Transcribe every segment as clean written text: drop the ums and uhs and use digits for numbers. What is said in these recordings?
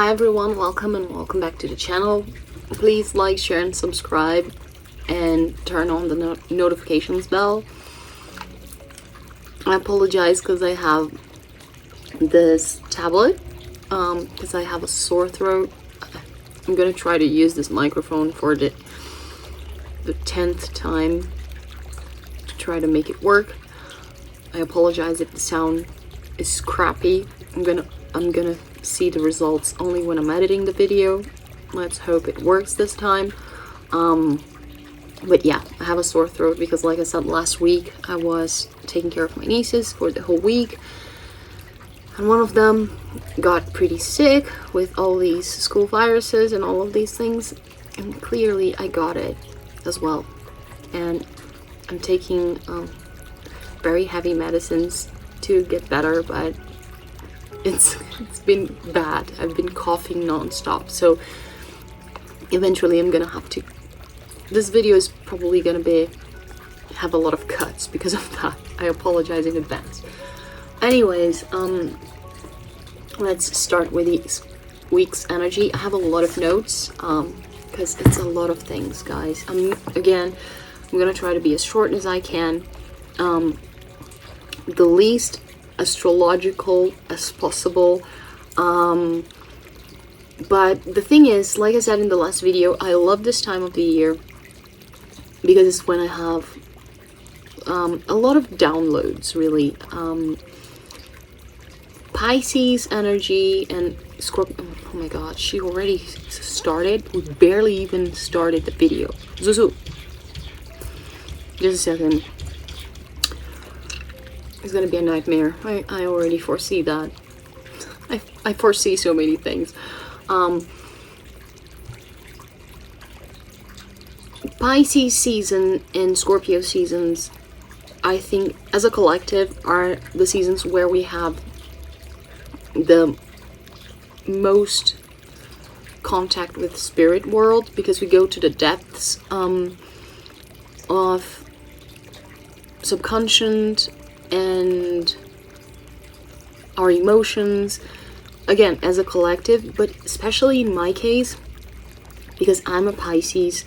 Hi everyone, welcome and welcome back to the channel. Please like, share and subscribe and turn on the notifications bell. I apologize because I have this tablet because I have a sore throat. I'm gonna try to use this microphone for the 10th time to try to make it work. I apologize if the sound is crappy. I'm gonna see the results only when I'm editing the video. Let's hope it works this time. But yeah, I have a sore throat because, like I said, last week I was taking care of my nieces for the whole week, and one of them got pretty sick with all these school viruses and all of these things, and clearly I got it as well. And I'm taking very heavy medicines to get better, but it's been bad. I've been coughing non-stop, so eventually I'm gonna have to, this video is probably gonna have a lot of cuts because of that. I apologize in advance. Anyways, let's start with this week's energy. I have a lot of notes because it's a lot of things, guys. I'm gonna try to be as short as I can, the least astrological as possible, but the thing is, like I said in the last video, I love this time of the year because it's when I have a lot of downloads, really. Pisces energy and Scorpio. Oh my god, she already started. We barely even started the video. Zuzu, just a second. It's gonna be a nightmare. I already foresee that. I foresee so many things. Pisces season and Scorpio seasons, I think, as a collective, are the seasons where we have the most contact with spirit world, because we go to the depths of subconscious and our emotions, again, as a collective, but especially in my case, because I'm a Pisces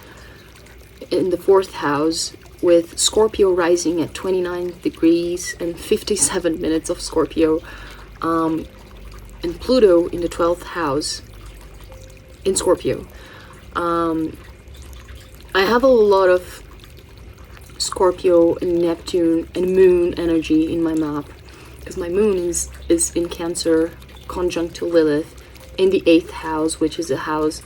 in the 4th house with Scorpio rising at 29 degrees and 57 minutes of Scorpio, and Pluto in the 12th house in Scorpio. I have a lot of Scorpio and Neptune and Moon energy in my map, because my Moon is in Cancer, conjunct to Lilith in the 8th house, which is a house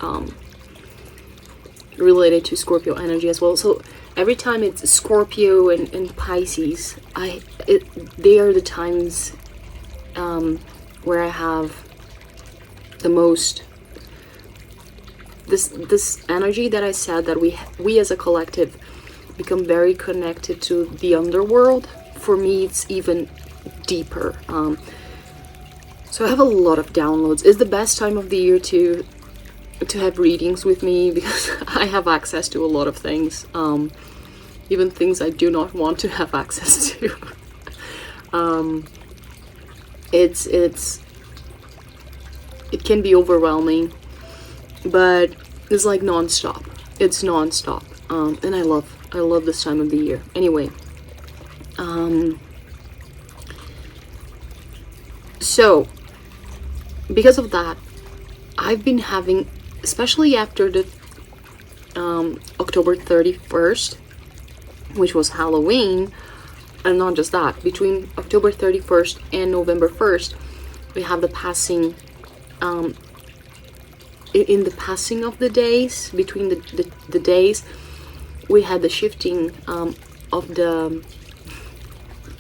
related to Scorpio energy as well. So every time it's Scorpio and Pisces, they are the times where I have the most this energy that I said, that we as a collective become very connected to the underworld. For me, it's even deeper. So I have a lot of downloads. It's the best time of the year to have readings with me, because I have access to a lot of things, even things I do not want to have access to. It can be overwhelming, but it's like non-stop. It's non-stop, and I love this time of the year. Anyway, so because of that, I've been having, especially after the October 31st, which was Halloween, and not just that, between October 31st and November 1st, we have the passing, in the passing of the days, between the days, we had the shifting of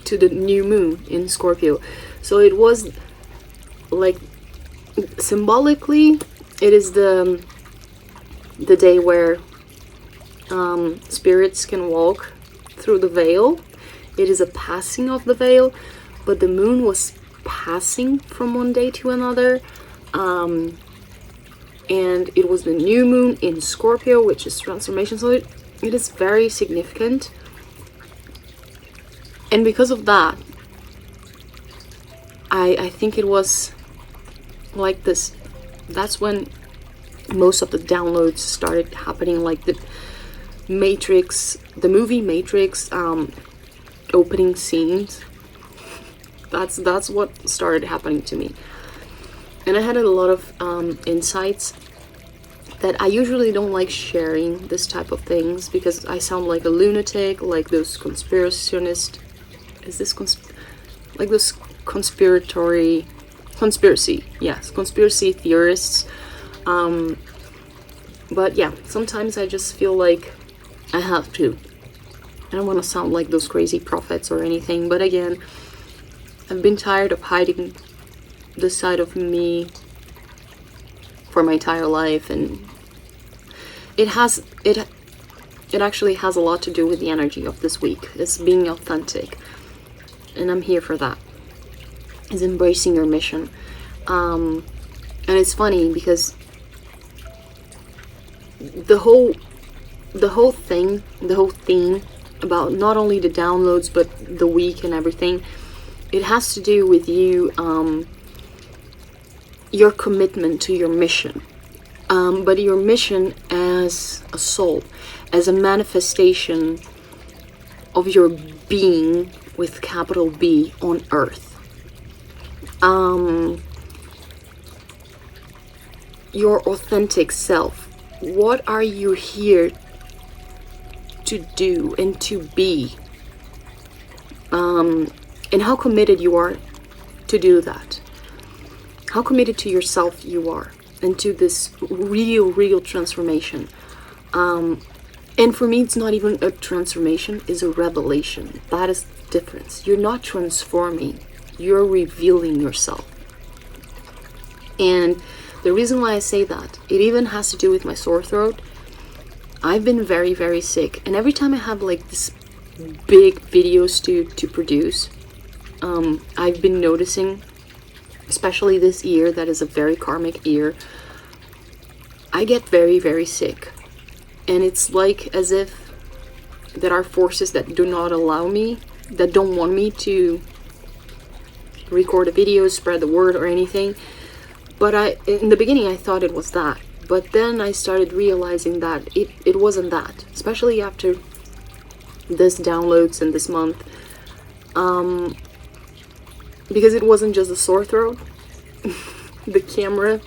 to the new moon in Scorpio. So it was like, symbolically, it is the day where spirits can walk through the veil. It is a passing of the veil, but the moon was passing from one day to another, and it was the new moon in Scorpio, which is transformation. So it is very significant, and because of that, I think it was like this that's when most of the downloads started happening, like the movie Matrix opening scenes. That's what started happening to me. And I had a lot of insights that I usually don't like sharing this type of things, because I sound like a lunatic, like those conspiracy, conspiracy theorists. But yeah, sometimes I just feel like I have to. I don't want to sound like those crazy prophets or anything, but again, I've been tired of hiding this side of me for my entire life, and it actually has a lot to do with the energy of this week. It's being authentic, and I'm here for that. It's embracing your mission. And it's funny because the whole theme about not only the downloads but the week and everything, it has to do with you, your commitment to your mission, but your mission as a soul, as a manifestation of your being with capital B on earth. Your authentic self. What are you here to do and to be? And how committed you are to do that. How committed to yourself you are and to this real transformation. And for me, it's not even a transformation, it's a revelation. That is the difference. You're not transforming, you're revealing yourself. And the reason why I say that, it even has to do with my sore throat. I've been very sick, and every time I have like this big videos to produce, I've been noticing, especially this year that is a very karmic year, I get very sick. And it's like as if there are forces that do not allow me, that don't want me to record a video, spread the word or anything. But in the beginning I thought it was that, but then I started realizing that it wasn't that, especially after this downloads in this month, because it wasn't just a sore throat. The camera,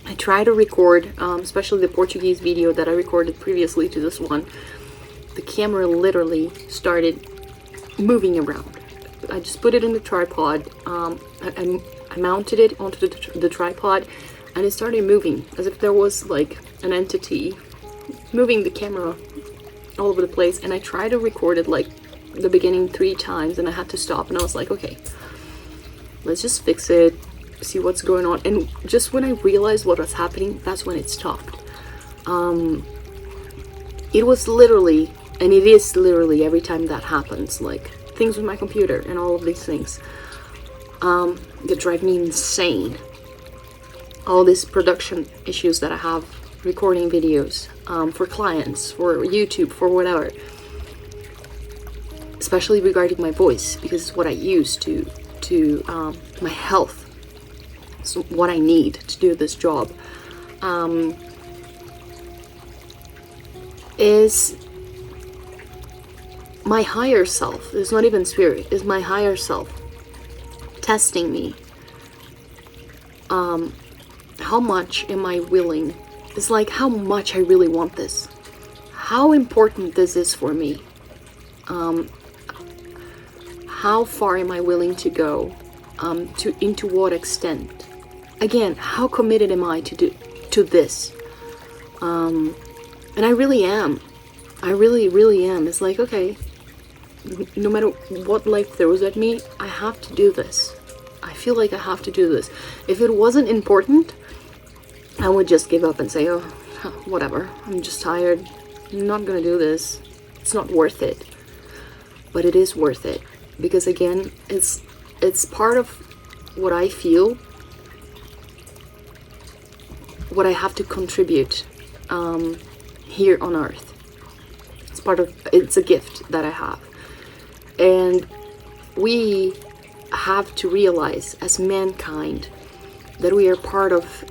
I tried to record, especially the Portuguese video that I recorded previously to this one, the camera literally started moving around. I just put it in the tripod, I mounted it onto the tripod, and it started moving as if there was like an entity moving the camera all over the place. And I tried to record it like the beginning 3 times, and I had to stop, and I was like, okay, let's just fix it, see what's going on. And just when I realized what was happening, that's when it stopped. It was literally, and it is literally every time that happens, like things with my computer and all of these things that drive me insane. All these production issues that I have, recording videos for clients, for YouTube, for whatever, especially regarding my voice, because it's what I use to my health. It's what I need to do this job. Is my higher self. It's not even spirit. It's my higher self testing me. How much am I willing? It's like how much I really want this. How important this is for me. How far am I willing to go? Into what extent? Again, how committed am I to this? And I really am. I really am. It's like, okay, no matter what life throws at me, I have to do this. I feel like I have to do this. If it wasn't important, I would just give up and say, oh, whatever, I'm just tired, I'm not gonna do this, it's not worth it. But it is worth it, because again, it's part of what I feel, what I have to contribute here on earth. It's a gift that I have. And we have to realize as mankind that we are part of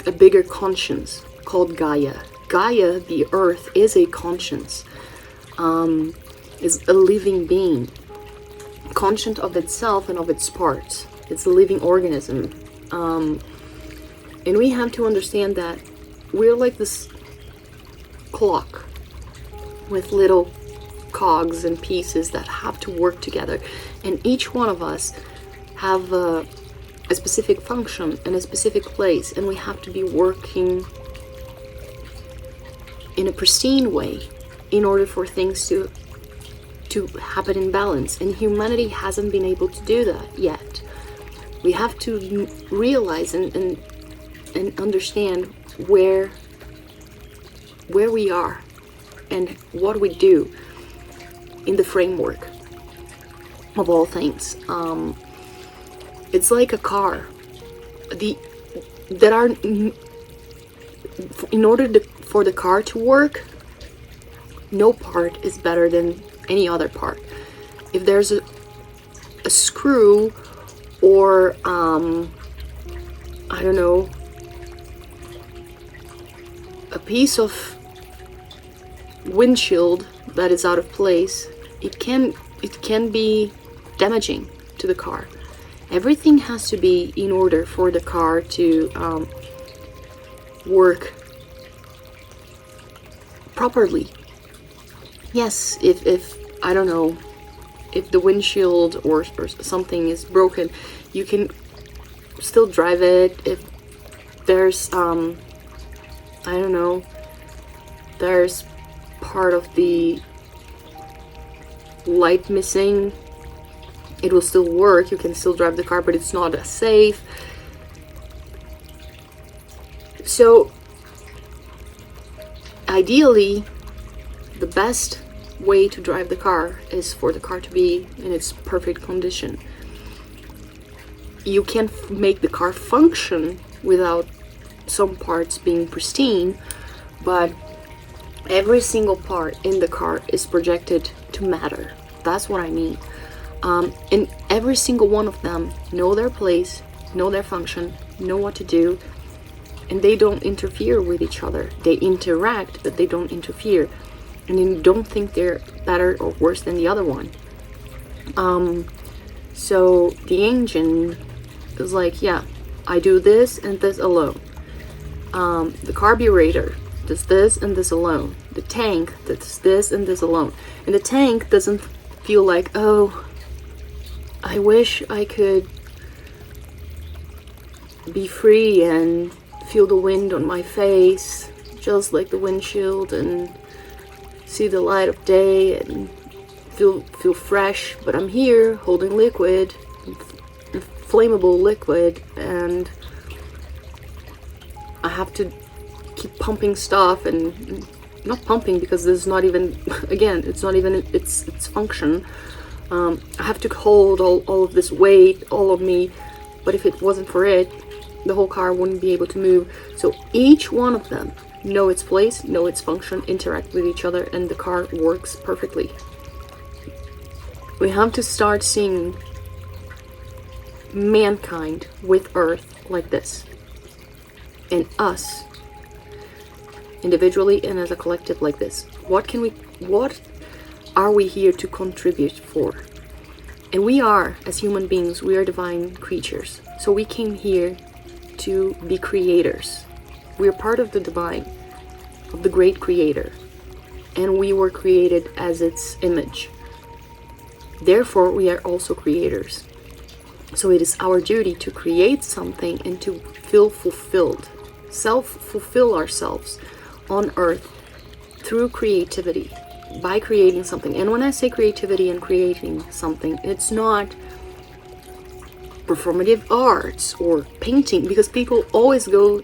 a bigger conscience called Gaia. Gaia, the earth, is a conscience, is a living being, conscious of itself and of its parts. It's a living organism. And we have to understand that we're like this clock with little cogs and pieces that have to work together. And each one of us have a specific function and a specific place. And we have to be working in a pristine way in order for things to happen in balance. And humanity hasn't been able to do that yet. We have to realize and understand where we are and what we do in the framework of all things. It's like a car. In order for the car to work, no part is better than any other part. If there's a screw or I don't know, a piece of windshield that is out of place, it can be damaging to the car. Everything has to be in order for the car to work properly. Yes, if I don't know, if the windshield or something is broken, you can still drive it. If there's I don't know, there's part of the light missing, it will still work. You can still drive the car, but it's not as safe. So ideally, the best way to drive the car is for the car to be in its perfect condition. You can't make the car function without some parts being pristine, but every single part in the car is projected to matter. That's what I mean. And every single one of them know their place, know their function, know what to do, and they don't interfere with each other. They interact, but they don't interfere. And you don't think they're better or worse than the other one. So the engine is like, yeah, I do this and this alone. The carburetor does this and this alone. The tank does this and this alone. And the tank doesn't feel like, oh, I wish I could be free and feel the wind on my face, just like the windshield, and see the light of day and feel fresh. But I'm here holding liquid, flammable liquid, and I have to keep pumping stuff, and not pumping because this is not even, again, it's not even its function. I have to hold all of this weight, all of me, but if it wasn't for it, the whole car wouldn't be able to move. So each one of them know its place, know its function, interact with each other, and the car works perfectly. We have to start seeing mankind with Earth like this, and us individually and as a collective like this. What are we here to contribute for? And we are, as human beings, we are divine creatures. So we came here to be creators. We are part of the divine, of the great creator. And we were created as its image. Therefore, we are also creators. So it is our duty to create something and to feel fulfilled, self-fulfill ourselves on Earth through creativity, by creating something. And when I say creativity and creating something, it's not performative arts or painting, because people always go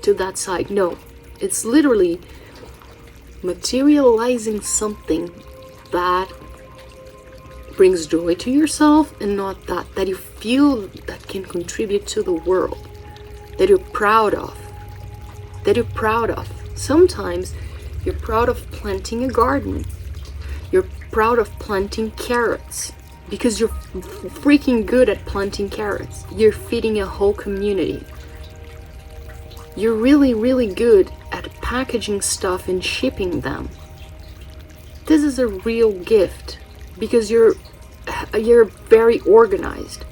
to that side. No, it's literally materializing something that brings joy to yourself, and not that you feel that can contribute to the world, that you're proud of, Sometimes you're proud of planting a garden. You're proud of planting carrots because you're freaking good at planting carrots. You're feeding a whole community. You're really, really good at packaging stuff and shipping them. This is a real gift because you're very organized.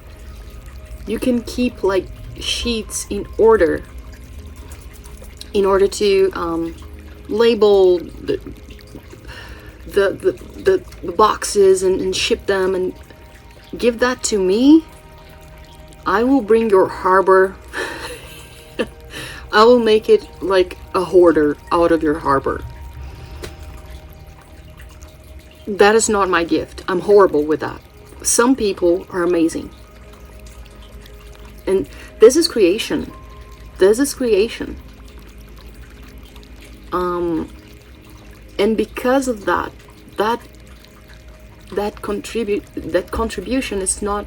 You can keep like sheets in order to label the boxes and ship them and give that to me. I will bring your harbor. I will make it like a hoarder out of your harbor. That is not my gift. I'm horrible with that. Some people are amazing. And this is creation. This is creation. And because of that contribution is not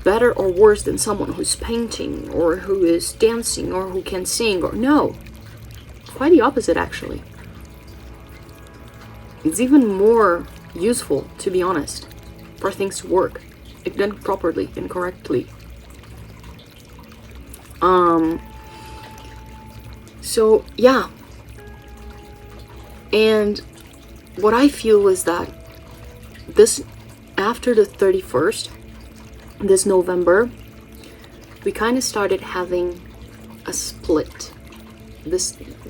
better or worse than someone who's painting or who is dancing or who can sing, or no. Quite the opposite, actually. It's even more useful, to be honest, for things to work if done properly and correctly. So yeah. And what I feel is that this, after the 31st, this November, we kind of started having a split.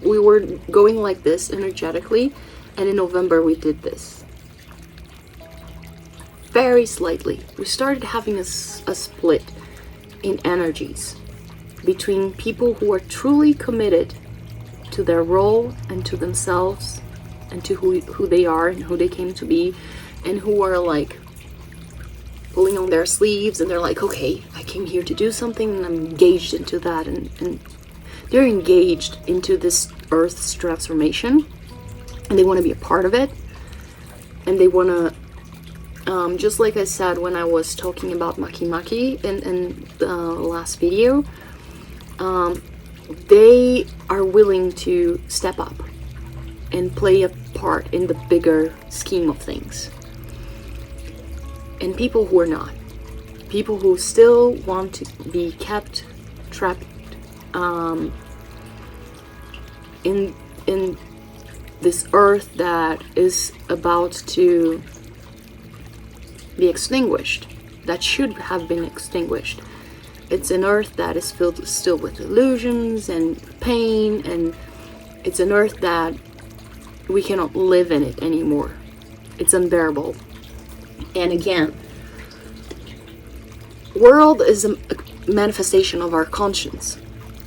We were going like this energetically, and in November we did this. Very slightly. We started having a split in energies between people who are truly committed to their role and to themselves and to who they are and who they came to be, and who are like pulling on their sleeves and they're like, okay, I came here to do something and I'm engaged into that, and they're engaged into this Earth's transformation and they want to be a part of it, and they want to, just like I said when I was talking about Maki Maki in the last video, they are willing to step up and play a part in the bigger scheme of things. And people who are not, people who still want to be kept trapped in this earth that is about to be extinguished, that should have been extinguished. It's an earth that is filled still with illusions and pain, and it's an earth that we cannot live in it anymore. It's unbearable. And again, world is a manifestation of our conscience.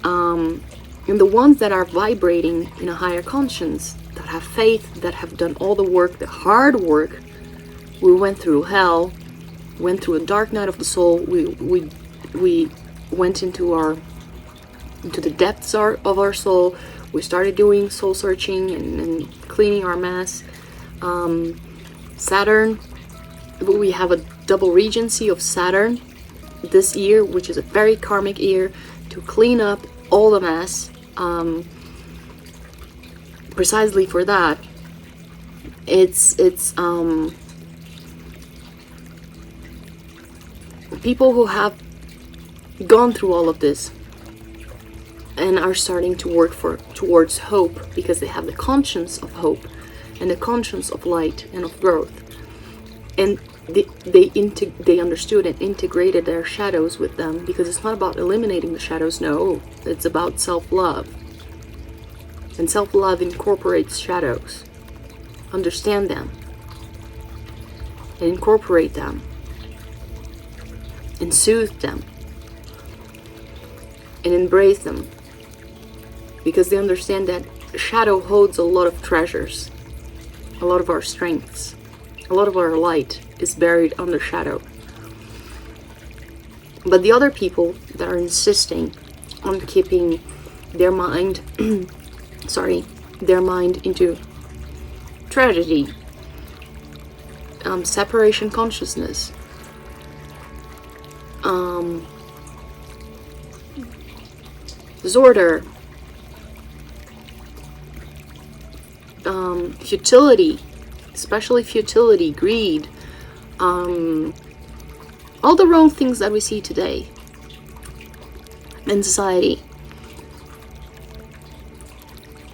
And the ones that are vibrating in a higher conscience, that have faith, that have done all the work, the hard work, we went through hell, went through a dark night of the soul, we went into the depths of our soul. We started doing soul searching and cleaning our mess. Saturn, we have a double regency of Saturn this year, which is a very karmic year, to clean up all the mess. Precisely for that, it's people who have gone through all of this and are starting to work towards hope, because they have the conscience of hope and the conscience of light and of growth, and they understood and integrated their shadows with them, because it's not about eliminating the shadows. No, it's about self-love, and self-love incorporates shadows. Understand them and incorporate them and soothe them and embrace them, because they understand that shadow holds a lot of treasures, a lot of our strengths, a lot of our light is buried under shadow. But the other people that are insisting on keeping their mind their mind into tragedy, separation consciousness, disorder, futility, especially futility, greed, all the wrong things that we see today in society.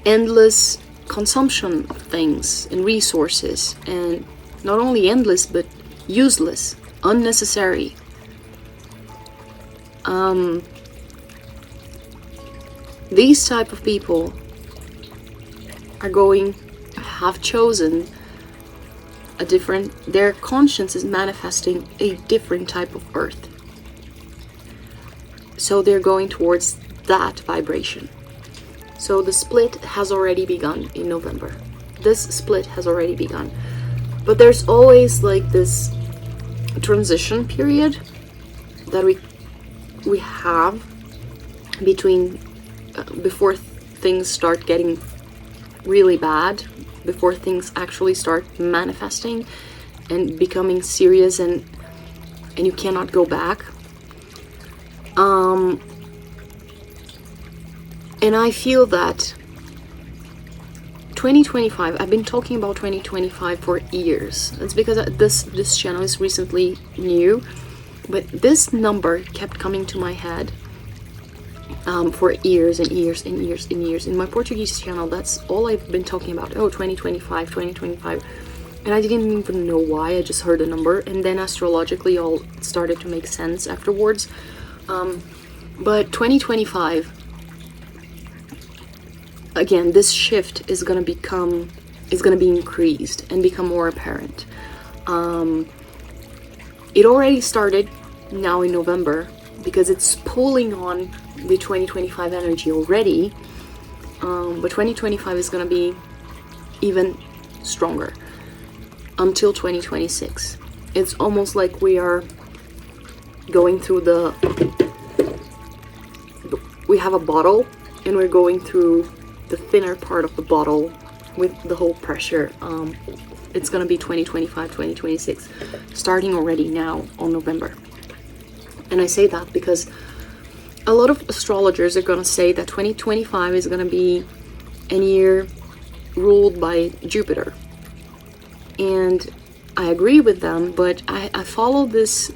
endless consumption of things and resources, and not only endless but useless, unnecessary. These type of people have chosen their conscience is manifesting a different type of earth. So they're going towards that vibration. So the split has already begun in November. This split has already begun. But there's always like this transition period that we have between before things start getting really bad, before things actually start manifesting and becoming serious, and you cannot go back. And I feel that 2025, I've been talking about 2025 for years. It's because this channel is recently new, but this number kept coming to my head for years and years and years and years. In my Portuguese channel, that's all I've been talking about. Oh, 2025, 2025. And I didn't even know why. I just heard a number, and then astrologically all started to make sense afterwards. But 2025, again, this shift is gonna be increased and become more apparent. It already started now in November, because it's pulling on the 2025 energy already. But 2025 is gonna be even stronger until 2026. It's almost like we are going through we have a bottle, and we're going through the thinner part of the bottle with the whole pressure. It's gonna be 2025, 2026, starting already now on November. And I say that because a lot of astrologers are gonna say that 2025 is gonna be a year ruled by Jupiter. And I agree with them, but I follow this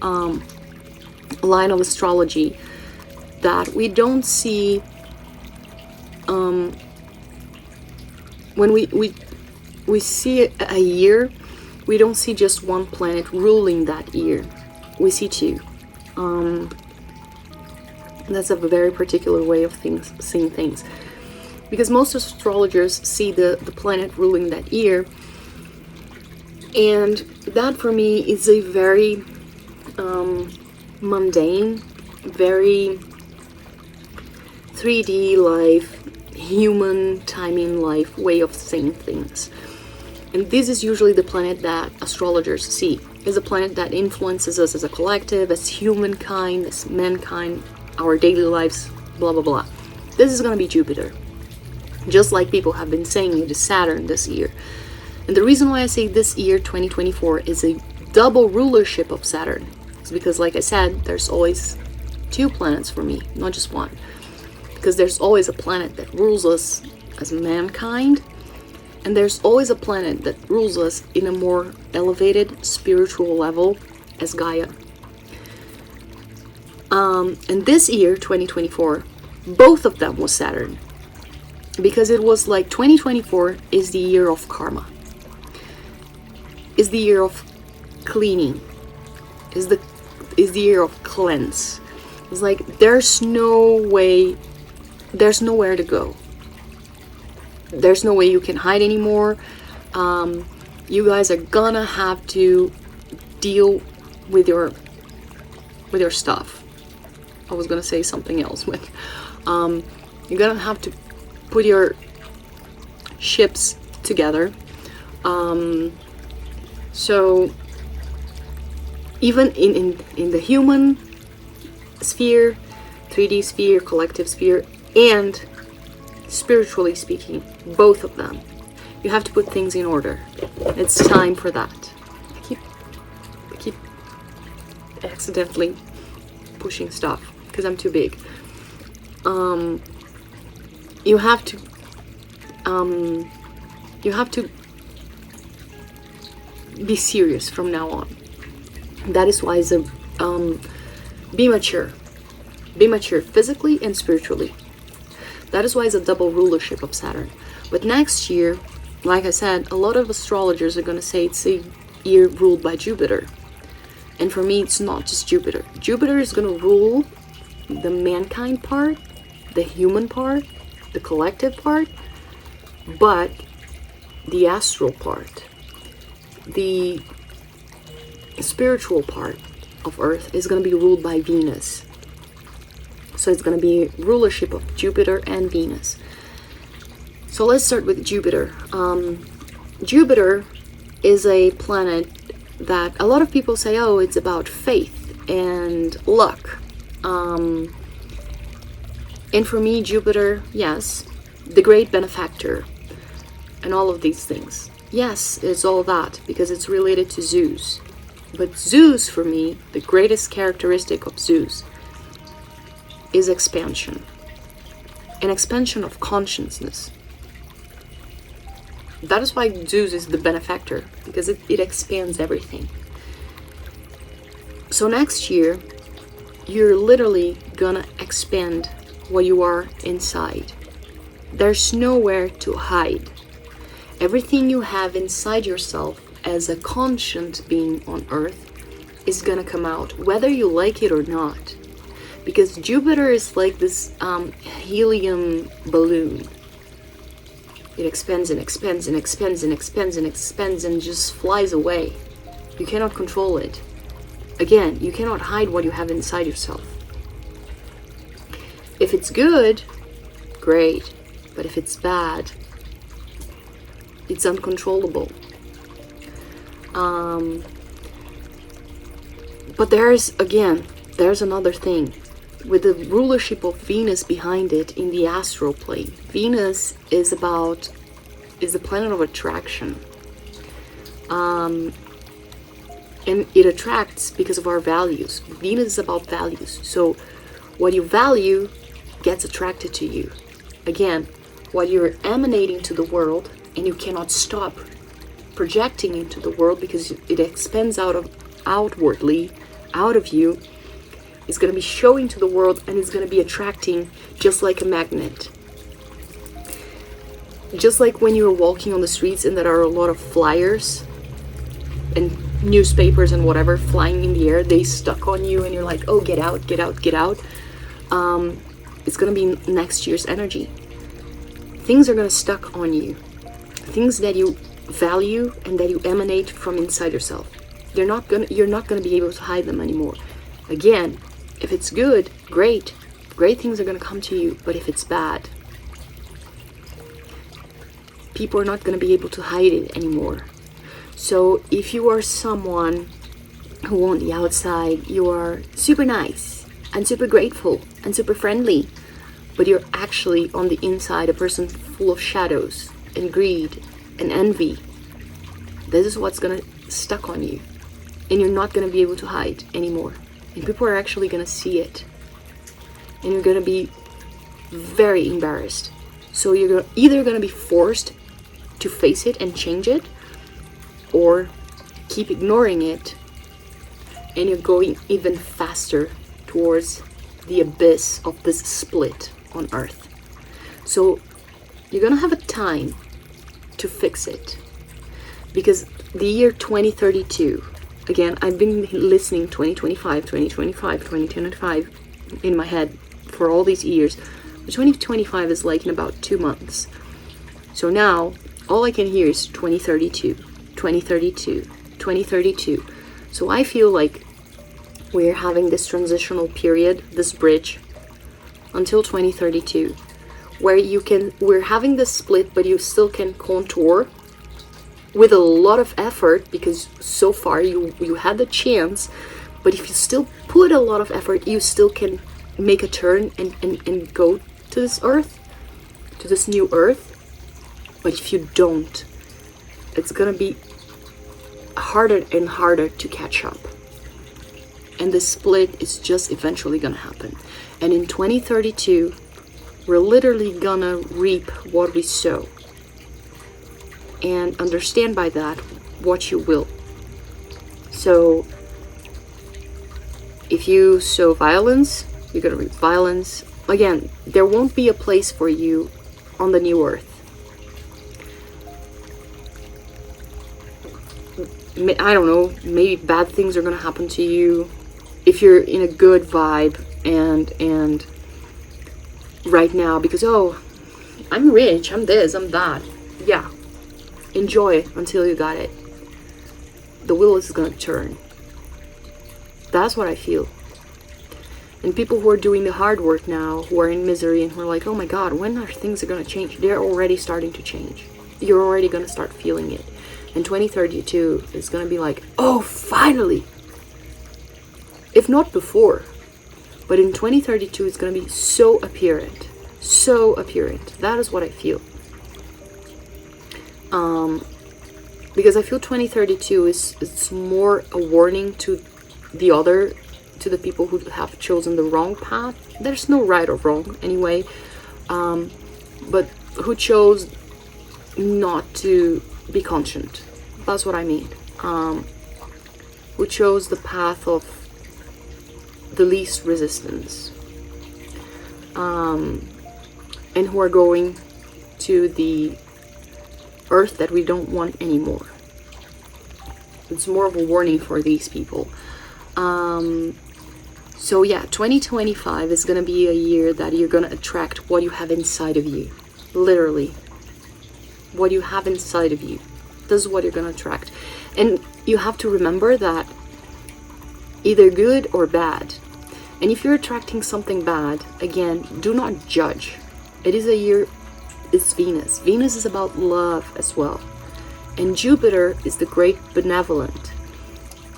line of astrology that we don't see when we see a year, we don't see just one planet ruling that year. We see two. That's a very particular way of seeing things, because most astrologers see the planet ruling that year, and that for me is a very mundane, very 3D life, human timing life way of seeing things. And this is usually the planet that astrologers see, is a planet that influences us as a collective, as humankind, as mankind, our daily lives, blah blah blah. This is going to be Jupiter, just like people have been saying it is Saturn this year. And the reason why I say this year 2024 is a double rulership of Saturn is because, like I said, there's always two planets for me, not just one. Because there's always a planet that rules us as mankind, and there's always a planet that rules us in a more elevated spiritual level as Gaia. And this year, 2024, both of them was Saturn. Because it was like 2024 is the year of karma. Is the year of cleaning. Is the year of cleanse. It's like there's nowhere to go. There's no way you can hide anymore. You guys are gonna have to deal with your stuff. I was gonna say something else, but you're gonna have to put your ships together. So even in the human sphere, 3D sphere, collective sphere, and spiritually speaking, both of them, you have to put things in order. It's time for that. I keep accidentally pushing stuff because I'm too big. You have to be serious from now on. That is why be mature physically and spiritually. That is why it's a double rulership of Saturn. But next year, like I said, a lot of astrologers are going to say it's a year ruled by Jupiter. And for me, it's not just Jupiter. Jupiter is going to rule the mankind part, the human part, the collective part, but the astral part, the spiritual part of Earth is going to be ruled by Venus. So it's going to be rulership of Jupiter and Venus. So let's start with Jupiter. Jupiter is a planet that a lot of people say, oh, it's about faith and luck. And for me, Jupiter, yes, the great benefactor and all of these things. Yes, it's all that because it's related to Zeus. But Zeus, for me, the greatest characteristic of Zeus is expansion. An expansion of consciousness. That is why Zeus is the benefactor, because it expands everything. So next year, you're literally gonna expand what you are inside. There's nowhere to hide. Everything you have inside yourself as a conscient being on Earth is gonna come out, whether you like it or not. Because Jupiter is like this helium balloon. It expands and expands and expands and expands and expands and just flies away. You cannot control it. Again, you cannot hide what you have inside yourself. If it's good, great. But if it's bad, it's uncontrollable. But there's another thing. With the rulership of Venus behind it in the astral plane. Venus is the planet of attraction. And it attracts because of our values. Venus is about values. So what you value gets attracted to you. Again, what you're emanating to the world, and you cannot stop projecting into the world because it expands outwardly out of you, is going to be showing to the world, and it's going to be attracting just like a magnet. Just like when you're walking on the streets and there are a lot of flyers and newspapers and whatever flying in the air, they stuck on you and you're like, oh, get out, get out, get out. It's going to be next year's energy. Things are going to stuck on you. Things that you value and that you emanate from inside yourself. You're not going to be able to hide them anymore. Again, if it's good, great. Great things are going to come to you. But if it's bad, people are not going to be able to hide it anymore. So if you are someone who on the outside, you are super nice and super grateful and super friendly, but you're actually on the inside a person full of shadows and greed and envy, this is what's going to stuck on you. And you're not going to be able to hide anymore. And people are actually going to see it. And you're going to be very embarrassed. So you're either going to be forced to face it and change it, or keep ignoring it, and you're going even faster towards the abyss of this split on Earth. So you're going to have a time to fix it. Because the year 2032, again, I've been listening 2025, 2025, 2025 in my head for all these years. But 2025 is like in about 2 months. So now, all I can hear is 2032, 2032, 2032. So I feel like we're having this transitional period, this bridge, until 2032, where we're having this split, but you still can contour with a lot of effort, because so far you had the chance, but if you still put a lot of effort, you still can make a turn and go to this earth, to this new earth. But if you don't, it's gonna be harder and harder to catch up. And the split is just eventually gonna happen. And in 2032, we're literally gonna reap what we sow. And understand by that what you will. So if you sow violence, you're gonna reap violence. again, there won't be a place for you on the new earth. I don't know, maybe bad things are gonna happen to you if you're in a good vibe and right now, because oh, I'm rich, I'm this, I'm that. Yeah, enjoy it until you got it. The wheel is gonna turn. That's what I feel. And people who are doing the hard work now, who are in misery and who are like, oh my god, when are things gonna change? They're already starting to change. You're already gonna start feeling it. And 2032 is gonna be like, oh, finally! If not before. But in 2032, it's gonna be so apparent. So apparent. That is what I feel. Because I feel 2032 it's more a warning to the people who have chosen the wrong path. There's no right or wrong anyway. But who chose not to be conscient. That's what I mean. Who chose the path of the least resistance. And who are going to the earth that we don't want anymore. It's more of a warning for these people. So yeah, 2025 is gonna be a year that you're gonna attract what you have inside of you. Literally. What you have inside of you. This is what you're gonna attract. And you have to remember that either good or bad. And if you're attracting something bad, again, do not judge. It is a year, it's Venus. Venus is about love as well. And Jupiter is the great benevolent.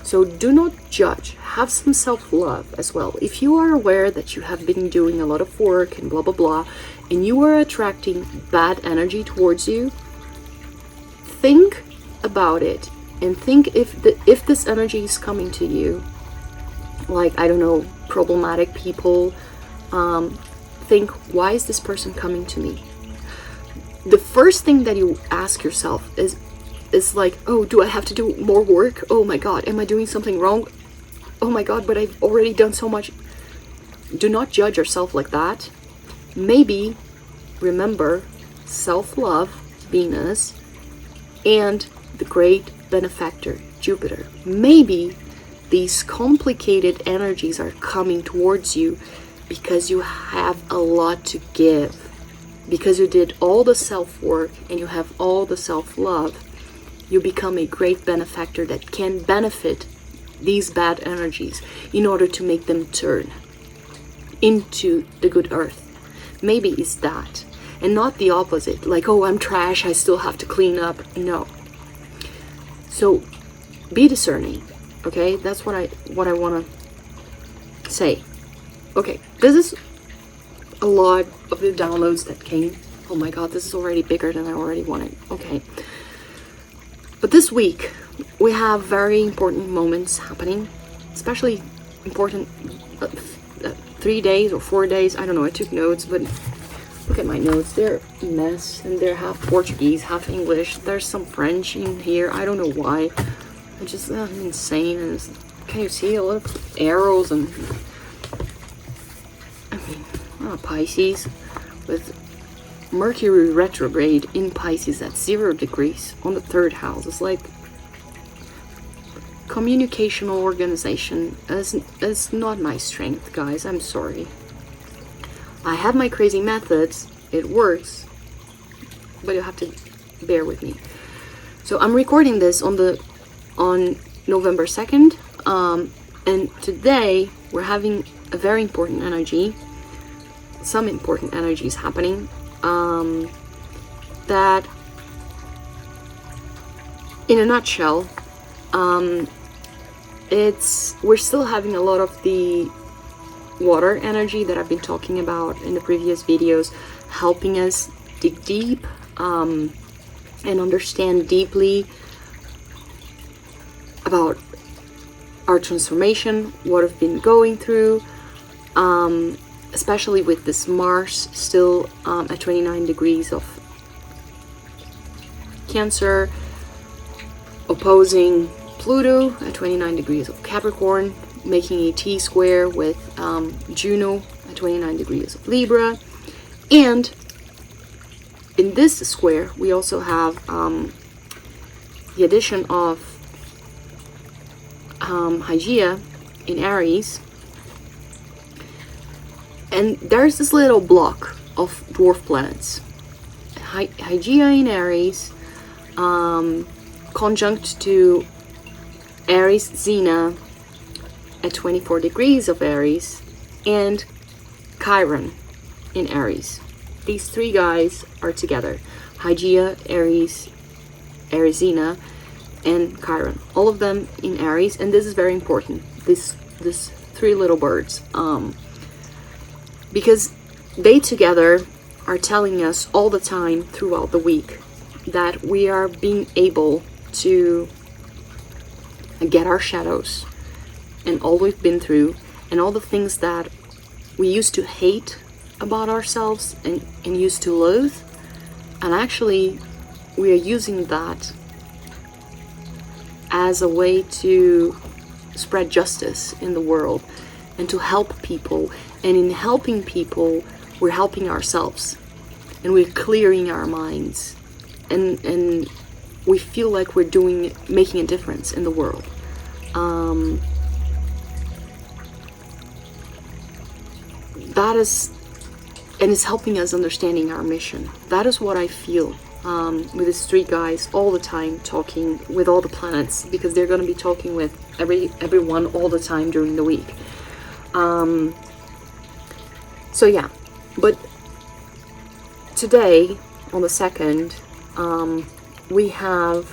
So do not judge. Have some self-love as well. If you are aware that you have been doing a lot of work and blah, blah, blah, and you are attracting bad energy towards you, think about it and think if this energy is coming to you, like, I don't know, problematic people, think, why is this person coming to me? The first thing that you ask yourself is like, oh, do I have to do more work? Oh my god, am I doing something wrong? Oh my god, but I've already done so much. Do not judge yourself like that. Maybe remember self-love, Venus, and the great benefactor, Jupiter. Maybe these complicated energies are coming towards you because you have a lot to give. Because you did all the self-work and you have all the self-love, you become a great benefactor that can benefit these bad energies in order to make them turn into the good earth. Maybe it's that, and not the opposite, like, oh, I'm trash, I still have to clean up. No. So be discerning, okay? That's what I want to say. Okay, this is a lot of the downloads that came. Oh my god, this is already bigger than I already wanted. Okay. But this week, we have very important moments happening, especially important 3 days or 4 days. I don't know, I took notes, but look at my notes. They're a mess, and they're half Portuguese, half English. There's some French in here. I don't know why. I'm just insane. And can you see a lot of arrows and... I mean, Pisces with Mercury retrograde in Pisces at 0 degrees on the 3rd house. It's like communicational organization is not my strength, guys. I'm sorry. I have my crazy methods. It works, but you have to bear with me. So I'm recording this on November 2nd, and today we're having a very important energy. Some important energies happening. That, in a nutshell, we're still having a lot of the water energy that I've been talking about in the previous videos, helping us dig deep and understand deeply about our transformation, what I've been going through, especially with this Mars still at 29 degrees of Cancer, opposing Pluto at 29 degrees of Capricorn, making a T-square with Juno at 29 degrees of Libra. And in this square, we also have the addition of Hygeia in Aries. And there's this little block of dwarf planets. Hygeia in Aries, conjunct to Aries Xena at 24 degrees of Aries, and Chiron in Aries. These three guys are together. Hygeia, Aries, Xena, and Chiron. All of them in Aries, and this is very important. This three little birds, because they together are telling us all the time throughout the week that we are being able to get our shadows and all we've been through and all the things that we used to hate about ourselves and used to loathe, and actually we are using that as a way to spread justice in the world and to help people. And in helping people, we're helping ourselves, and we're clearing our minds, and we feel like we're making a difference in the world. That is, and it's helping us understanding our mission. That is what I feel with these three guys all the time, talking with all the planets, because they're going to be talking with everyone all the time during the week. So yeah, but today on the 2nd, we have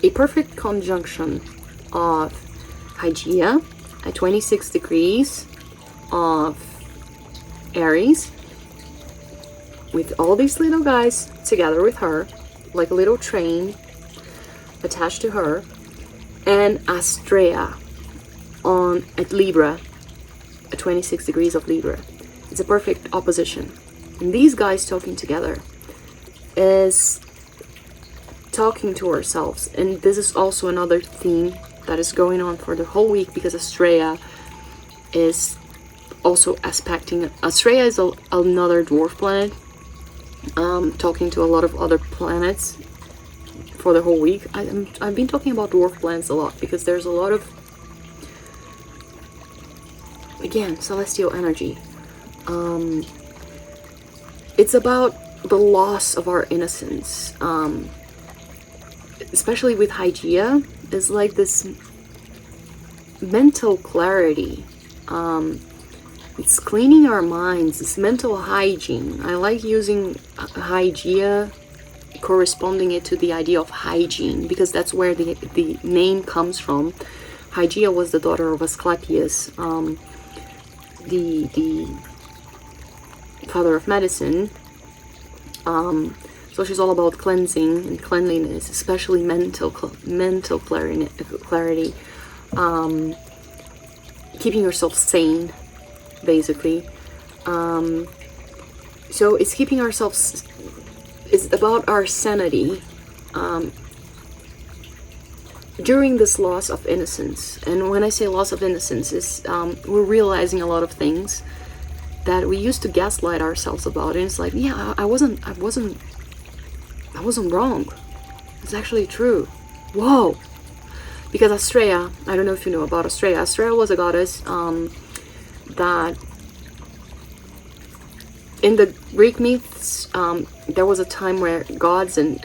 a perfect conjunction of Hygeia at 26 degrees of Aries, with all these little guys together with her, like a little train attached to her, and Astrea at Libra, at 26 degrees of Libra. It's a perfect opposition. And these guys talking together is talking to ourselves. And this is also another theme that is going on for the whole week, because Astrea is also aspecting. Astrea is another dwarf planet, talking to a lot of other planets for the whole week. I've been talking about dwarf planets a lot because there's a lot of, again, celestial energy. It's about the loss of our innocence, especially with Hygeia. It's like this mental clarity. It's cleaning our minds. It's mental hygiene. I like using Hygeia, corresponding it to the idea of hygiene, because that's where the name comes from. Hygeia was the daughter of Asclepius, the father of medicine. So she's all about cleansing and cleanliness, especially mental clarity, keeping yourself sane, basically. So it's keeping ourselves, it's about our sanity during this loss of innocence. And when I say loss of innocence, is we're realizing a lot of things that we used to gaslight ourselves about, and it's like, yeah, I wasn't wrong. It's actually true. Whoa. Because Astrea, I don't know if you know about Astrea. Astrea was a goddess that in the Greek myths, there was a time where gods and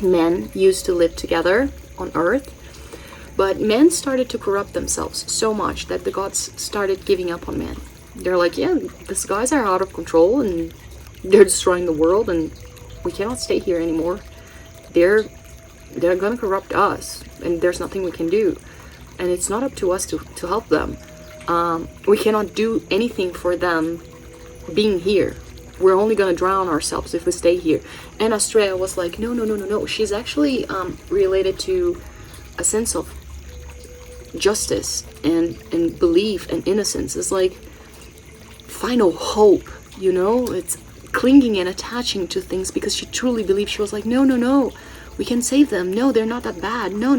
men used to live together on Earth, but men started to corrupt themselves so much that the gods started giving up on men. They're like, yeah, these guys are out of control and they're destroying the world, and we cannot stay here anymore. They're gonna corrupt us, and there's nothing we can do, and it's not up to us to help them. We cannot do anything for them being here. We're only gonna drown ourselves if we stay here. And Astrea was like, no. She's actually related to a sense of justice and belief and innocence. It's like final hope, it's clinging and attaching to things because she truly believed. She was like, no, we can save them. No, they're not that bad. No.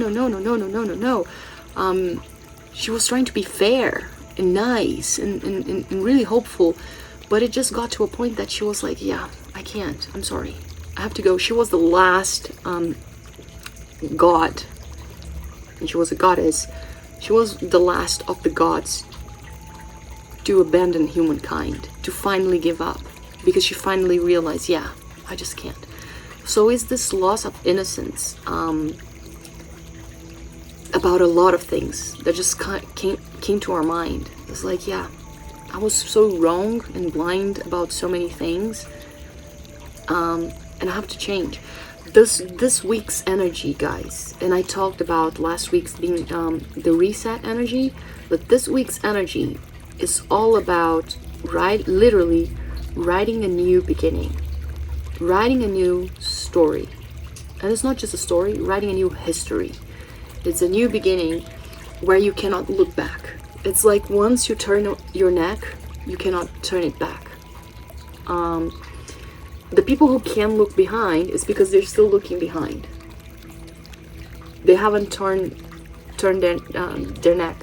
She was trying to be fair, nice and really hopeful. But it just got to a point that she was like, yeah, I can't, I'm sorry, I have to go. She was the last god, and she was a goddess. She was the last of the gods to abandon humankind, to finally give up, because she finally realized, yeah, I just can't. So is this loss of innocence about a lot of things that just came to our mind. It's like, yeah, I was so wrong and blind about so many things, and I have to change. This week's energy, guys, and I talked about last week's being the reset energy, but this week's energy is all about literally writing a new beginning, writing a new story. And it's not just a story, writing a new history. It's a new beginning where you cannot look back. It's like once you turn your neck, you cannot turn it back. The people who can look behind is because they're still looking behind. They haven't turned their neck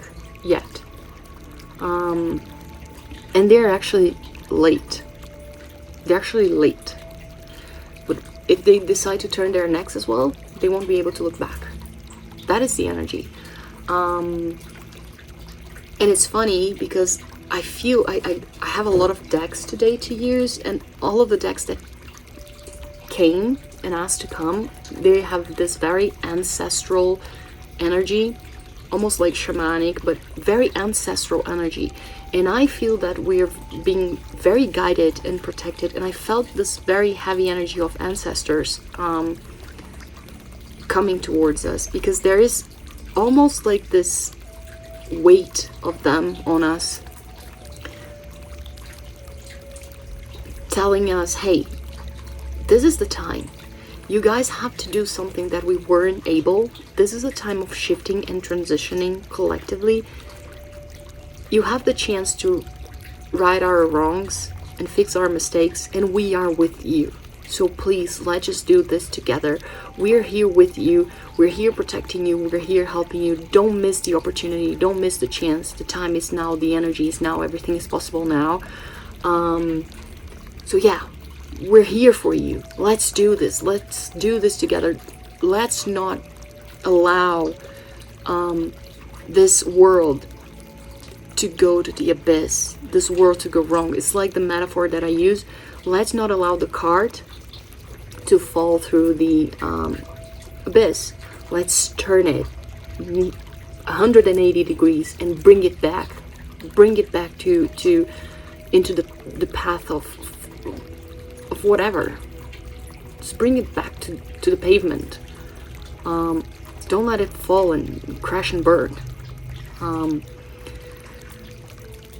yet. And they're actually late. They're actually late. But if they decide to turn their necks as well, they won't be able to look back. That is the energy. And it's funny because I feel I have a lot of decks today to use, and all of the decks that came and asked to come, they have this very ancestral energy, almost like shamanic, but very ancestral energy. And I feel that we're being very guided and protected, and I felt this very heavy energy of ancestors coming towards us, because there is almost like this weight of them on us, telling us, hey, this is the time. You guys have to do something that we weren't able. This is a time of shifting and transitioning collectively. You have the chance to right our wrongs and fix our mistakes, and we are with you. So please, let's just do this together. We're here with you. We're here protecting you. We're here helping you. Don't miss the opportunity. Don't miss the chance. The time is now. The energy is now. Everything is possible now. So yeah, we're here for you. Let's do this. Let's do this together. Let's not allow this world to go to the abyss. This world to go wrong. It's like the metaphor that I use. Let's not allow the cart to fall through the abyss. Let's turn it 180 degrees and bring it back to into the path of whatever. Just bring it back to the pavement. Don't let it fall and crash and burn.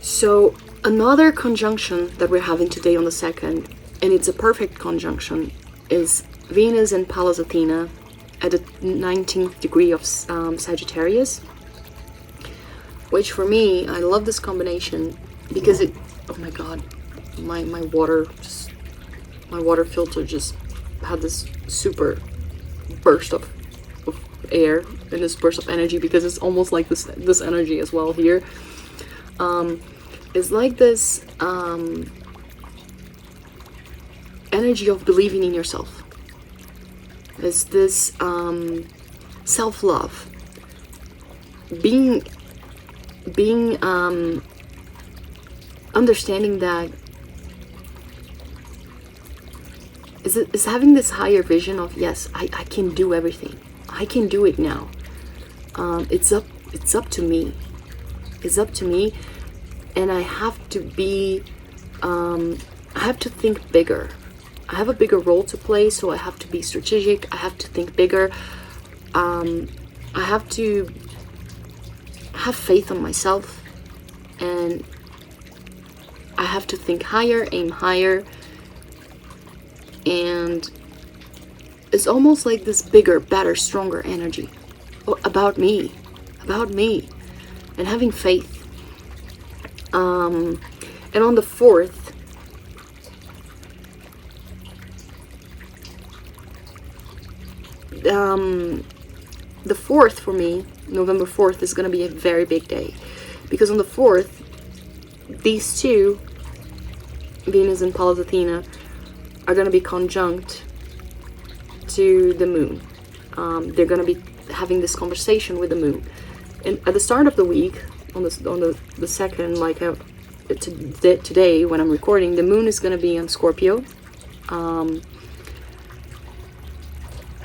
So another conjunction that we're having today on the 2nd, and it's a perfect conjunction, is Venus and Pallas Athena at the 19th degree of Sagittarius, which for me, I love this combination because it, oh my god, my water filter just had this super burst of air and this burst of energy, because it's almost like this energy as well here. It's like this energy of believing in yourself. It's this self-love, being understanding that is having this higher vision of, yes, I can do everything. I can do it now. It's up to me. It's up to me, and I have to be. I have to think bigger. I have a bigger role to play, so I have to be strategic. I have to think bigger. I have to have faith on myself, and I have to think higher, aim higher, and it's almost like this bigger, better, stronger energy about me, and having faith. And on the 4th, the 4th for me, November 4th, is going to be a very big day, because on the 4th these two, Venus and Pallas Athena, are going to be conjunct to the moon. They're going to be having this conversation with the moon. And at the start of the week, on the second, like today when I'm recording, the moon is going to be on Scorpio,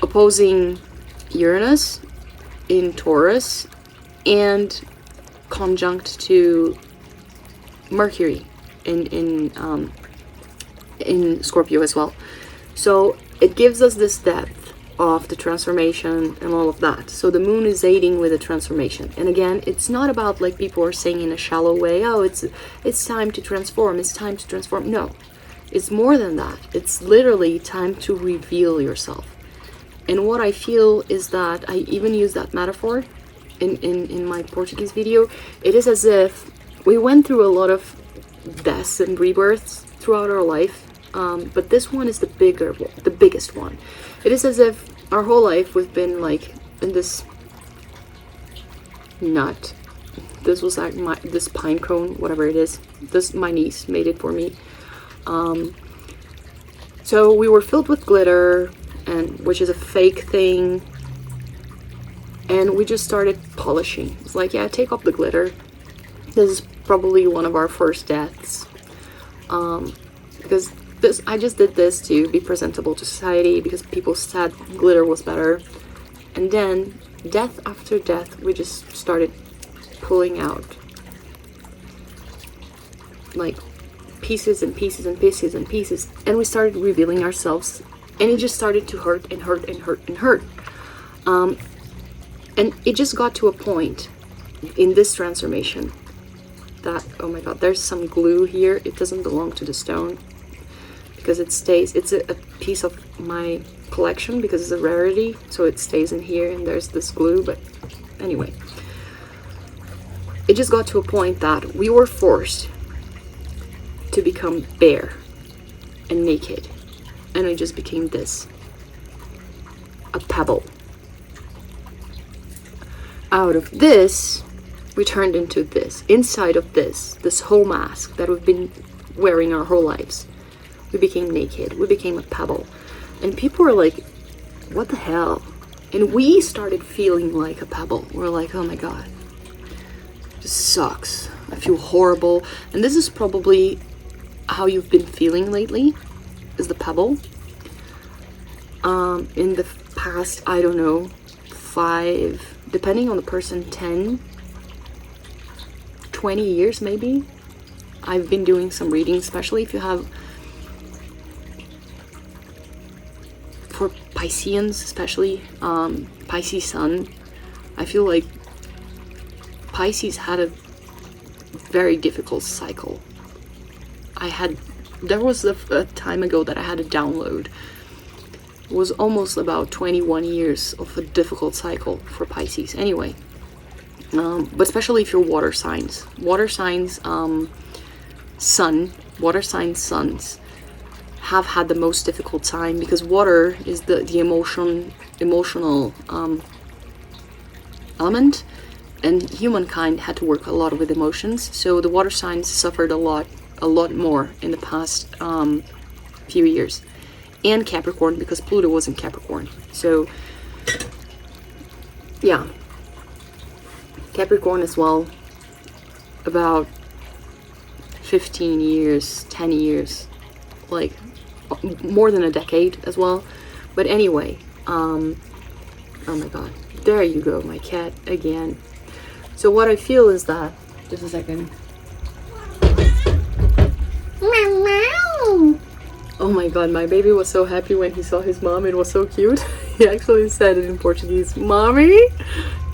opposing Uranus in Taurus, and conjunct to Mercury in Scorpio as well. So it gives us this depth of the transformation and all of that. So the moon is aiding with the transformation. And again, it's not about, like people are saying in a shallow way, oh, it's time to transform, it's time to transform. No, it's more than that. It's literally time to reveal yourself. And what I feel is that, I even use that metaphor in my Portuguese video. It is as if we went through a lot of deaths and rebirths throughout our life, but this one is the biggest one. It is as if our whole life we've been like in this nut. This was like this pine cone, whatever it is. My niece made it for me. So we were filled with glitter, and which is a fake thing, and we just started polishing. It's like, yeah, take off the glitter. This is probably one of our first deaths, because I just did this to be presentable to society, because people said glitter was better. And then death after death, we just started pulling out like pieces and pieces and pieces and pieces, and we started revealing ourselves, and it just started to hurt and hurt and hurt and hurt. And it just got to a point in this transformation that, oh my god, there's some glue here. It doesn't belong to the stone, because it stays, it's a piece of my collection because it's a rarity, so it stays in here, and there's this glue. But anyway, it just got to a point that we were forced to become bare and naked, and it just became this, a pebble. Out of this, we turned into this. Inside of this whole mask that we've been wearing our whole lives, we became naked. We became a pebble. And people were like, what the hell? And we started feeling like a pebble. We're like, oh my god, this sucks. I feel horrible. And this is probably how you've been feeling lately, is the pebble. In the past, I don't know, 5, depending on the person, 10, 20 years maybe. I've been doing some reading, especially if you have, for Pisceans especially, Pisces sun. I feel like Pisces had a very difficult cycle. There was a time ago that I had a download. It was almost about 21 years of a difficult cycle for Pisces. Anyway, but especially if you're water signs. Water signs, water signs suns have had the most difficult time, because water is the emotional element, and humankind had to work a lot with emotions. So the water signs suffered a lot more in the past few years. And Capricorn, because Pluto was in Capricorn. So yeah, Capricorn as well, about 15 years, 10 years, like more than a decade as well. But anyway, oh my god, there you go, my cat again. So what I feel is that, just a second. Oh my god, my baby was so happy when he saw his mom. It was so cute. He actually said it in Portuguese, "Mommy."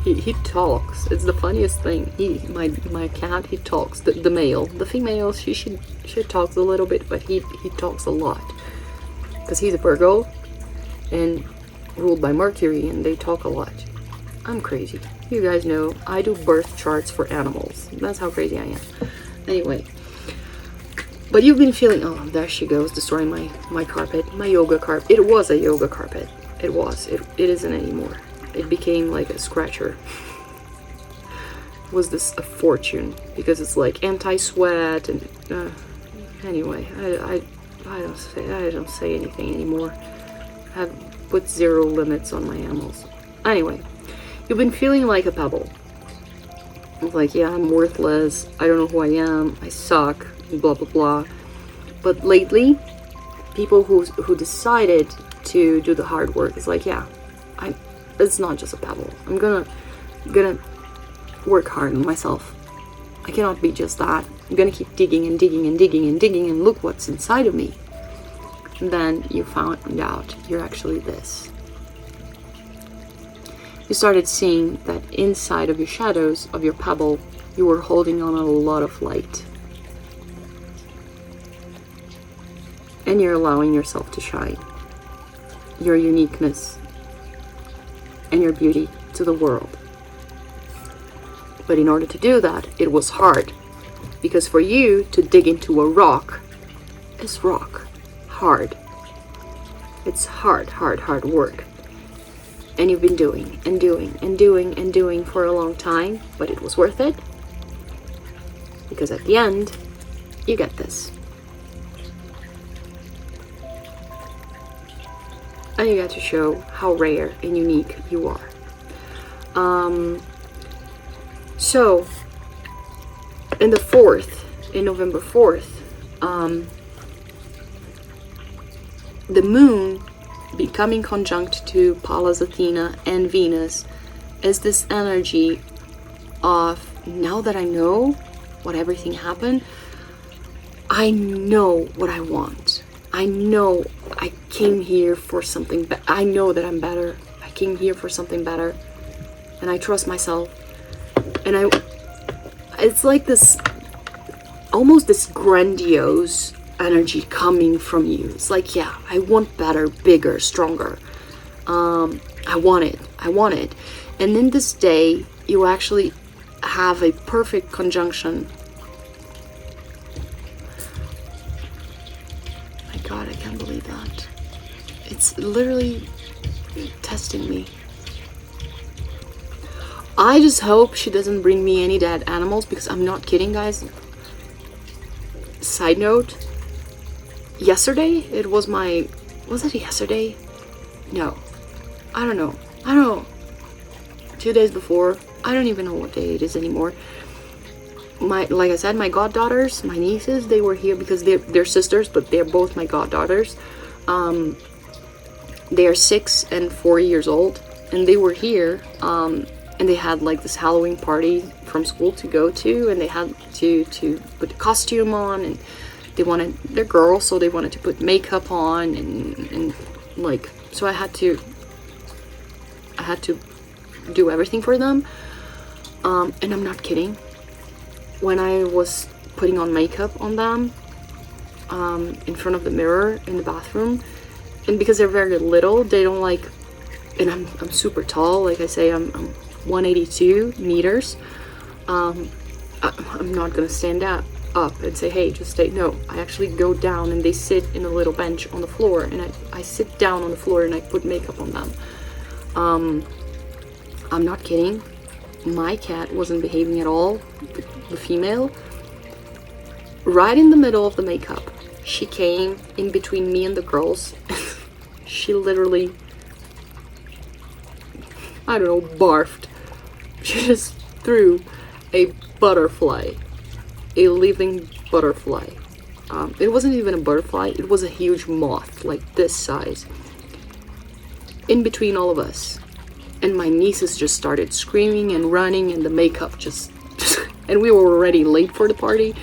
He talks. It's the funniest thing. My cat, he talks. The male, the female, she talks a little bit, but he talks a lot, because he's a Virgo and ruled by Mercury, and they talk a lot. I'm crazy. You guys know I do birth charts for animals. That's how crazy I am. Anyway. But you've been feeling, oh, there she goes, destroying my carpet, my yoga carpet. It was a yoga carpet. It isn't anymore. It became like a scratcher. was this a fortune, because it's like anti-sweat and anyway, I don't say anything anymore. I've put 0 limits on my animals. Anyway, you've been feeling like a pebble. Like, yeah, I'm worthless, I don't know who I am, I suck, blah blah blah. But lately, people who decided to do the hard work is like, yeah, it's not just a pebble. I'm gonna work hard on myself. I cannot be just that. I'm gonna keep digging and digging and digging and digging, and look what's inside of me. And then you found out you're actually this. You started seeing that inside of your shadows, of your pebble, you were holding on a lot of light. And you're allowing yourself to shine. Your uniqueness and your beauty to the world. But in order to do that, it was hard. Because for you to dig into a rock is hard. It's hard work. And you've been doing and doing and doing and doing for a long time, but it was worth it. Because at the end, you get this. And you get to show how rare and unique you are. So, in November 4th, the moon becoming conjunct to Pallas Athena and Venus is this energy of, now that I know what everything happened, I know what I want. I know I came here for something I know that I'm better. I came here for something better. And I trust myself. And it's like this, almost this grandiose energy coming from you. It's like, yeah, I want better, bigger, stronger. I want it. And in this day, you actually have a perfect conjunction. My God, I can't believe that. It's literally testing me. I just hope she doesn't bring me any dead animals, because I'm not kidding, guys. Side note, yesterday, was it yesterday? No, I don't know. 2 days before, I don't even know what day it is anymore. Like I said, my goddaughters, my nieces, they were here because they're sisters, but they're both my goddaughters. They are 6 and 4 years old, and they were here, and they had like this Halloween party from school to go to, and they had to put a costume on, and they're girls, so they wanted to put makeup on, and like, so I had to do everything for them. And I'm not kidding. When I was putting on makeup on them, in front of the mirror in the bathroom, and because they're very little, they don't like, and I'm super tall, like I say, I'm 182 meters. I'm not gonna stand up and say, hey, just stay. No, I actually go down, and they sit in a little bench on the floor, and I sit down on the floor and I put makeup on them. I'm not kidding. My cat wasn't behaving at all, the female. Right in the middle of the makeup, she came in between me and the girls. She literally, I don't know, barfed. She just threw a butterfly, a living butterfly. It wasn't even a butterfly, it was a huge moth, like this size, in between all of us. And my nieces just started screaming and running, and the makeup just and we were already late for the party.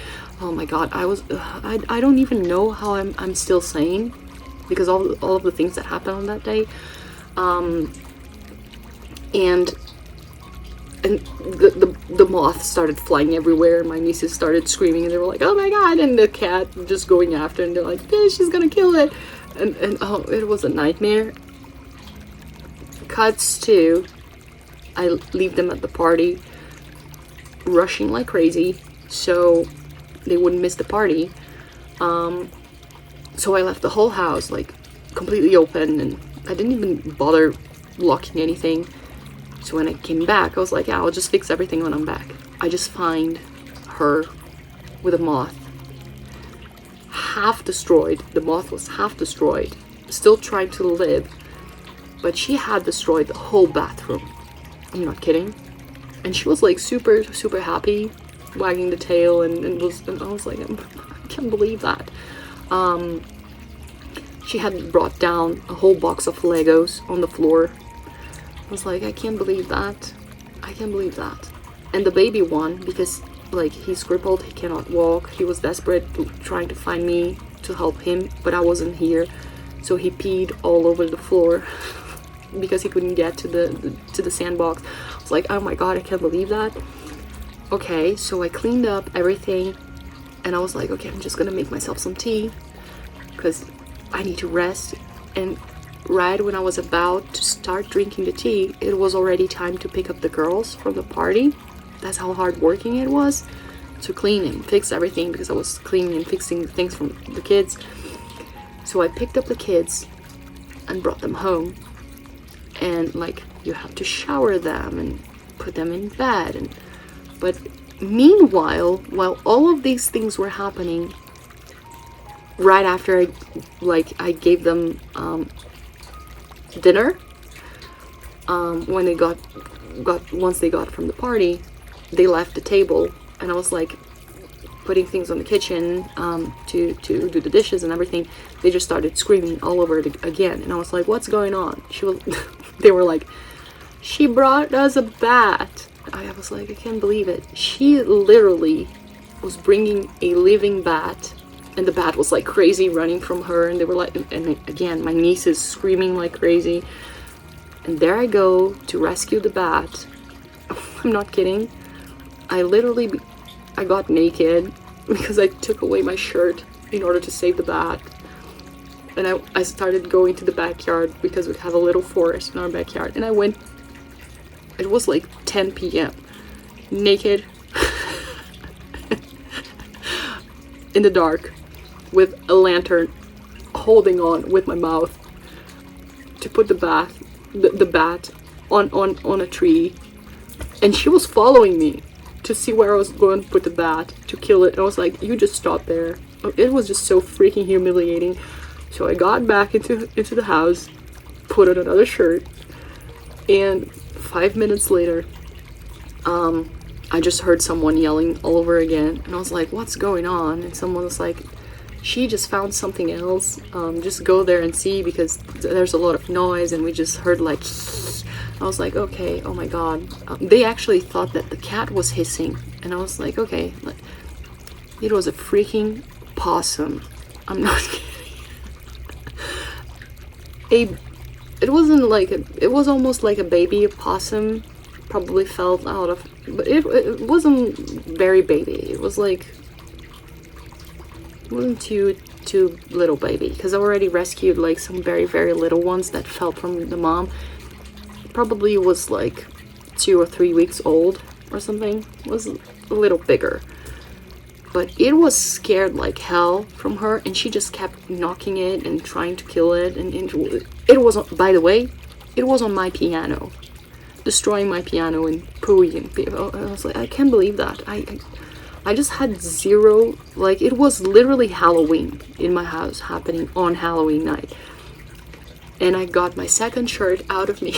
Oh my God, I don't even know how I'm still sane, because all of the things that happened on that day. And the moth started flying everywhere, and my nieces started screaming, and they were like, oh my God, and the cat just going after, and they're like, yeah, she's gonna kill it. And oh, it was a nightmare. Cuts to, I leave them at the party, rushing like crazy, so they wouldn't miss the party. So I left the whole house like completely open, and I didn't even bother locking anything. So when I came back, I was like, yeah, I'll just fix everything when I'm back. I just find her with a moth, half destroyed. The moth was half destroyed, still trying to live, but she had destroyed the whole bathroom. I'm not kidding. And she was like super, super happy, wagging the tail, and I was like, I can't believe that. She had brought down a whole box of Legos on the floor. I was like, I can't believe that. I can't believe that. And the baby one, because like he's crippled, he cannot walk. He was desperate, trying to find me to help him, but I wasn't here, so he peed all over the floor because he couldn't get to the sandbox. I was like, oh my god, I can't believe that. Okay, so I cleaned up everything, and I was like, okay, I'm just gonna make myself some tea because I need to rest. And right when I was about to start drinking the tea, it was already time to pick up the girls from the party. That's how hard working it was to clean and fix everything, because I was cleaning and fixing things from the kids. So I picked up the kids and brought them home, and like, you have to shower them and put them in bed. But meanwhile, while all of these things were happening, right after I gave them dinner, when they got once they got from the party, they left the table, and I was like putting things on the kitchen to do the dishes and everything. They just started screaming all over it again, and I was like, what's going on? They were like, she brought us a bat. I was like, I can't believe it. She literally was bringing a living bat, and the bat was like crazy running from her, and they were like, and again, my niece is screaming like crazy, and there I go to rescue the bat. I'm not kidding. I got naked because I took away my shirt in order to save the bat. And I started going to the backyard, because we have a little forest in our backyard. And I went, it was like 10 p.m. naked in the dark with a lantern, holding on with my mouth to put the bat on a tree. And she was following me to see where I was going to put the bat to kill it. And I was like, you just stop there. It was just so freaking humiliating. So I got back into the house, put on another shirt, and 5 minutes later, I just heard someone yelling all over again. And I was like, what's going on? And someone was like, she just found something else. Just go there and see, because there's a lot of noise. And we just heard like, I was like, okay, oh my god. They actually thought that the cat was hissing, and I was like, okay. It was a freaking possum. I'm not kidding. It was almost like a baby possum. Probably fell out of, but it wasn't very baby. It wasn't too little baby, because I already rescued like some very, very little ones that fell from the mom. Probably was like 2 or 3 weeks old or something. It was a little bigger, but it was scared like hell from her, and she just kept knocking it and trying to kill it. And it was, by the way, it was on my piano, destroying my piano and pooing. I was like, I can't believe that. I just had zero, like, it was literally Halloween in my house happening on Halloween night. And I got my second shirt out of me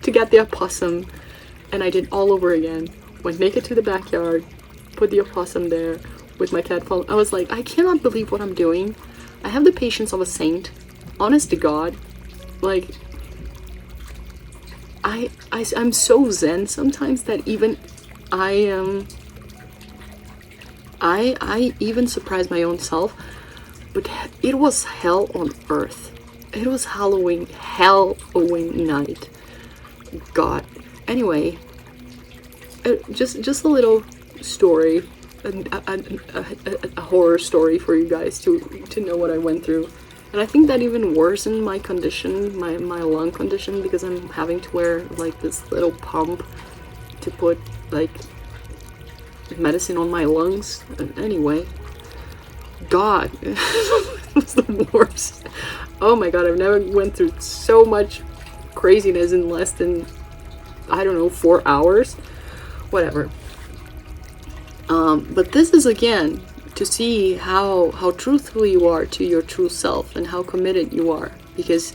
to get the opossum, and I did all over again. Went naked to the backyard, put the opossum there with my cat following. I was like, I cannot believe what I'm doing. I have the patience of a saint, honest to God. Like, I'm so zen sometimes that even I even surprise my own self. But it was hell on earth. It was Halloween night. God. Anyway, just a little story, a horror story for you guys to know what I went through. And I think that even worsened my condition, my lung condition, because I'm having to wear like this little pump to put like medicine on my lungs. And anyway, God, it was the worst. Oh my god, I've never went through so much craziness in less than I don't know, 4 hours, whatever. But this is again to see how truthful you are to your true self and how committed you are, because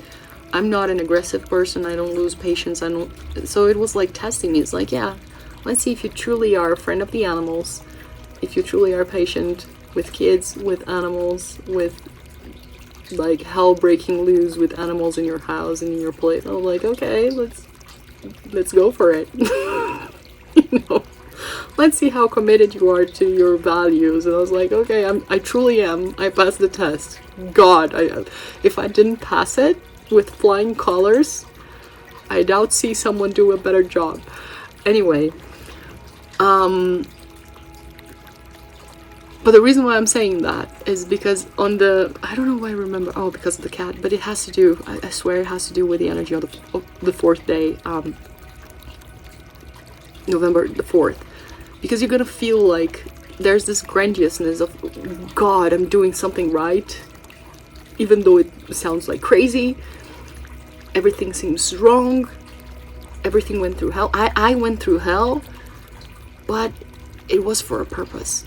I'm not an aggressive person. I don't lose patience. So it was like testing me. It's like, yeah, let's see if you truly are a friend of the animals, if you truly are patient with kids, with animals, with like hell breaking loose with animals in your house and in your place. I was like, okay, let's go for it. You know, let's see how committed you are to your values. And I was like, okay, I truly am. I passed the test. God, if I didn't pass it with flying colors, I doubt see someone do a better job. Anyway, but the reason why I'm saying that is because on the, I don't know why I remember, oh, because of the cat, but it has to do, I swear it has to do with the energy of the fourth day, November the 4th, because you're gonna feel like there's this grandiousness of, God, I'm doing something right, even though it sounds like crazy, everything seems wrong, everything went through hell. I went through hell, but it was for a purpose.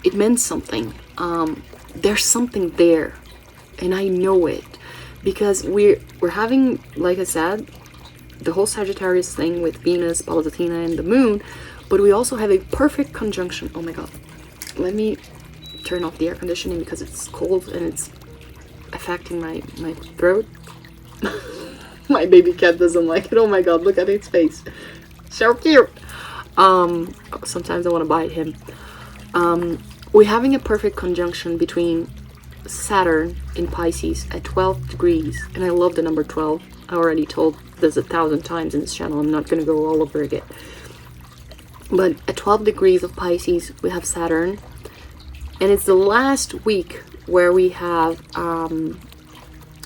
It meant something. There's something there, and I know it, because we're having, like I said, the whole Sagittarius thing with Venus, Pallotina, and the Moon, but we also have a perfect conjunction. Oh my God, let me turn off the air conditioning because it's cold and it's affecting my throat. My baby cat doesn't like it. Oh my God, look at its face, so cute. Sometimes I want to bite him. We're having a perfect conjunction between Saturn in Pisces at 12 degrees, and I love the number 12. I already told this 1,000 times in this channel. I'm not going to go all over again. But at 12 degrees of Pisces, we have Saturn, and it's the last week where we have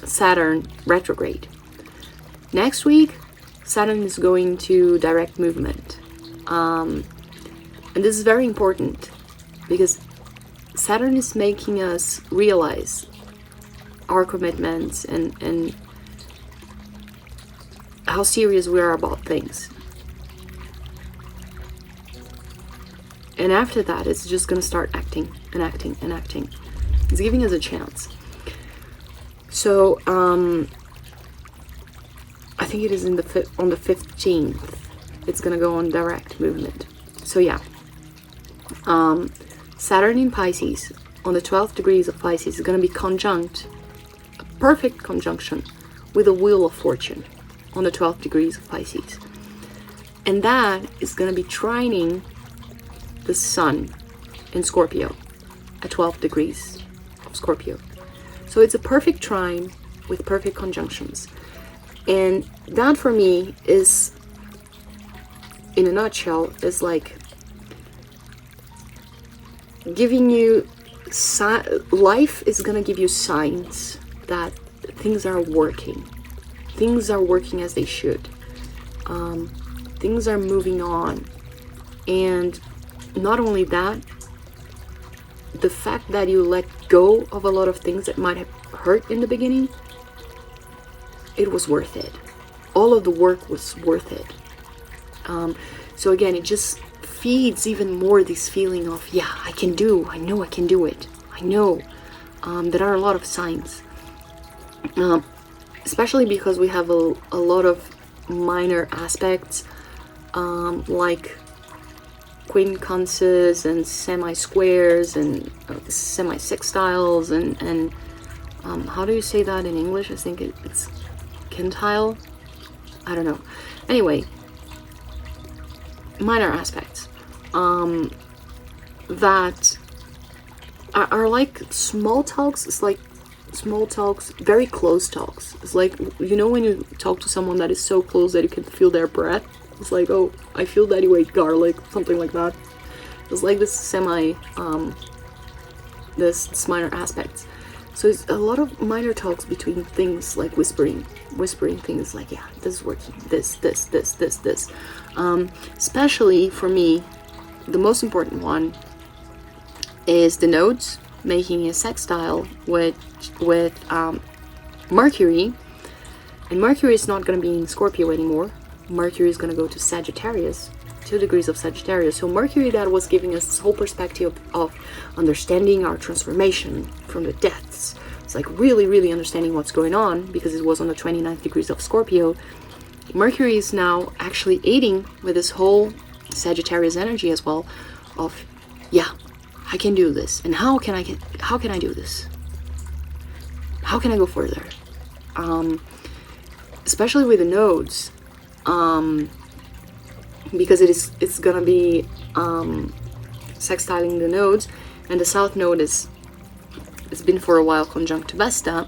Saturn retrograde. Next week, Saturn is going to direct movement. And this is very important because Saturn is making us realize our commitments and how serious we are about things. And after that, it's just going to start acting and acting and acting. It's giving us a chance. So, I think it is on the 15th. It's going to go on direct movement. So yeah. Saturn in Pisces on the 12th degrees of Pisces is going to be conjunct, a perfect conjunction with the Wheel of Fortune on the 12th degrees of Pisces. And that is going to be trining the Sun in Scorpio at 12 degrees of Scorpio. So it's a perfect trine with perfect conjunctions. And that for me is, in a nutshell, is like giving you, life is gonna give you signs that things are working. Things are working as they should. Things are moving on. And not only that, the fact that you let go of a lot of things that might have hurt in the beginning, it was worth it. All of the work was worth it. So again, it just feeds even more this feeling of, yeah, I know I can do it. I know. There are a lot of signs. Especially because we have a lot of minor aspects, like quincunxes and semi-squares and semi-sextiles and how do you say that in English? I think it's quintile. I don't know. Anyway, minor aspects that are like small talks. It's like small talks, very close talks. It's like, you know, when you talk to someone that is so close that you can feel their breath. It's like, oh, I feel that you ate garlic, something like that. It's like this this minor aspects. So it's a lot of minor talks between things, like whispering things like, yeah, this is working, this. Especially for me, the most important one is the nodes making a sextile with Mercury. And Mercury is not going to be in Scorpio anymore. Mercury is going to go to Sagittarius, 2 degrees of Sagittarius. So Mercury, that was giving us this whole perspective of understanding our transformation from the depths. It's like really, really understanding what's going on, because it was on the 29th degrees of Scorpio. Mercury is now actually aiding with this whole Sagittarius energy as well of, yeah, I can do this. And how can I do this? How can I go further? Especially with the nodes, because it's gonna be sextiling the nodes, and the south node it's been for a while conjunct to Vesta.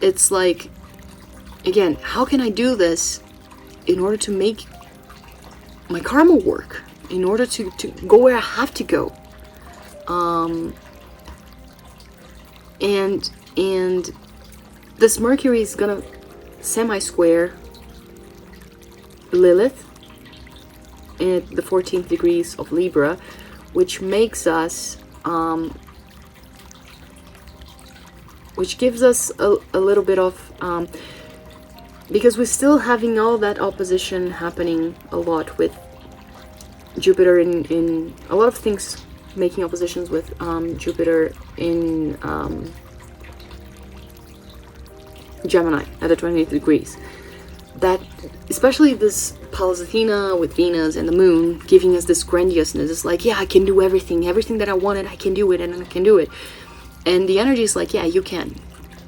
It's like, again, how can I do this in order to make my karma work, in order to go where I have to go? And this Mercury is gonna semi-square Lilith at the 14th degrees of Libra, which makes us which gives us a little bit of because we're still having all that opposition happening a lot with Jupiter in a lot of things, making oppositions with Jupiter in Gemini at the 28th degrees. That, especially this Pallas Athena with Venus and the Moon, giving us this grandiousness. It's like, yeah, I can do everything that I wanted, I can do it, and I can do it. And the energy is like, yeah, you can.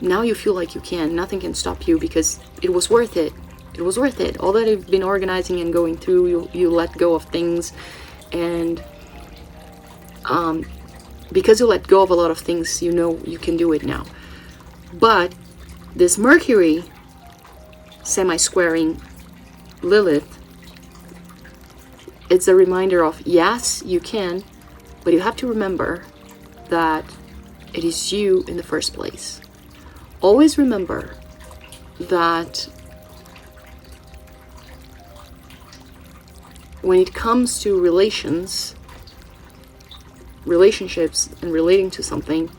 Now you feel like you can. Nothing can stop you, because it was worth it. It was worth it. All that you've been organizing and going through, you let go of things, and because you let go of a lot of things, you know you can do it now. But this Mercury semi-squaring Lilith, it's a reminder of, yes, you can, but you have to remember that it is you in the first place. Always remember that when it comes to relationships and relating to something,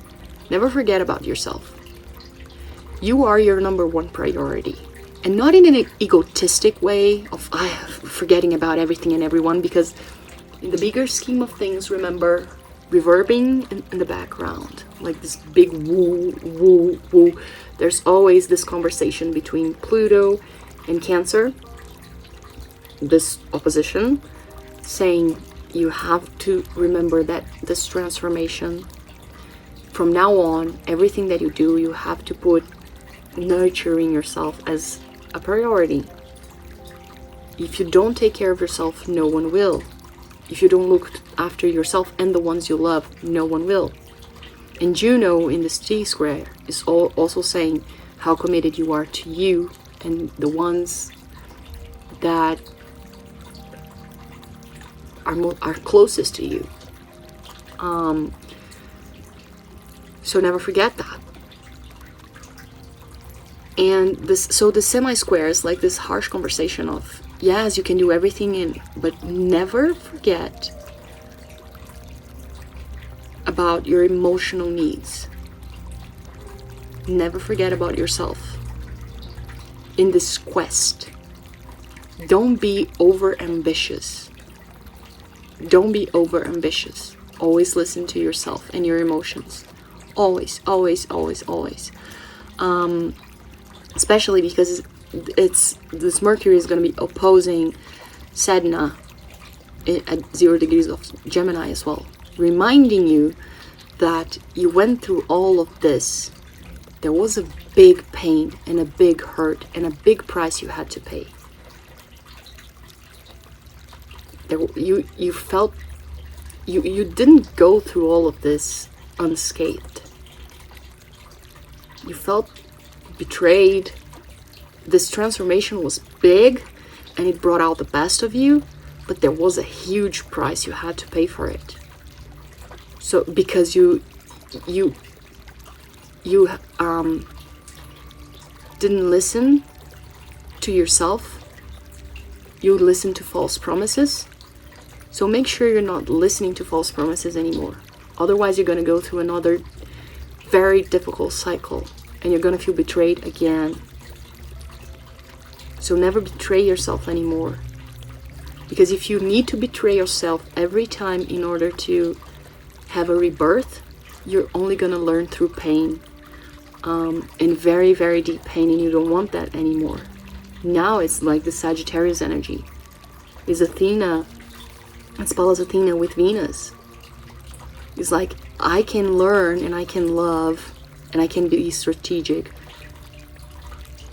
never forget about yourself. You are your number one priority. And not in an egotistic way of forgetting about everything and everyone, because in the bigger scheme of things, remember, reverbing in the background, like this big woo, woo, woo. There's always this conversation between Pluto and Cancer, this opposition, saying you have to remember that this transformation, from now on, everything that you do, you have to put nurturing yourself as a priority. If you don't take care of yourself, no one will. If you don't look after yourself and the ones you love, no one will. And Juno in this T-square is also saying how committed you are to you and the ones that are closest to you. So never forget that. And the semi-square is like this harsh conversation of, yes, you can do everything, but never forget about your emotional needs. Never forget about yourself in this quest. Don't be over-ambitious. Don't be over-ambitious. Always listen to yourself and your emotions. Always, always, always, always. Especially because this Mercury is going to be opposing Sedna at 0 degrees of Gemini as well, reminding you that you went through all of this. There was a big pain and a big hurt and a big price you had to pay. You felt you didn't go through all of this unscathed. You felt betrayed. This transformation was big and it brought out the best of you, but there was a huge price you had to pay for it. So because you didn't listen to yourself, you listened to false promises. So make sure you're not listening to false promises anymore. Otherwise you're going to go through another very difficult cycle and you're going to feel betrayed again. So never betray yourself anymore. Because if you need to betray yourself every time in order to have a rebirth, you're only going to learn through pain. And very, very deep pain, and you don't want that anymore. Now it's like the Sagittarius energy. Is Athena, it's Pallas Athena with Venus. It's like, I can learn and I can love and I can be strategic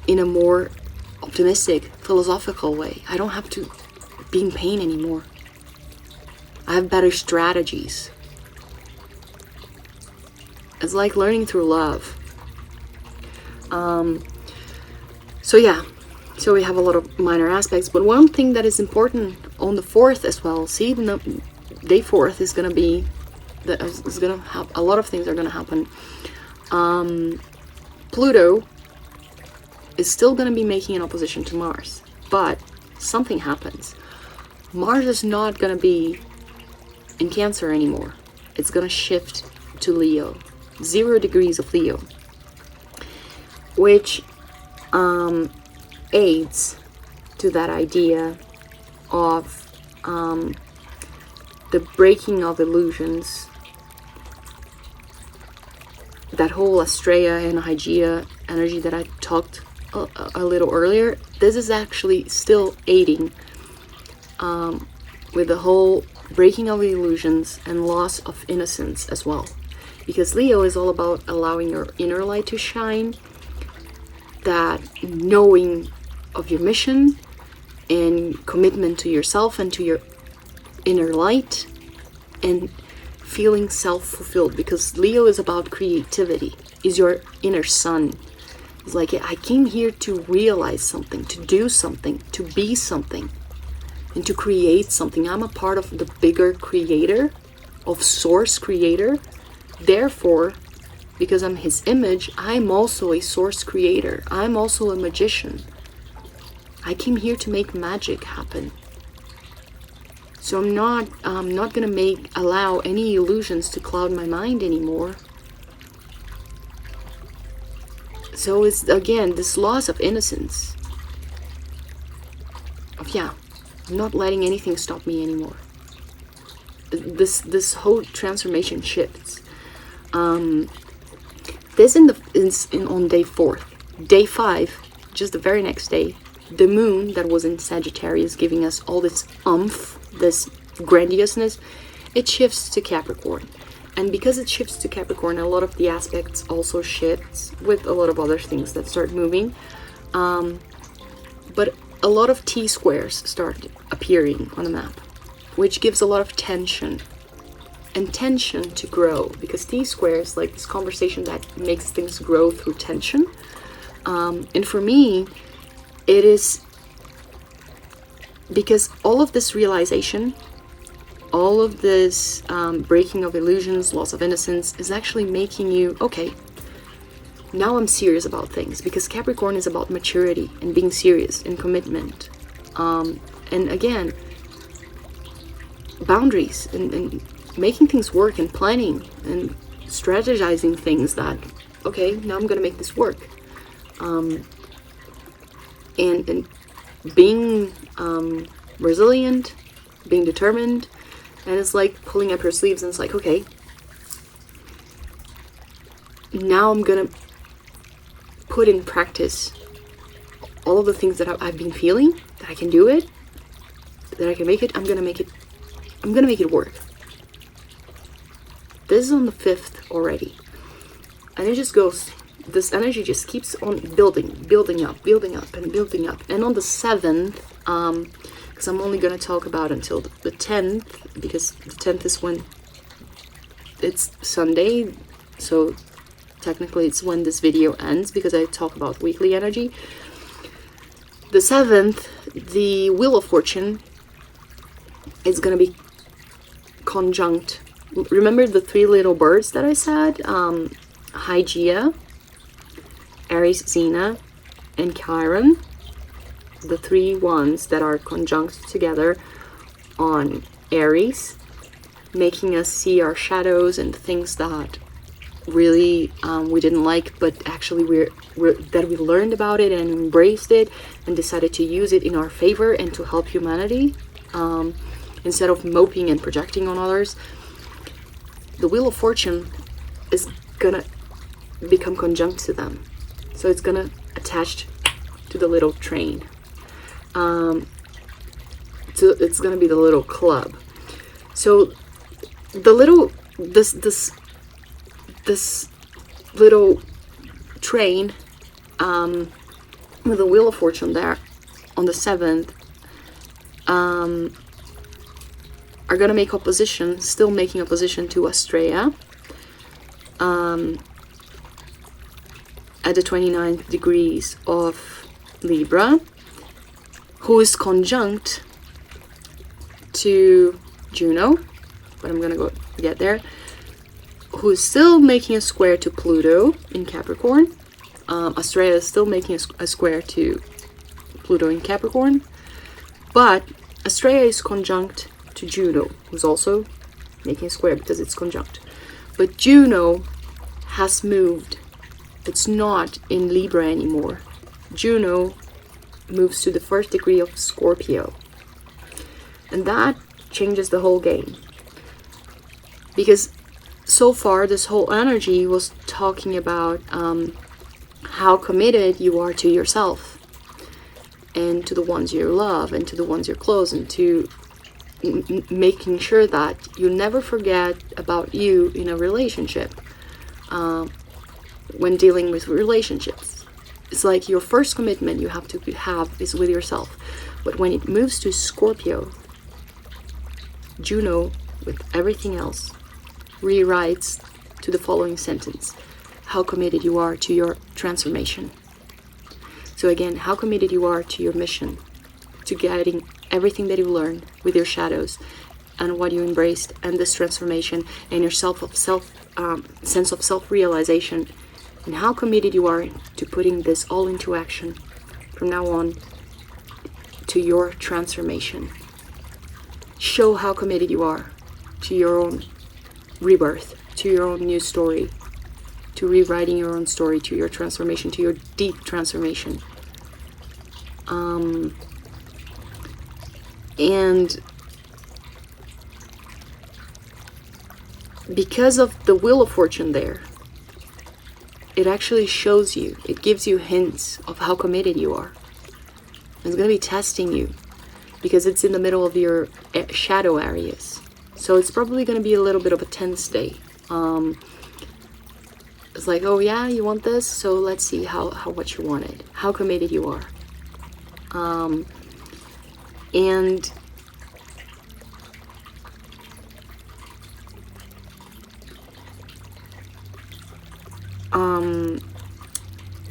in a more optimistic, philosophical way. I don't have to be in pain anymore. I have better strategies. It's like learning through love. So we have a lot of minor aspects, but one thing that is important on the 4th as well, see, day 4th is going to be, is going to have, a lot of things are going to happen. Pluto is still going to be making an opposition to Mars, but something happens. Mars is not going to be in Cancer anymore. It's going to shift to Leo, 0 degrees of Leo, which aids to that idea of the breaking of illusions, that whole Astrea and Hygeia energy that I talked a little earlier. This is actually still aiding with the whole breaking of illusions and loss of innocence as well, because Leo is all about allowing your inner light to shine, that knowing of your mission and commitment to yourself and to your inner light, and feeling self-fulfilled, because Leo is about creativity, is your inner sun. It's like, I came here to realize something, to do something, to be something, and to create something. I'm a part of the bigger creator, of source creator. Therefore, because I'm his image, I'm also a source creator. I'm also a magician. I came here to make magic happen. So I'm not gonna allow any illusions to cloud my mind anymore. So it's, again, this loss of innocence. I'm not letting anything stop me anymore. This whole transformation shifts. This on day 4th. Day 5, just the very next day, the moon that was in Sagittarius, giving us all this this grandiousness, it shifts to Capricorn. And because it shifts to Capricorn, a lot of the aspects also shifts with a lot of other things that start moving. But a lot of T-squares start appearing on the map, which gives a lot of tension. And tension to grow, because T-square is like this conversation that makes things grow through tension. And for me, it is because all of this realization, all of this breaking of illusions, loss of innocence, is actually making you, okay, now I'm serious about things, because Capricorn is about maturity and being serious and commitment. And again, boundaries and making things work and planning and strategizing things that, okay, now I'm gonna make this work. And being resilient, being determined, and it's like pulling up your sleeves and it's like, okay, now I'm gonna put in practice all of the things that I've been feeling, that I can do it, that I can make it. I'm gonna make it work. This is on the 5th already, and it just goes, this energy just keeps on building up, and on the 7th, because I'm only going to talk about until the 10th, because the 10th is when it's Sunday, so technically it's when this video ends, because I talk about weekly energy. The 7th, the Wheel of Fortune is going to be conjunct. Remember the 3 little birds that I said? Hygeia, Aries, Xena, and Chiron. The 3 ones that are conjunct together on Aries, making us see our shadows and things that really we didn't like, but actually that we learned about it and embraced it and decided to use it in our favor and to help humanity, instead of moping and projecting on others. The Wheel of Fortune is gonna become conjunct to them, so it's gonna attach to the little train. So it's gonna be the little club. So the little this little train with the Wheel of Fortune there on the 7th are gonna make opposition, still making opposition to Astrea at the 29th degrees of Libra, who is conjunct to Juno, but I'm gonna go get there, who is still making a square to Pluto in Capricorn. Astrea is still making a square to Pluto in Capricorn, but Astrea is conjunct to Juno, who's also making a square because it's conjunct. But Juno has moved. It's not in Libra anymore. Juno moves to the 1st degree of Scorpio. And that changes the whole game. Because so far, this whole energy was talking about how committed you are to yourself and to the ones you love and to the ones you're close, and to making sure that you never forget about you in a relationship when dealing with relationships. It's like your first commitment you have to have is with yourself. But when it moves to Scorpio, Juno, with everything else, rewrites to the following sentence: how committed you are to your transformation. So again, how committed you are to your mission, to guiding everything that you learn with your shadows and what you embraced, and this transformation and your sense of self-realization, and how committed you are to putting this all into action from now on to your transformation. Show how committed you are to your own rebirth, to your own new story, to rewriting your own story, to your transformation, to your deep transformation. And because of the Wheel of Fortune there, it actually shows you, it gives you hints of how committed you are. It's going to be testing you because it's in the middle of your shadow areas. So it's probably going to be a little bit of a tense day. It's like, oh yeah, you want this? So let's see how much you want it. How committed you are. And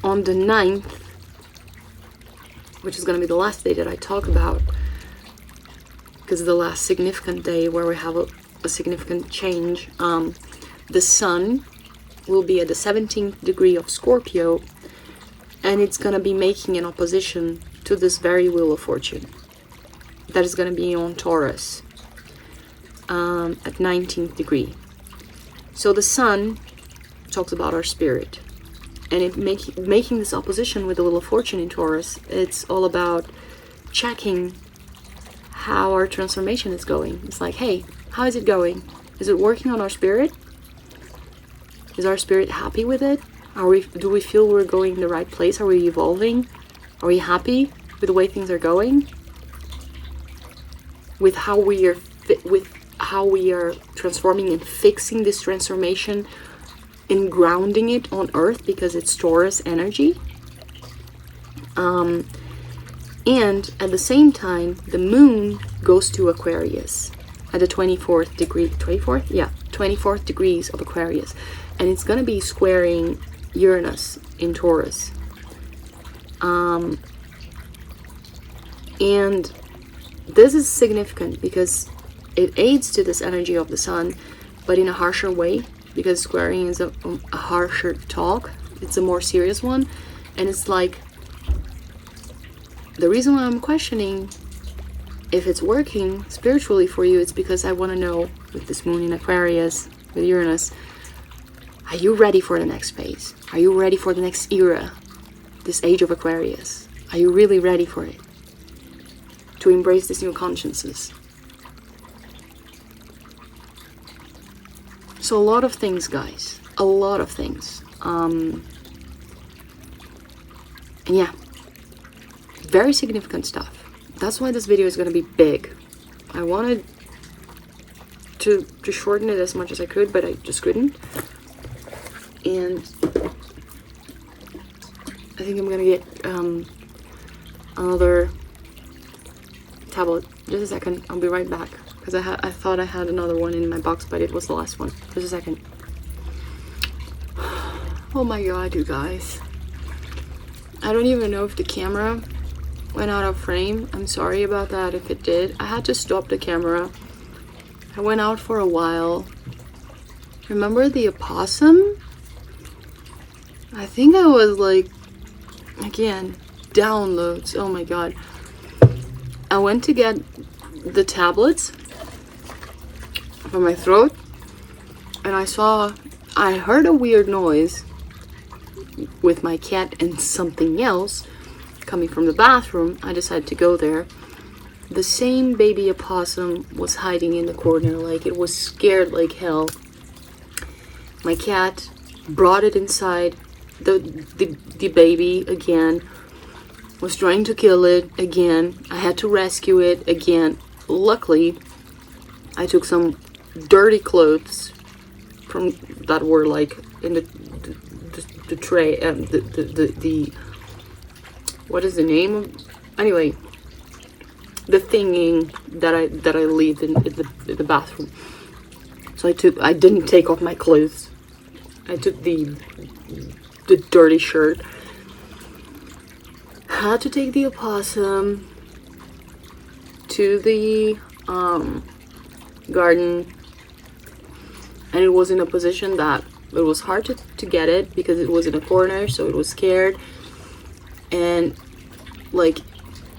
on the 9th, which is going to be the last day that I talk about, because it's the last significant day where we have a significant change, the Sun will be at the 17th degree of Scorpio, and it's going to be making an opposition to this very Wheel of Fortune that is going to be on Taurus at 19th degree. So the Sun talks about our spirit, and it making this opposition with the Wheel of Fortune in Taurus. It's all about checking how our transformation is going. It's like, hey, how is it going? Is it working on our spirit? Is our spirit happy with it? Do we feel we're going in the right place? Are we evolving? Are we happy with the way things are going? With how we are transforming and fixing this transformation and grounding it on Earth, because it's Taurus energy. And at the same time, the Moon goes to Aquarius at the 24th degree. 24th? Yeah, 24th degrees of Aquarius. And it's going to be squaring Uranus in Taurus. And this is significant because it aids to this energy of the Sun, but in a harsher way, because squaring is a harsher talk. It's a more serious one. And it's like, the reason why I'm questioning if it's working spiritually for you, it's because I want to know, with this Moon in Aquarius, with Uranus, Are you ready for the next phase? Are you ready for the next era? This age of Aquarius? Are you really ready for it? To embrace this new consciousness? So a lot of things, guys. A lot of things. And yeah. Very significant stuff. That's why this video is going to be big. I wanted to shorten it as much as I could, but I just couldn't. And I think I'm gonna get another tablet. Just a second, I'll be right back, because I thought I had another one in my box, but it was the last one. Just a second. Oh my god, you guys. I don't even know if the camera went out of frame. I'm sorry about that if it did. I had to stop the camera. I went out for a while. Remember the opossum? I think I was like, again, downloads. Oh my god. I went to get the tablets for my throat, and I heard a weird noise with my cat and something else coming from the bathroom. I decided to go there. The same baby opossum was hiding in the corner, like it was scared like hell. My cat brought it inside. The baby again was trying to kill it again. I had to rescue it again. Luckily, I took some dirty clothes from that were like in the tray, the what is the name of, anyway, the thingy that I leave in the bathroom. So I didn't take off my clothes. I took the dirty shirt. Had to take the opossum to the garden, and it was in a position that it was hard to get it because it was in a corner, so it was scared. And like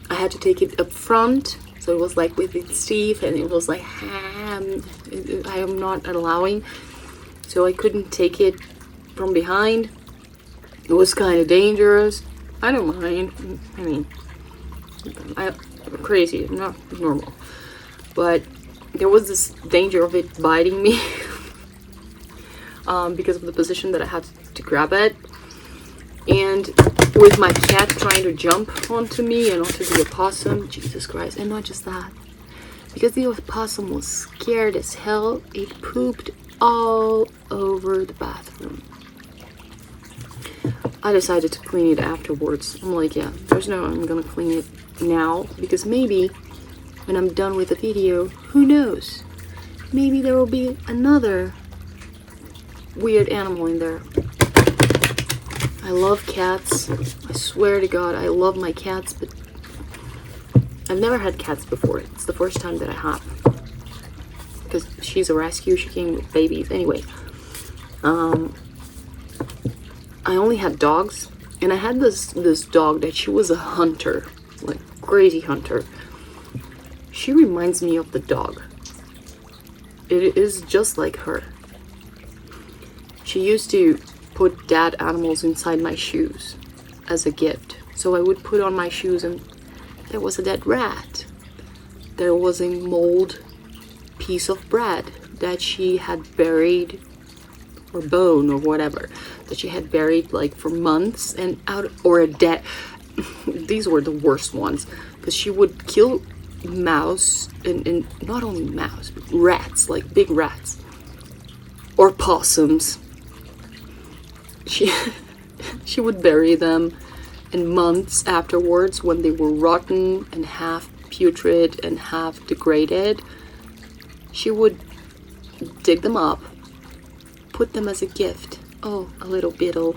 I had to take it up front, so it was like with its teeth, and it was like I am not allowing, so I couldn't take it from behind. It was kind of dangerous. I don't mind. I mean, I'm crazy. I'm not normal, but there was this danger of it biting me because of the position that I had to grab it, and with my cat trying to jump onto me and onto the opossum. Jesus Christ. And not just that, because the opossum was scared as hell, it pooped all over the bathroom. I decided to clean it afterwards. I'm like, yeah, there's no, I'm gonna clean it now, because maybe when I'm done with the video, who knows, maybe there will be another weird animal in there. I love cats. I swear to God, I love my cats, but I've never had cats before. It's the first time that I have, because she's a rescue. She came with babies. Anyway, I only had dogs, and I had this dog that she was a hunter, like crazy hunter. She reminds me of the dog. It is just like her. She used to put dead animals inside my shoes as a gift. So I would put on my shoes, and there was a dead rat. There was a mold piece of bread that she had buried, or bone or whatever, that she had buried like for months, and or a dead these were the worst ones, because she would kill mouse, and not only mouse, but rats, like big rats or possums. She would bury them, and months afterwards, when they were rotten and half putrid and half degraded, she would dig them up, put them as a gift. Oh, a little beetle.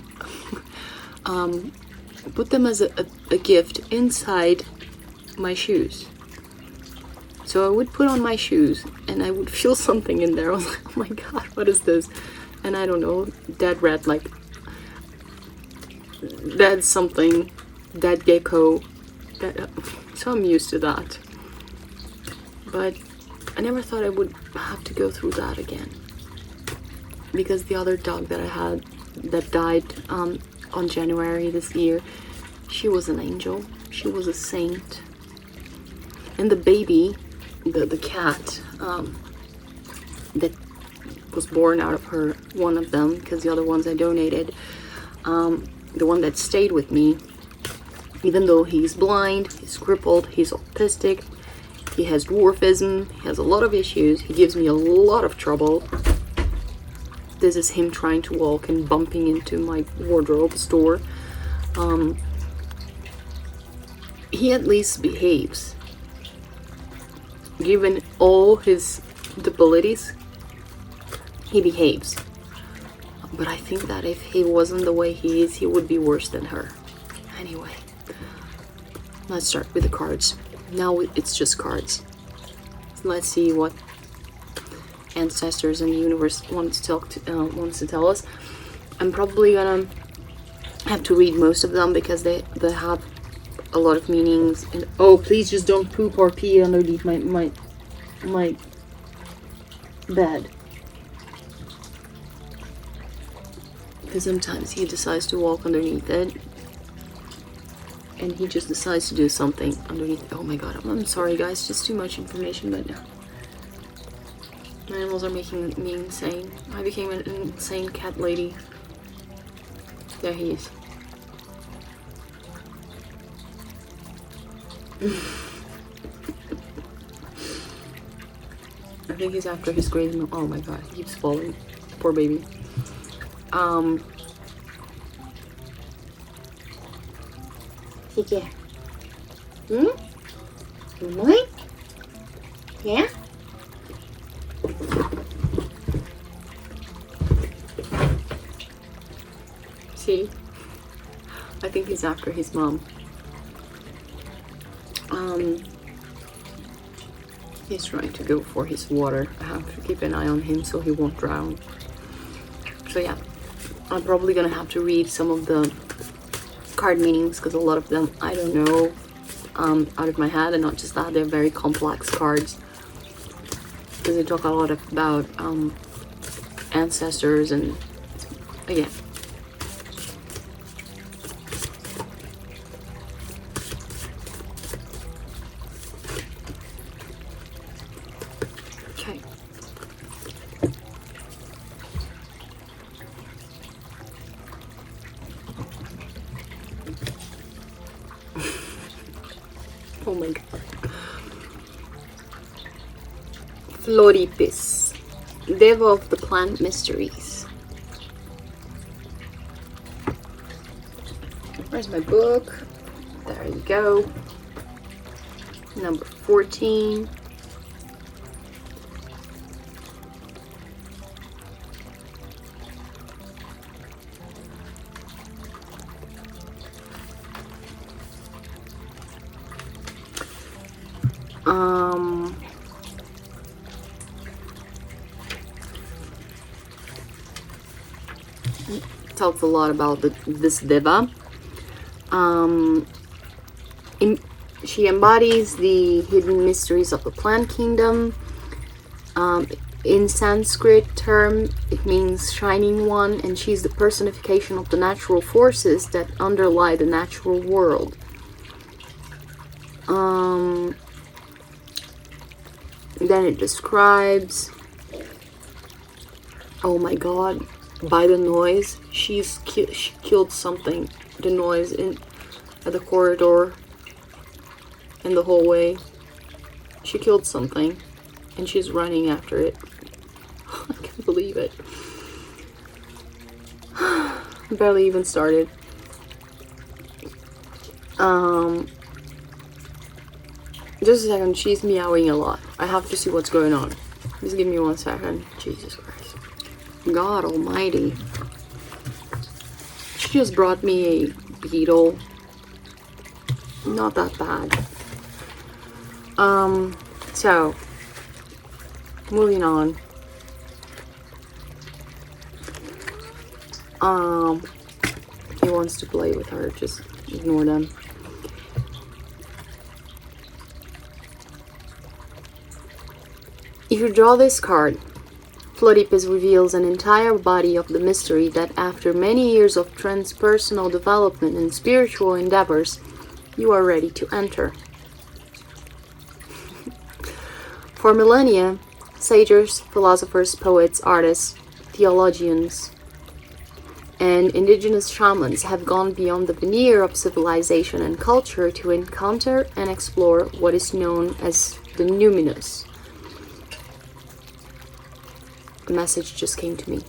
Put them as a gift inside my shoes. So I would put on my shoes, and I would feel something in there. I was like, oh my god, what is this? And I don't know, dead rat, like dead something, dead gecko. So I'm used to that. But I never thought I would have to go through that again. because the other dog that I had that died on January this year, she was an angel. She was a saint. And the baby, the cat that was born out of her, one of them, because the other ones I donated, the one that stayed with me, even though he's blind, he's crippled, he's autistic, he has dwarfism, he has a lot of issues, he gives me a lot of trouble. This is him trying to walk and bumping into my wardrobe store. He at least behaves. Given all his abilities, he behaves. But I think that if he wasn't the way he is, he would be worse than her. Anyway, let's start with the cards. Now it's just cards. Let's see what ancestors and the universe wants to tell us. I'm probably gonna have to read most of them because they have a lot of meanings. And oh, please just don't poop or pee underneath my bed. Because sometimes he decides to walk underneath it, and he just decides to do something underneath. Oh my god, I'm sorry guys, just too much information, but my animals are making me insane. I became an insane cat lady. There he is. I think he's after his grazing. Oh my god, he keeps falling. Poor baby. Sige. Mãe? Yeah? See? I think he's after his mom. He's trying to go for his water. I have to keep an eye on him so he won't drown. So yeah, I'm probably gonna have to read some of the card meanings because a lot of them I don't know out of my head, and not just that, they're very complex cards because they talk a lot about ancestors and again. Okay. Oh my god. Floripis, Deva of the Plant Mysteries. Where's my book? There you go. Number 14. Talks a lot about this Deva. She embodies the hidden mysteries of the plant kingdom. In Sanskrit term, it means shining one, and she's the personification of the natural forces that underlie the natural world. Then it describes, oh my god, by the noise, she killed something. The noise at the corridor, in the hallway, she killed something, and she's running after it. I can't believe it. Barely even started. Just a second, she's meowing a lot. I have to see what's going on. Just give me 1 second. Jesus Christ. God almighty. She just brought me a beetle. Not that bad. So, moving on. He wants to play with her, just ignore them. If you draw this card, Floripes reveals an entire body of the mystery that after many years of transpersonal development and spiritual endeavors, you are ready to enter. For millennia, sages, philosophers, poets, artists, theologians, and indigenous shamans have gone beyond the veneer of civilization and culture to encounter and explore what is known as the numinous. A message just came to me.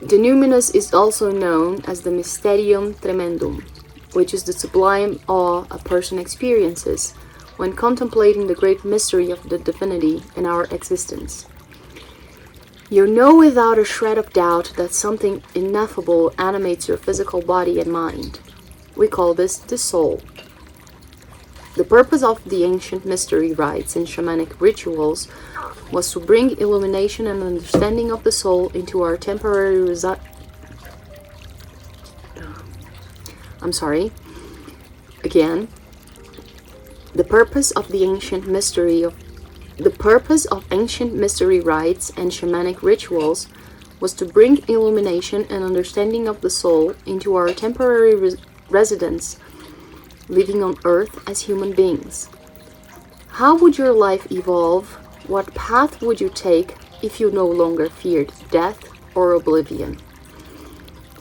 The numinous is also known as the mysterium tremendum, which is the sublime awe a person experiences when contemplating the great mystery of the divinity in our existence. You know without a shred of doubt that something ineffable animates your physical body and mind. We call this the soul. The purpose of the ancient mystery rites and shamanic rituals was to bring illumination and understanding of the soul into our temporary The purpose of ancient mystery rites and shamanic rituals was to bring illumination and understanding of the soul into our temporary residence, living on earth as human beings. How would your life evolve? What path would you take if you no longer feared death or oblivion?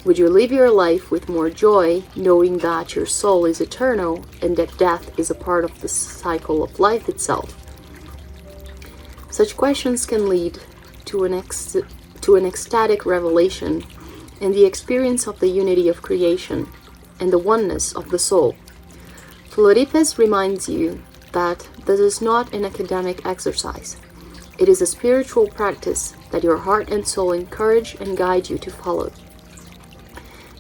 Would you live your life with more joy, knowing that your soul is eternal and that death is a part of the cycle of life itself? Such questions can lead to an ecstatic revelation and the experience of the unity of creation and the oneness of the soul. Floripes reminds you that this is not an academic exercise. It is a spiritual practice that your heart and soul encourage and guide you to follow.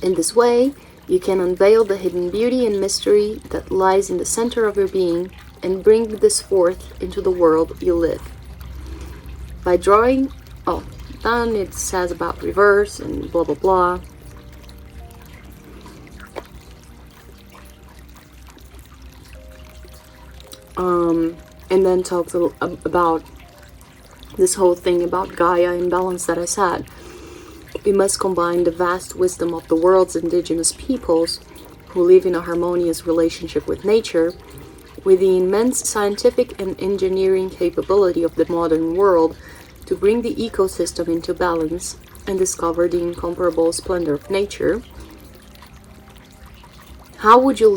In this way, you can unveil the hidden beauty and mystery that lies in the center of your being and bring this forth into the world you live. By drawing, then it says about reverse and blah blah blah. And then talks about this whole thing about Gaia imbalance that I said. We must combine the vast wisdom of the world's indigenous peoples, who live in a harmonious relationship with nature, with the immense scientific and engineering capability of the modern world to bring the ecosystem into balance and discover the incomparable splendor of nature. How would your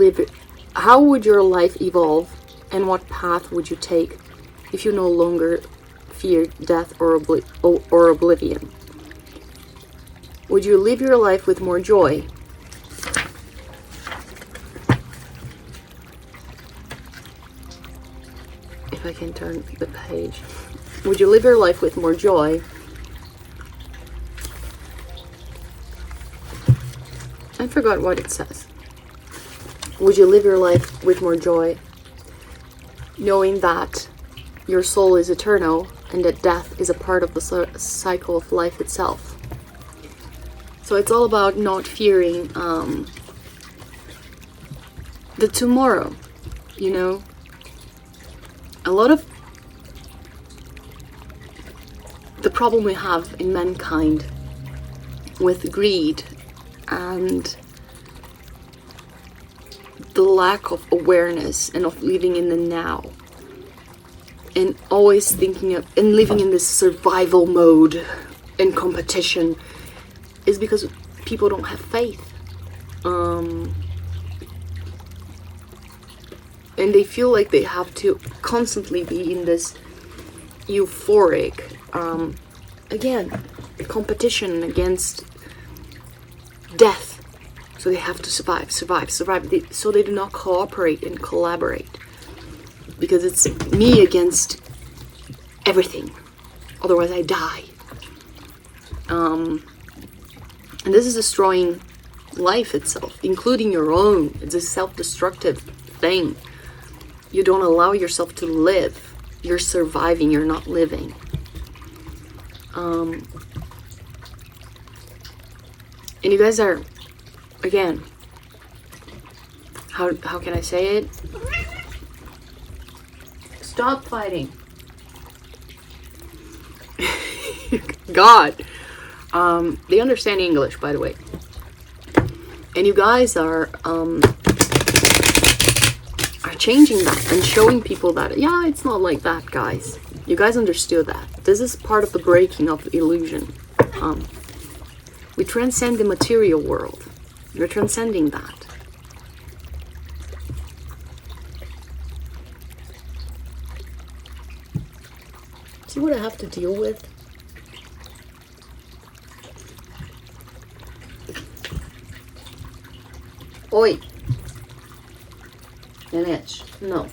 life evolve, and what path would you take if you no longer feared death or oblivion? Would you live your life with more joy? If I can turn the page. Would you live your life with more joy? I forgot what it says. Would you live your life with more joy, knowing that your soul is eternal and that death is a part of the cycle of life itself? So it's all about not fearing the tomorrow, you know? A lot of the problem we have in mankind with greed and the lack of awareness and of living in the now and always thinking of and living in this survival mode and competition is because people don't have faith. And they feel like they have to constantly be in this euphoric, again, competition against death. So they have to survive. So they do not cooperate and collaborate. Because it's me against everything. Otherwise I die. And this is destroying life itself, including your own. It's a self-destructive thing. You don't allow yourself to live. You're surviving, you're not living. And you guys are, again, how can I say it? Stop fighting. God. They understand English, by the way. And you guys are changing that and showing people that, yeah, it's not like that, guys. You guys understood that. This is part of the breaking of illusion. We transcend the material world. You're transcending that. See what I have to deal with? Oi! An itch. No.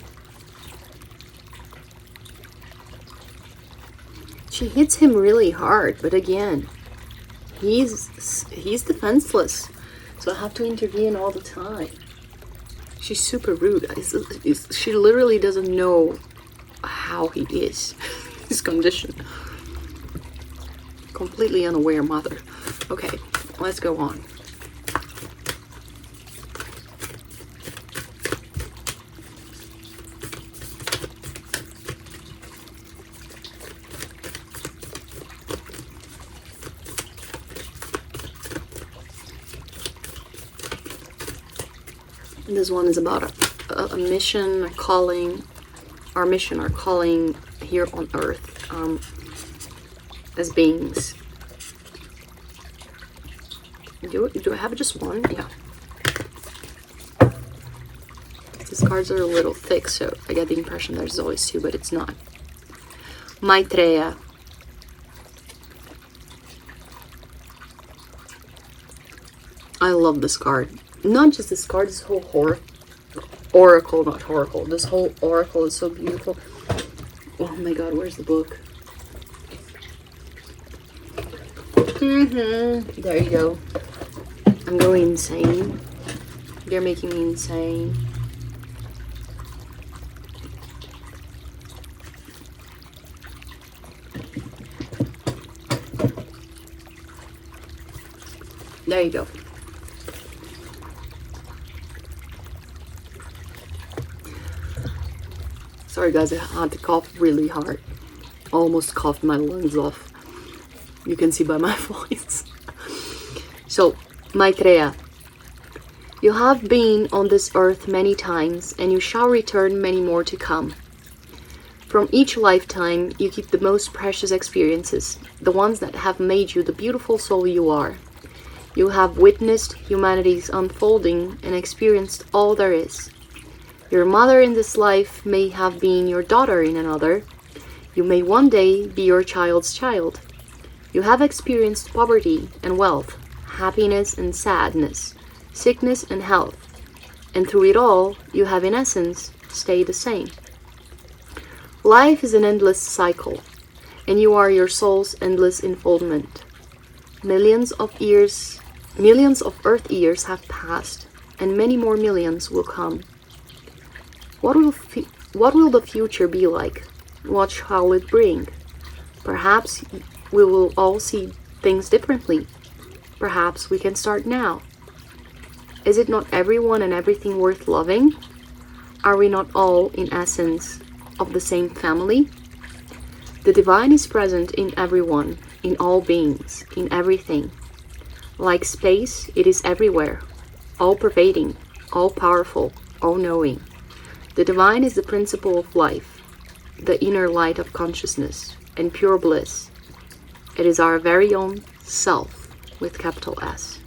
She hits him really hard, but again, he's defenseless. So I have to intervene all the time. She's super rude. She literally doesn't know how he is. His condition. Completely unaware mother. Okay, let's go on. This one is about a mission, a calling, our mission, our calling here on Earth as beings. Do I have just one? Yeah. These cards are a little thick, so I get the impression there's always two, but it's not. Maitreya. I love this card. Not just this card, this whole oracle, not oracle. This whole oracle is so beautiful. Oh my god, where's the book? There you go. I'm going insane. They're making me insane. There you go. Sorry guys, I had to cough really hard. Almost coughed my lungs off. You can see by my voice. So, Maitreya. You have been on this earth many times, and you shall return many more to come. From each lifetime, you keep the most precious experiences, the ones that have made you the beautiful soul you are. You have witnessed humanity's unfolding and experienced all there is. Your mother in this life may have been your daughter in another. You may one day be your child's child. You have experienced poverty and wealth, happiness and sadness, sickness and health. And through it all, you have in essence stayed the same. Life is an endless cycle, and you are your soul's endless unfoldment. Millions of Earth years have passed, and many more millions will come. What will the future be like? What shall it bring? Perhaps we will all see things differently. Perhaps we can start now. Is it not everyone and everything worth loving? Are we not all, in essence, of the same family? The divine is present in everyone, in all beings, in everything. Like space, it is everywhere, all-pervading, all-powerful, all-knowing. The divine is the principle of life, the inner light of consciousness, and pure bliss. It is our very own self, with capital S.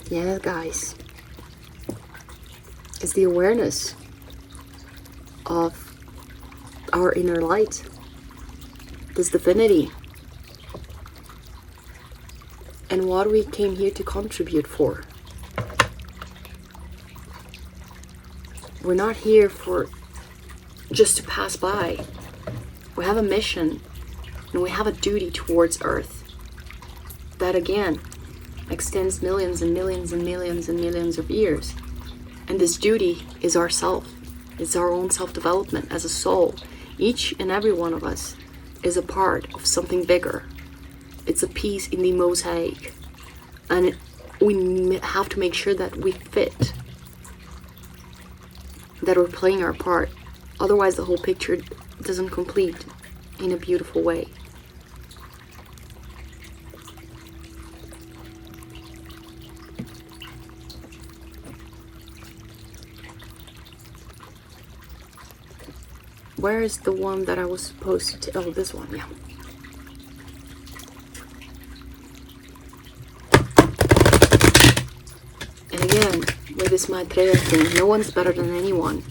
Yeah, guys. It's the awareness of our inner light, this divinity, and what we came here to contribute for. We're not here for just to pass by. We have a mission and we have a duty towards Earth that again extends millions and millions and millions and millions of years. And this duty is ourself. It's our own self-development as a soul. Each and every one of us is a part of something bigger. It's a piece in the mosaic, and we have to make sure that we fit, that we're playing our part Otherwise, the whole picture doesn't complete in a beautiful way. Where is the one that I was supposed to... Oh, this one, yeah. And again, with this Maitreya thing, no one's better than anyone.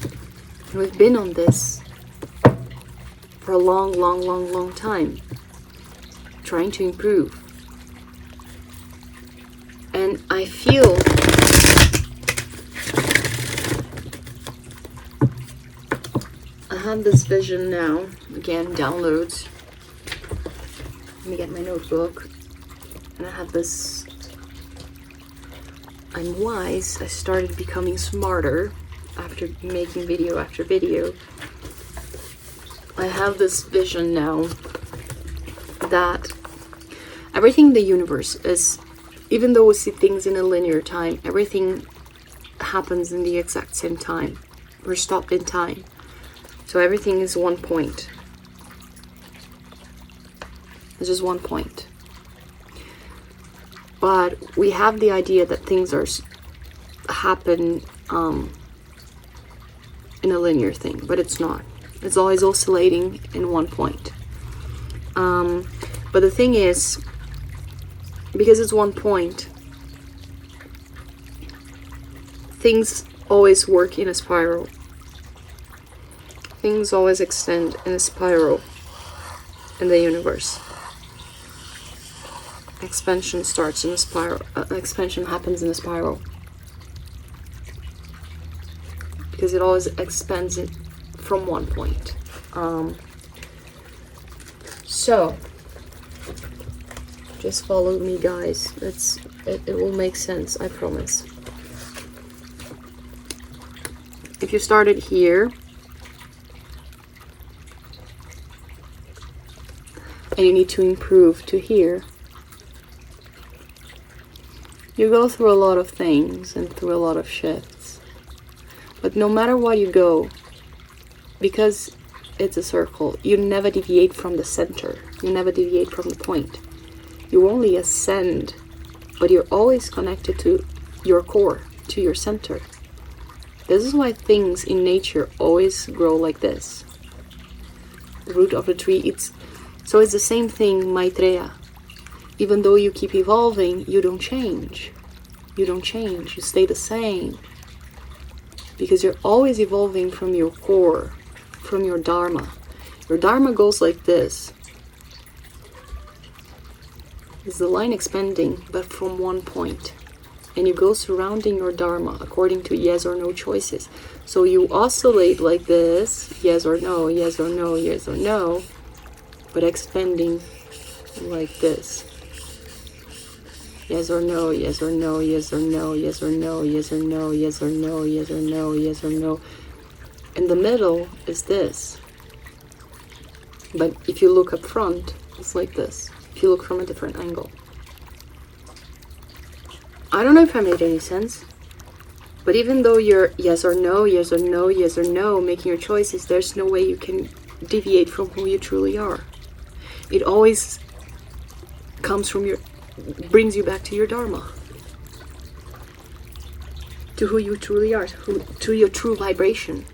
And we've been on this for a long time, trying to improve. And I feel I have this vision now, again, downloads. Let me get my notebook. And I have this, I'm wise, I started becoming smarter after making video after video. I have this vision now that everything in the universe is, even though we see things in a linear time, everything happens in the exact same time. We're stopped in time. So everything is one point. It's just one point. But we have the idea that things are happen in a linear thing, but it's not. It's always oscillating in one point. But the thing is, because it's one point, things always work in a spiral. Things always extend in a spiral in the universe. Expansion starts in a spiral. Expansion happens in a spiral. Because it always expands it from one point. So, just follow me, guys. It will make sense, I promise. If you started here, and you need to improve to here, you go through a lot of things and through a lot of shifts. But no matter what you go, because it's a circle, you never deviate from the center. You never deviate from the point. You only ascend, but you're always connected to your core, to your center. This is why things in nature always grow like this. The root of the tree, so it's the same thing, Maitreya. Even though you keep evolving, you don't change. You don't change, you stay the same. Because you're always evolving from your core, from your Dharma. Your Dharma goes like this. It's the line expanding, but from one point. And you go surrounding your Dharma according to yes or no choices. So you oscillate like this, yes or no, yes or no, yes or no, but expanding like this. Yes or no, yes or no, yes or no, yes or no, yes or no, yes or no, yes or no, yes or no. In the middle is this. But if you look up front, it's like this. If you look from a different angle. I don't know if I made any sense. But even though you're yes or no, yes or no, yes or no, making your choices, there's no way you can deviate from who you truly are. It always comes from brings you back to your Dharma. To who you truly are, to your true vibration.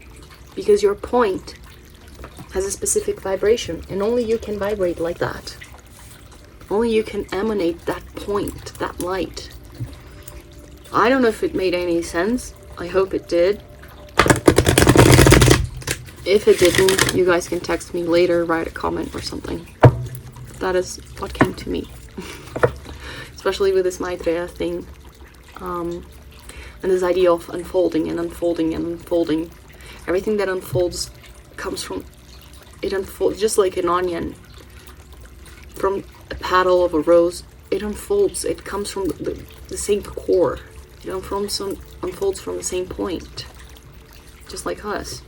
Because your point has a specific vibration, and only you can vibrate like that. Only you can emanate that point, that light. I don't know if it made any sense. I hope it did. If it didn't, you guys can text me later, write a comment or something. That is what came to me. Especially with this Maitreya thing. And this idea of unfolding and unfolding and unfolding. Everything that unfolds comes from... It unfolds just like an onion. From a petal of a rose, it unfolds. It comes from the same core. It unfolds from the same point. Just like us.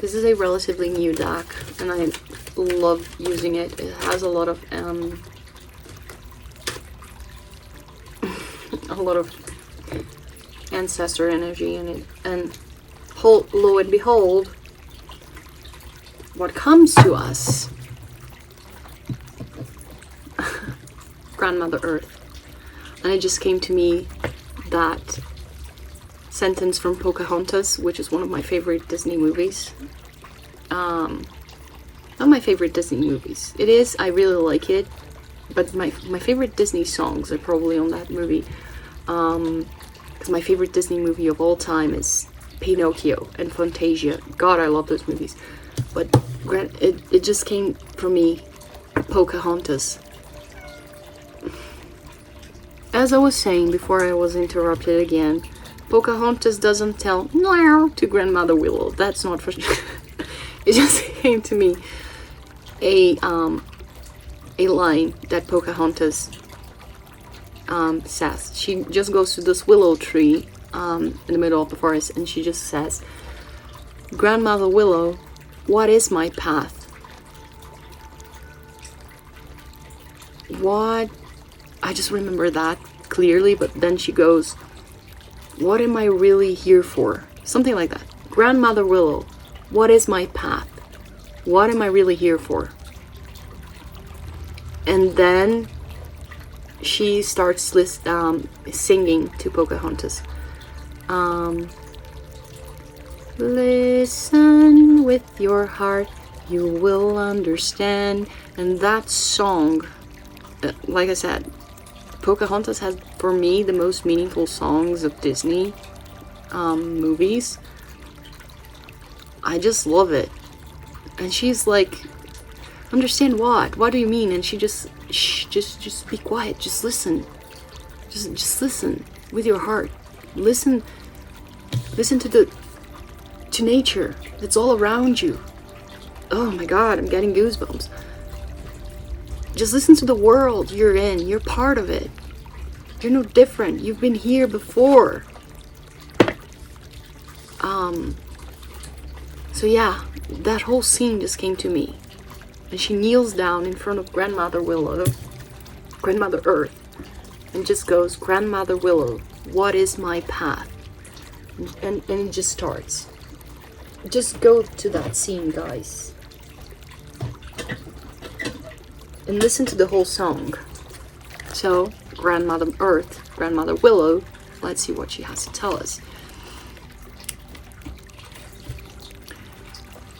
This is a relatively new deck, and I love using it. It has a lot of ancestor energy in it. And lo and behold, what comes to us? Grandmother Earth. And it just came to me that sentence from Pocahontas, which is one of my favorite Disney movies. Not my favorite Disney movies. It is, I really like it, but my favorite Disney songs are probably on that movie. Because my favorite Disney movie of all time is Pinocchio and Fantasia. God, I love those movies. But it just came from me, Pocahontas. As I was saying before I was interrupted again, Pocahontas doesn't tell no to Grandmother Willow. That's not for sure. It just came to me a line that Pocahontas says. She just goes to this willow tree in the middle of the forest, and she just says, "Grandmother Willow, what is my path?" What? I just remember that clearly, but then she goes, "What am I really here for?" Something like that. "Grandmother Willow, what is my path? What am I really here for?" And then she starts singing to Pocahontas. Listen with your heart, you will understand. And that song, like I said, Pocahontas has, for me, the most meaningful songs of Disney movies. I just love it. And she's like, "Understand what? What do you mean?" And she just be quiet. Just listen. Just listen with your heart. Listen to nature. It's all around you. Oh my God, I'm getting goosebumps. Just listen to the world you're in. You're part of it. You're no different. You've been here before. So yeah, that whole scene just came to me. And she kneels down in front of Grandmother Willow, Grandmother Earth, and just goes, "Grandmother Willow, what is my path?" And it just starts. Just go to that scene, guys. And listen to the whole song. So, Grandmother Earth, Grandmother Willow, let's see what she has to tell us.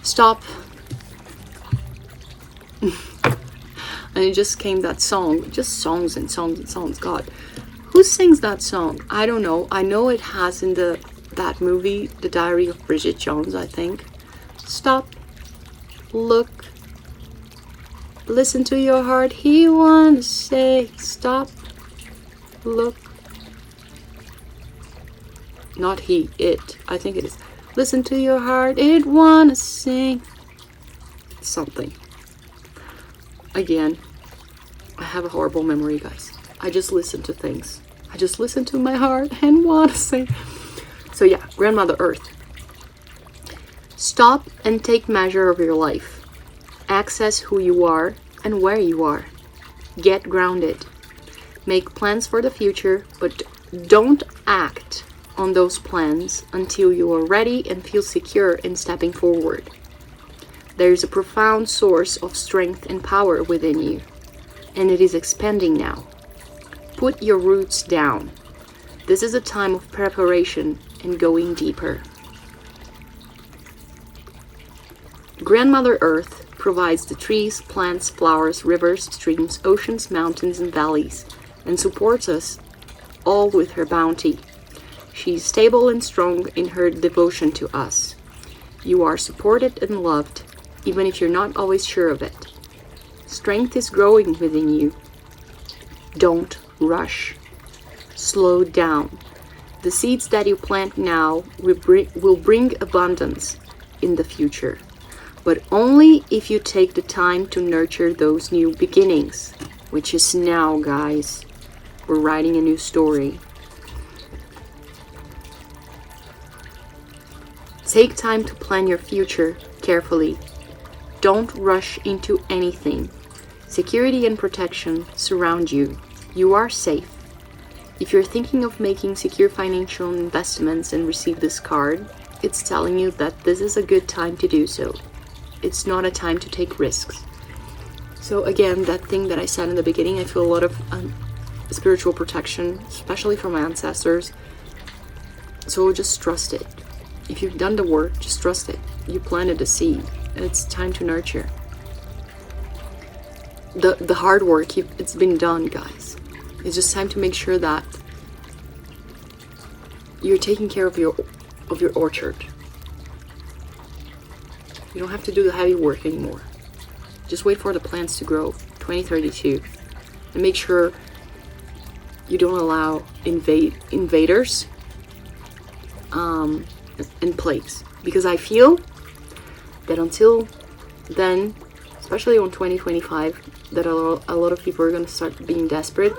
Stop. And it just came that song. Just songs and songs and songs. God. Who sings that song? I don't know. I know it has in that movie, The Diary of Bridget Jones, I think. Stop. Look. Listen to your heart. He wants to say, stop. Look. Not he, it. I think it is. Listen to your heart. It wanna sing. Something. Again, I have a horrible memory, guys. I just listen to things. I just listen to my heart and wanna sing. So yeah, Grandmother Earth. Stop and take measure of your life. Access who you are and where you are. Get grounded. Make plans for the future, but don't act on those plans until you are ready and feel secure in stepping forward. There is a profound source of strength and power within you, and it is expanding now. Put your roots down. This is a time of preparation and going deeper. Grandmother Earth provides the trees, plants, flowers, rivers, streams, oceans, mountains, and valleys, and supports us all with her bounty. She is stable and strong in her devotion to us. You are supported and loved, even if you're not always sure of it. Strength is growing within you. Don't rush. Slow down. The seeds that you plant now will bring abundance in the future, but only if you take the time to nurture those new beginnings, which is now, guys. We're writing a new story. Take time to plan your future carefully. Don't rush into anything. Security and protection surround you. You are safe. If you're thinking of making secure financial investments and receive this card, it's telling you that this is a good time to do so. It's not a time to take risks. So again, that thing that I said in the beginning, I feel a lot of spiritual protection, especially from my ancestors. So just trust it. If you've done the work, just trust it. You planted a seed, and it's time to nurture. The hard work, it's been done, guys. It's just time to make sure that you're taking care of your orchard. You don't have to do the heavy work anymore. Just wait for the plants to grow 2032, and make sure you don't allow invaders and plagues, because I feel that until then, especially on 2025, that a lot of people are going to start being desperate.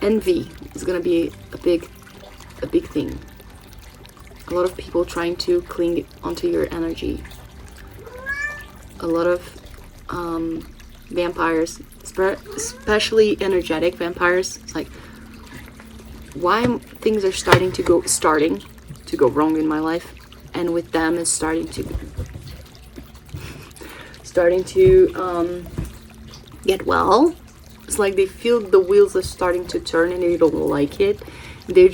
Envy is going to be a big thing. A lot of people trying to cling onto your energy. A lot of vampires, especially energetic vampires. It's like, why things are starting to go wrong in my life, and with them it's starting to get well. It's like they feel the wheels are starting to turn and they don't like it. They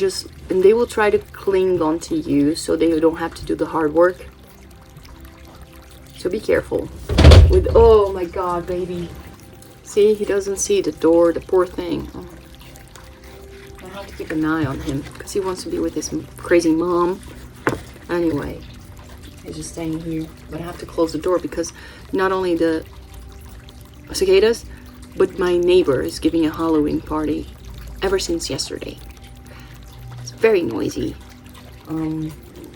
will try to cling onto you so they don't have to do the hard work. So be careful. Oh my god, baby. See, he doesn't see the door, the poor thing. Oh. I have to keep an eye on him because he wants to be with his crazy mom. Anyway, he's just staying here. But I have to close the door because not only the cicadas, but my neighbor is giving a Halloween party ever since yesterday. It's very noisy. And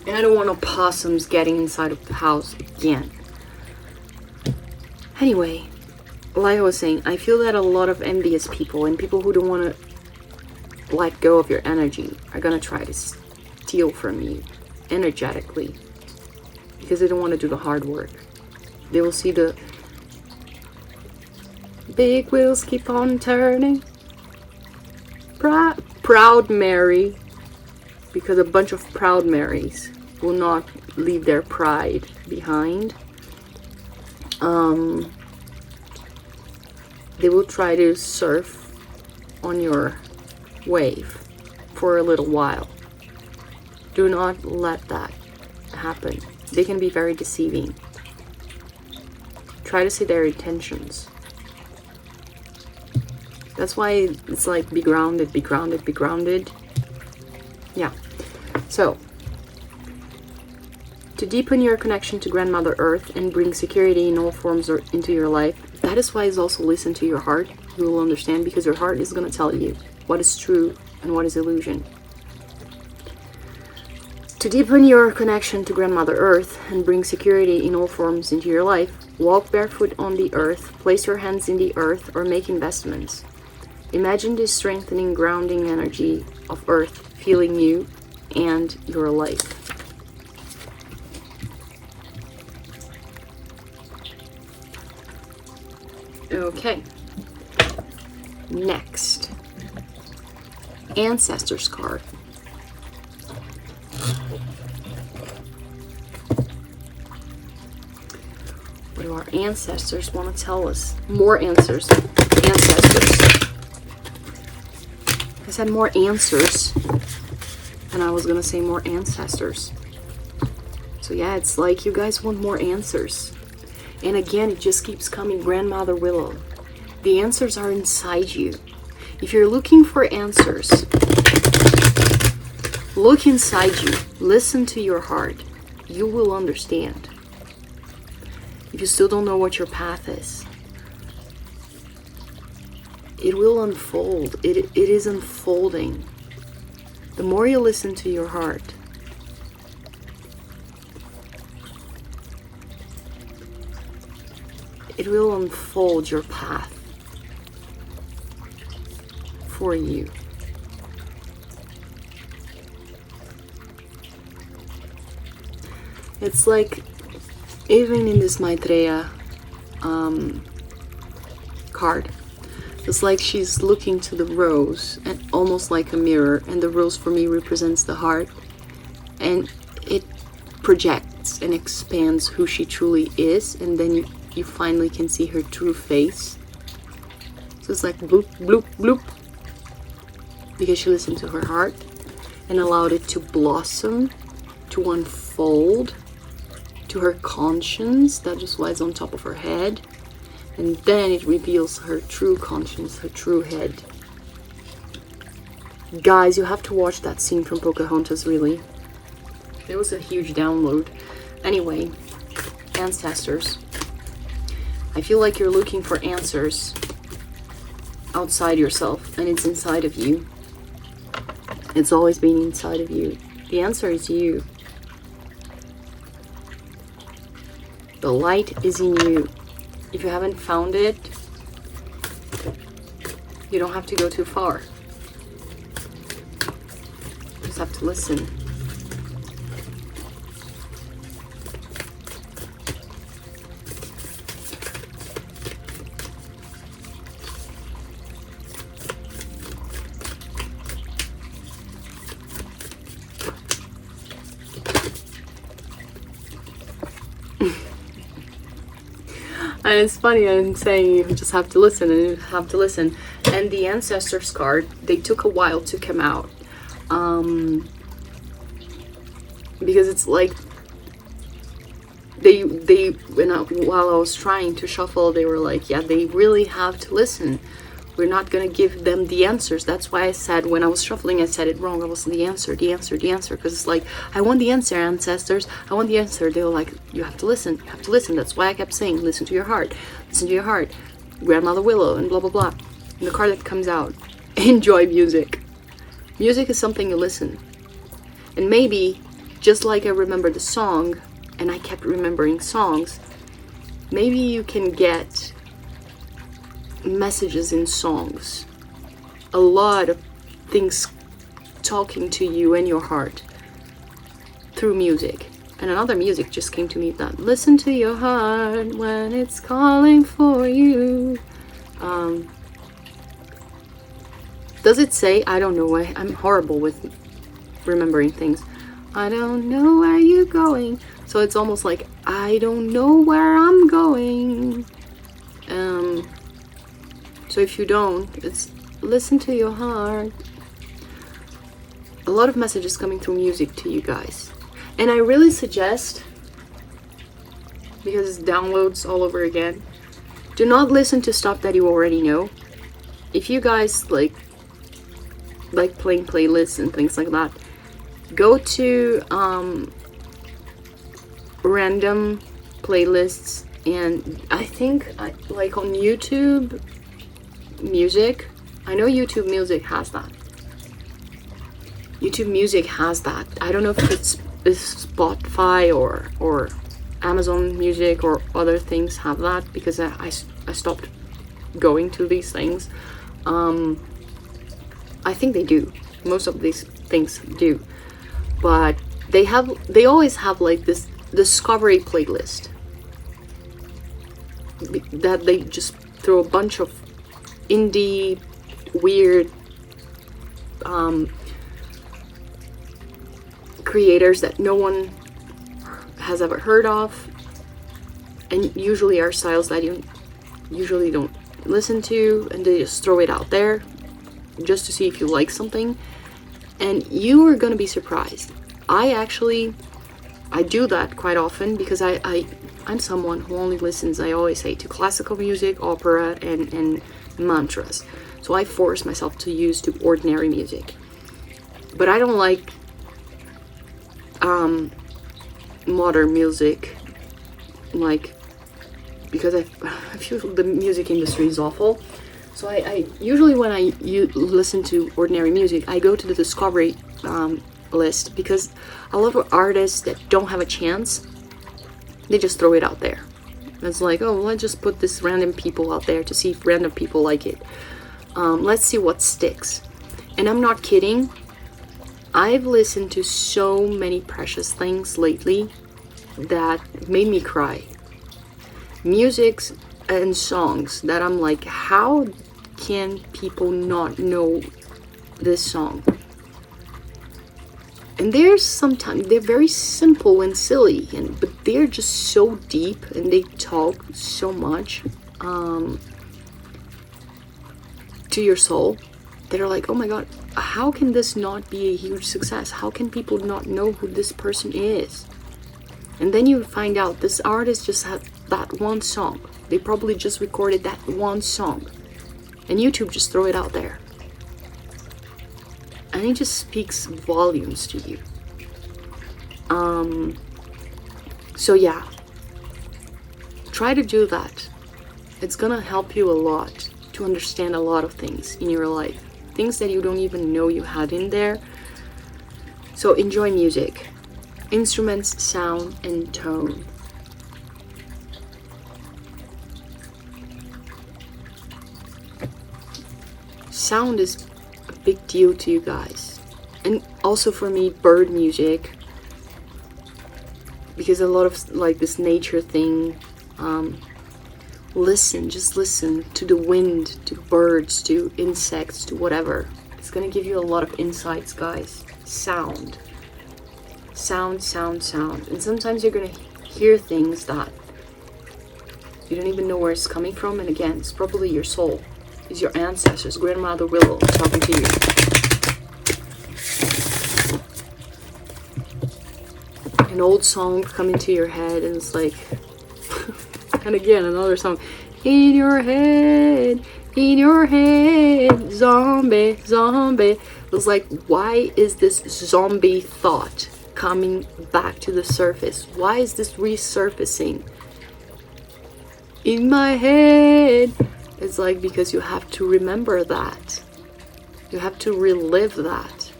I don't want no possums getting inside of the house again. Anyway, like I was saying, I feel that a lot of envious people and people who don't want to let go of your energy are gonna try to steal from you energetically because they don't want to do the hard work. They will see the big wheels keep on turning. Proud Mary, because a bunch of proud Marys will not leave their pride behind. They will try to surf on your wave for a little while. Do not let that happen. They can be very deceiving. Try to see their intentions. That's why it's like be grounded, be grounded, be grounded. Yeah. So, to deepen your connection to Grandmother Earth and bring security in all forms into your life, that is why it's also listen to your heart. You will understand, because your heart is going to tell you what is true and what is illusion. To deepen your connection to Grandmother Earth and bring security in all forms into your life, walk barefoot on the earth, place your hands in the earth, or make investments. Imagine the strengthening, grounding energy of earth feeling you and your life. Okay. Next. Ancestors card. What do our ancestors want to tell us? More answers. Ancestors. I said more answers, and I was gonna say more ancestors. So yeah, it's like you guys want more answers. And again, it just keeps coming. Grandmother Willow. The answers are inside you. If you're looking for answers, look inside you. Listen to your heart. You will understand. If you still don't know what your path is, it will unfold. It is unfolding. The more you listen to your heart, it will unfold your path for you. It's like, even in this Maitreya card, It's like she's looking to the rose, and almost like a mirror, and the rose for me represents the heart, and it projects and expands who she truly is, and then you finally can see her true face. So it's like bloop, bloop, bloop, because she listened to her heart and allowed it to blossom, to unfold to her conscience that just lies on top of her head, and then it reveals her true conscience, her true head. Guys, you have to watch that scene from Pocahontas, really. It was a huge download. Anyway, ancestors. I feel like you're looking for answers outside yourself, and it's inside of you. It's always been inside of you. The answer is you. The light is in you. If you haven't found it, you don't have to go too far. You just have to listen. And it's funny, I'm saying you just have to listen and you have to listen. And the Ancestors card, they took a while to come out. Because it's like, while I was trying to shuffle, they were like, yeah, they really have to listen. We're not going to give them the answers. That's why I said, when I was shuffling, I said it wrong. I was the answer. Because it's like, I want the answer, ancestors. I want the answer. They were like, you have to listen. You have to listen. That's why I kept saying, listen to your heart. Listen to your heart. Grandmother Willow and blah, blah, blah. And the card that comes out, enjoy music. Music is something you listen. And maybe, just like I remembered the song, and I kept remembering songs, maybe you can get messages in songs, a lot of things talking to you and your heart through music. And another music just came to me, that listen to your heart when it's calling for you. Does it say, I don't know, I'm horrible with remembering things. I don't know where you're going. So it's almost like, I don't know where I'm going. So if you don't, it's listen to your heart. A lot of messages coming through music to you guys. And I really suggest, because it's downloads all over again, do not listen to stuff that you already know. If you guys like playing playlists and things like that, go to random playlists, and I think like on YouTube Music, I know YouTube Music has that. YouTube Music has that. I don't know if it's Spotify or Amazon Music or other things have that, because I stopped going to these things. I think they do. Most of these things do. But they always have like this discovery playlist that they just throw a bunch of indie, weird creators that no one has ever heard of, and usually are styles that you usually don't listen to, and they just throw it out there just to see if you like something, and you are gonna be surprised. I do that quite often, because I'm someone who only listens, I always say, to classical music, opera, and mantras. So I force myself to use to ordinary music. But I don't like modern music, like, because I feel the music industry is awful. So I usually, when I listen to ordinary music, I go to the discovery list, because a lot of artists that don't have a chance, they just throw it out there. It's like, oh, let's just put this random people out there to see if random people like it. Let's see what sticks. And I'm not kidding. I've listened to so many precious things lately that made me cry. Musics and songs that I'm like, how can people not know this song? And there's sometimes they're very simple and silly, but they're just so deep and they talk so much to your soul that are like, oh my god, how can this not be a huge success? How can people not know who this person is? And then you find out this artist just had that one song. They probably just recorded that one song. And YouTube just throw it out there. And it just speaks volumes to you. So yeah. Try to do that. It's gonna help you a lot to understand a lot of things in your life. Things that you don't even know you had in there. So enjoy music. Instruments, sound, and tone. Sound is a big deal to you guys. And also for me, bird music. Because a lot of like this nature thing. Just listen to the wind, to birds, to insects, to whatever. It's gonna give you a lot of insights, guys. Sound. Sound, sound, sound. And sometimes you're gonna hear things that you don't even know where it's coming from. And again, it's probably your soul. It's your ancestors, Grandmother Willow talking to you. An old song coming to your head and it's like, and again, another song. In your head, zombie, zombie. It's like, why is this zombie thought coming back to the surface? Why is this resurfacing in my head? It's like, because you have to remember that. You have to relive that.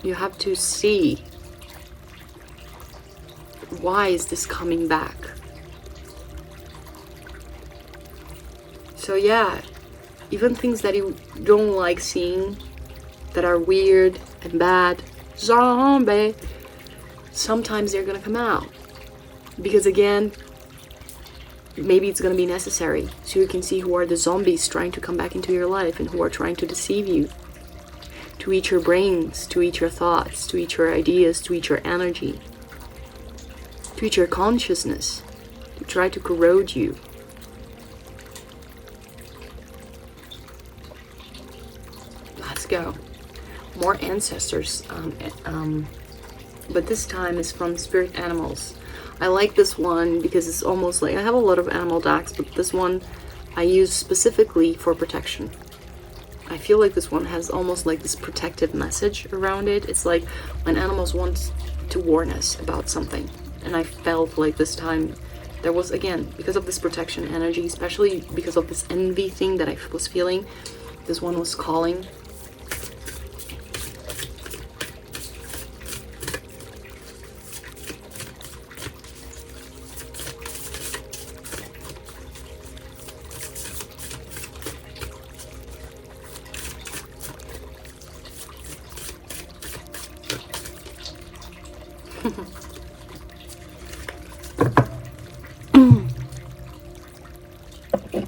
You have to see, why is this coming back? So yeah, even things that you don't like seeing, that are weird and bad, zombie, sometimes they're gonna come out. Because again, maybe it's gonna be necessary, so you can see who are the zombies trying to come back into your life and who are trying to deceive you, to eat your brains, to eat your thoughts, to eat your ideas, to eat your energy, to eat your consciousness, to try to corrode you. Let's go. More ancestors, but this time is from spirit animals. I like this one because it's almost like, I have a lot of animal decks, but this one I use specifically for protection. I feel like this one has almost like this protective message around it. It's like when animals want to warn us about something. And I felt like this time there was, again, because of this protection energy, especially because of this envy thing that I was feeling, this one was calling.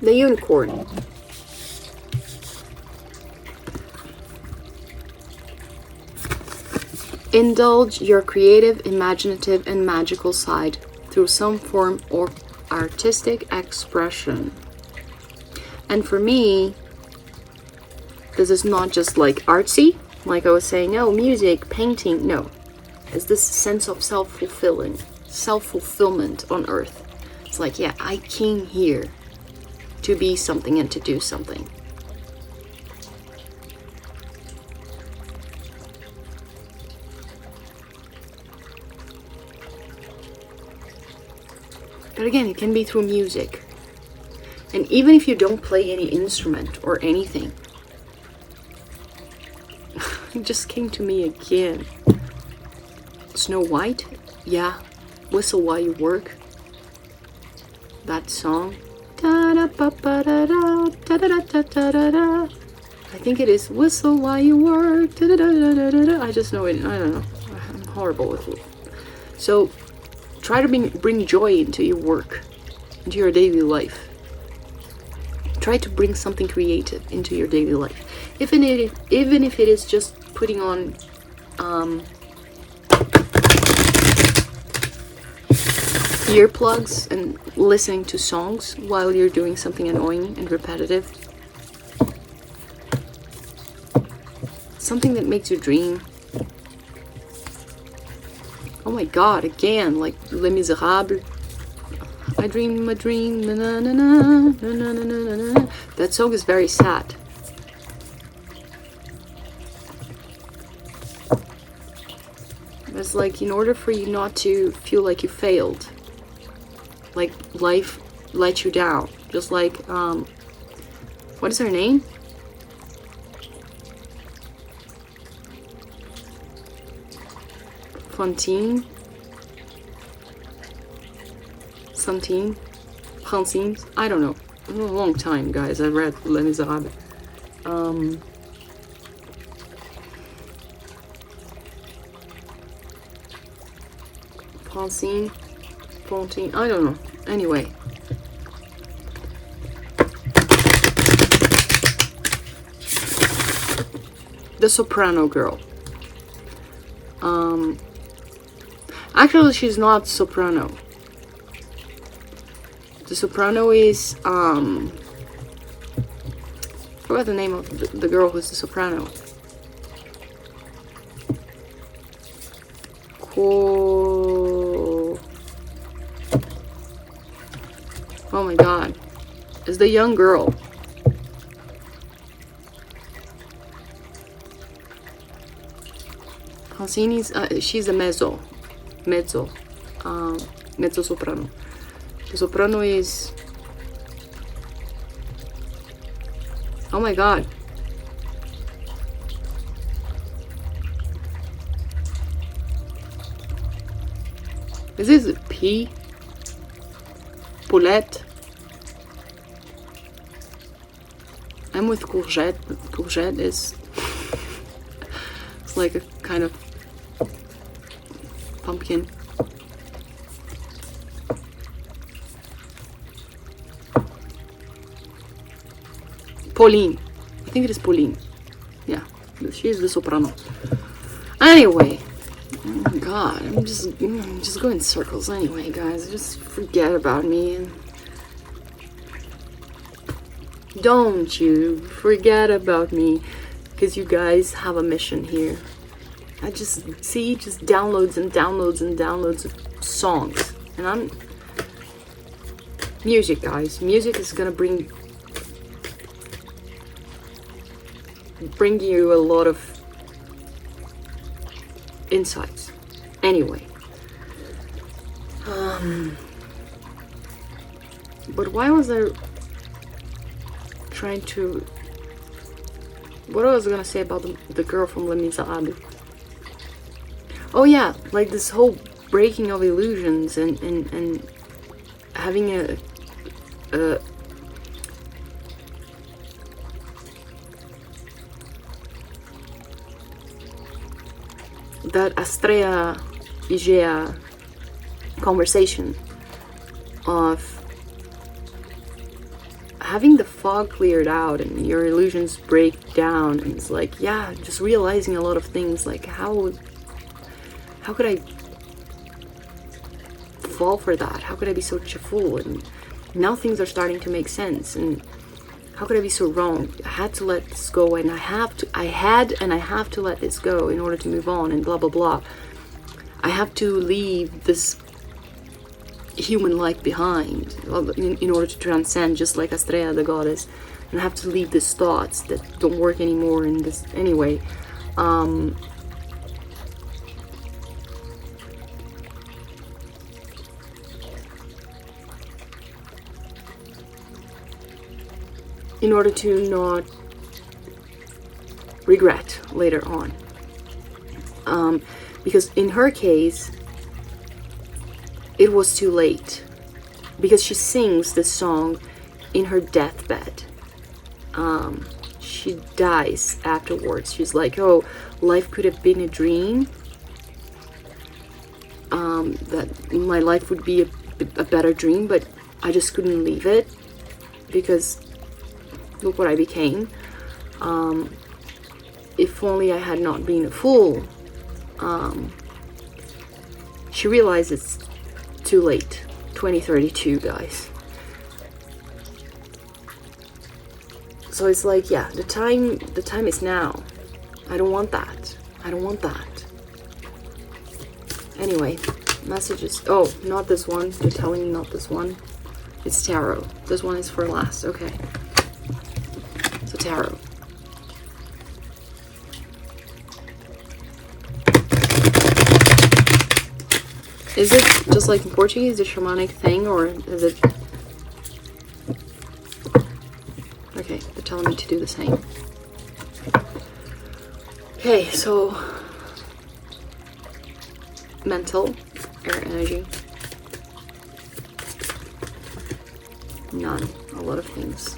The unicorn. Indulge your creative, imaginative, and magical side through some form of artistic expression. And for me, this is not just like artsy, like I was saying, oh, music, painting, no. It's this sense of self-fulfillment on earth. It's like, yeah, I came here to be something and to do something. But again, it can be through music. And even if you don't play any instrument or anything, it just came to me again. Snow White, yeah, Whistle While You Work. That song. I think it is Whistle While You Work. I just know it. I don't know. I'm horrible with it. So try to bring joy into your work, into your daily life. try to bring something creative into your daily life, even if it is just putting on earplugs and listening to songs while you're doing something annoying and repetitive. Something that makes you dream. Oh my god, again, like Les Miserables. I dream a dream, na na na na na na na na na. That song is very sad. It's like, in order for you not to feel like you failed, like life let you down, just like what is her name? Francine, I don't know. It's been a long time, guys. I read Les Miserables. Francine, I don't know. Anyway. The soprano girl. Actually, she's not soprano. The soprano is, I forgot the name of the girl who's the soprano. Oh my god. It's the young girl. Francine's, she's a mezzo soprano. The soprano is, oh my god, is this P? Poulette? I'm with courgette, but courgette is it's like a kind of pumpkin. Pauline. I think it is Pauline. Yeah, she's the soprano. Anyway, oh my god, I'm just going in circles anyway, guys. Just forget about me. And don't you forget about me, because you guys have a mission here. I just see downloads and downloads and downloads of songs, and I'm music, guys. Music is gonna bring you a lot of insights. Anyway, but why was I trying to? What I was gonna say about the girl from Les Miserables? Oh yeah, like this whole breaking of illusions and having a that Astrea Igea conversation of having the fog cleared out and your illusions break down, and it's like, yeah, just realizing a lot of things, like how could I fall for that? How could I be such a fool? And now things are starting to make sense, and how could I be so wrong? I had to let this go, and I have to let this go in order to move on, and blah blah blah. I have to leave this human life behind in order to transcend, just like Astrea the goddess, and I have to leave these thoughts that don't work anymore in this anyway. In order to not regret later on. Because in her case, it was too late. Because she sings this song in her deathbed. She dies afterwards. She's like, oh, life could have been a dream. That my life would be a better dream, but I just couldn't leave it. Because look what I became. If only I had not been a fool. She realized it's too late. 2032, guys. So it's like, yeah, the time is now. I don't want that. I don't want that. Anyway, messages. Oh, not this one. You're telling me not this one. It's tarot. This one is for last. Okay. So tarot. Is it just like in Portuguese, the shamanic thing, or is it... Okay, they're telling me to do the same. Okay, so... mental, air energy. None. A lot of things.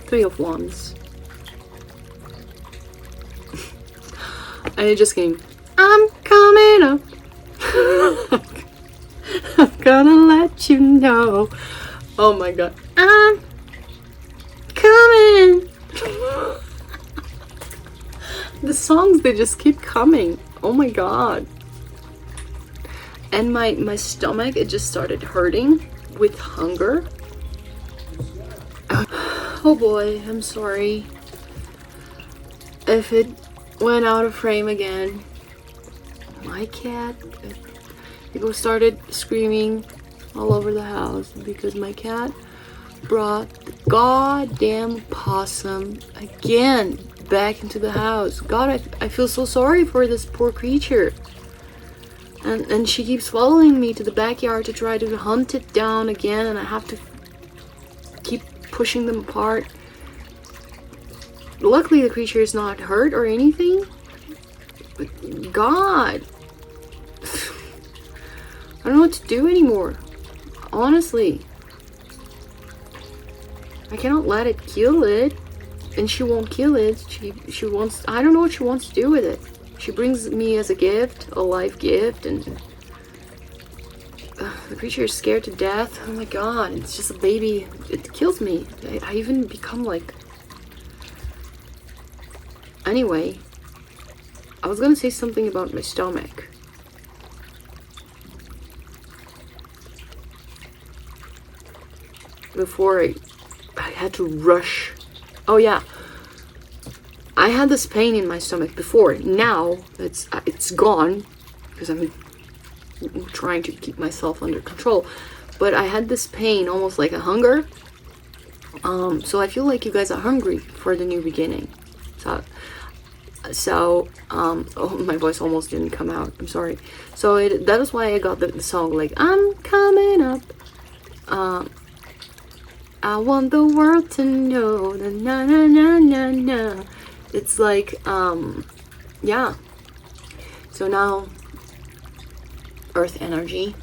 Three of Wands. And it just came, I'm coming up. I'm gonna let you know. Oh my god. I'm coming. The songs, they just keep coming. Oh my god. And my stomach, it just started hurting with hunger. Oh boy, I'm sorry if it went out of frame again. My cat, it started screaming all over the house because my cat brought the goddamn possum again back into the house. God, I feel so sorry for this poor creature. And she keeps following me to the backyard to try to hunt it down again, and I have to keep pushing them apart. Luckily the creature is not hurt or anything, but God, I don't know what to do anymore. Honestly, I cannot let it kill it, and she won't kill it. She wants, I don't know what she wants to do with it. She brings me as a gift, a life gift, and the creature is scared to death. Oh my god, it's just a baby. It kills me. I even become like... Anyway, I was gonna say something about my stomach. Before I had to rush. Oh yeah. I had this pain in my stomach before. Now it's gone because I'm trying to keep myself under control. But I had this pain, almost like a hunger. So I feel like you guys are hungry for the new beginning. So oh, my voice almost didn't come out. I'm sorry. So that is why I got the song, like, I'm coming up. I want the world to know. Na na na na na. It's like, yeah. So now, earth energy.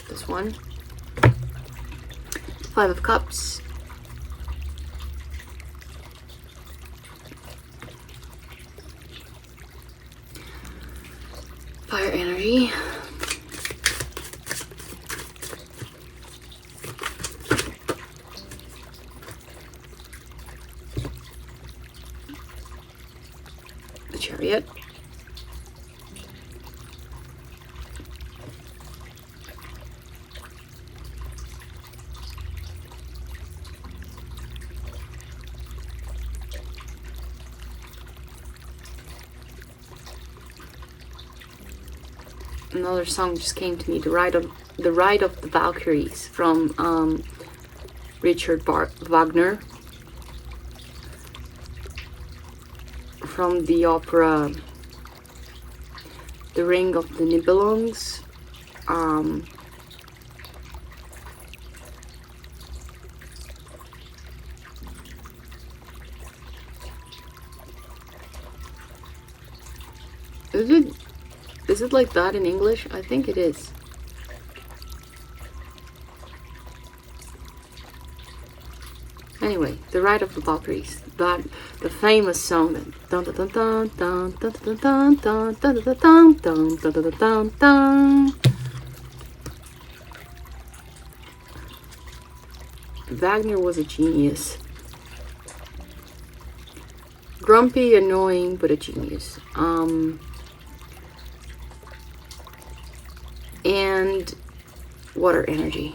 This one. 5 of Cups. Fire energy. The Chariot. Another song just came to me, the Ride of the Valkyries from Richard Wagner, from the opera The Ring of the Nibelungs. Is it like that in English? I think it is. Anyway, the Rite of the Valkyries, that the famous song that dun dun dun dun dun dun dun dun dun dun dun dun dun dun dun dun. Wagner was a genius. Grumpy, annoying, but a genius. And water energy.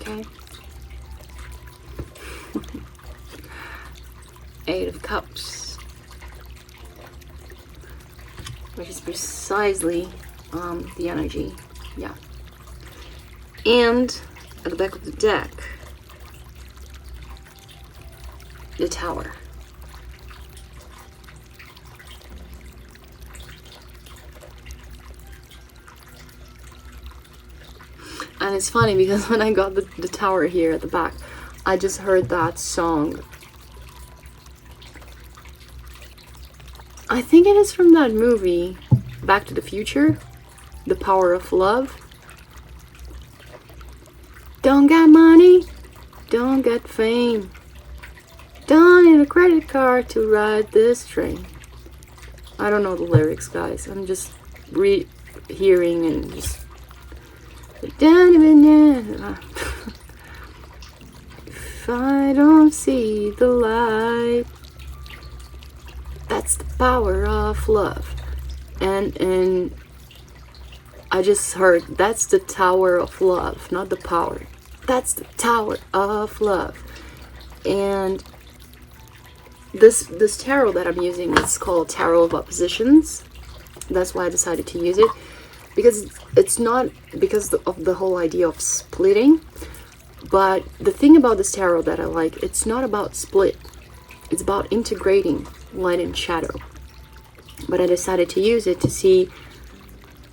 Okay. 8 of Cups, which is precisely the energy. Yeah. And at the back of the deck, the Tower. And it's funny because when I got the Tower here at the back, I just heard that song. I think it is from that movie, Back to the Future, The Power of Love. Don't get money, don't get fame, don't need a credit card to ride this train. I don't know the lyrics, guys. I'm just hearing and just... If I don't see the light, that's the power of love. And I just heard, that's the Tower of Love, not the power. That's the Tower of Love. And this tarot that I'm using is called Tarot of Oppositions. That's why I decided to use it. Because it's not because of the whole idea of splitting. But the thing about this tarot that I like, it's not about split. It's about integrating light and shadow. But I decided to use it to see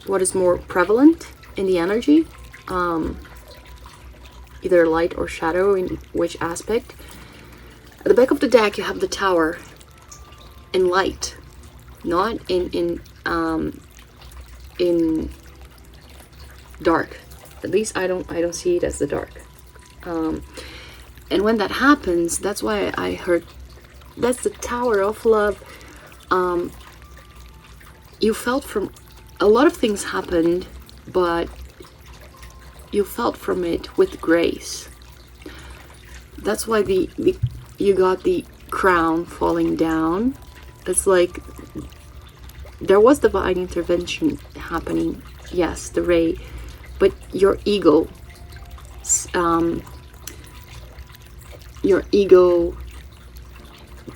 what is more prevalent in the energy. Either light or shadow, in which aspect. At the back of the deck you have the Tower in light. Not in dark. At least I don't see it as the dark. And when that happens, that's why I heard that's the Tower of Love. You felt from a lot of things happened, but you felt from it with grace. That's why you got the crown falling down. It's like there was divine intervention happening, yes, the ray, but your ego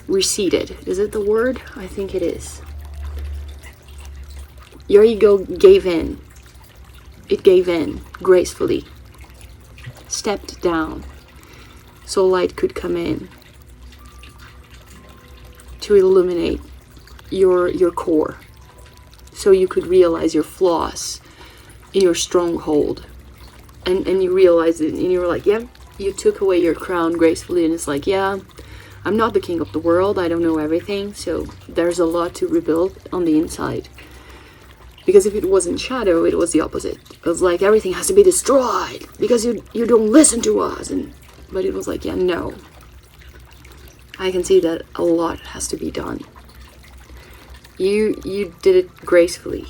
receded. Is it the word? I think it is. Your ego gave in. It gave in gracefully, stepped down, so light could come in to illuminate your core, so you could realize your flaws in your stronghold, and you realized it, and you were like, yeah, you took away your crown gracefully, and it's like, yeah, I'm not the king of the world, I don't know everything, so there's a lot to rebuild on the inside. Because if it was in shadow, it was the opposite. It was like everything has to be destroyed because you don't listen to us. But it was like, yeah, no. I can see that a lot has to be done. You did it gracefully.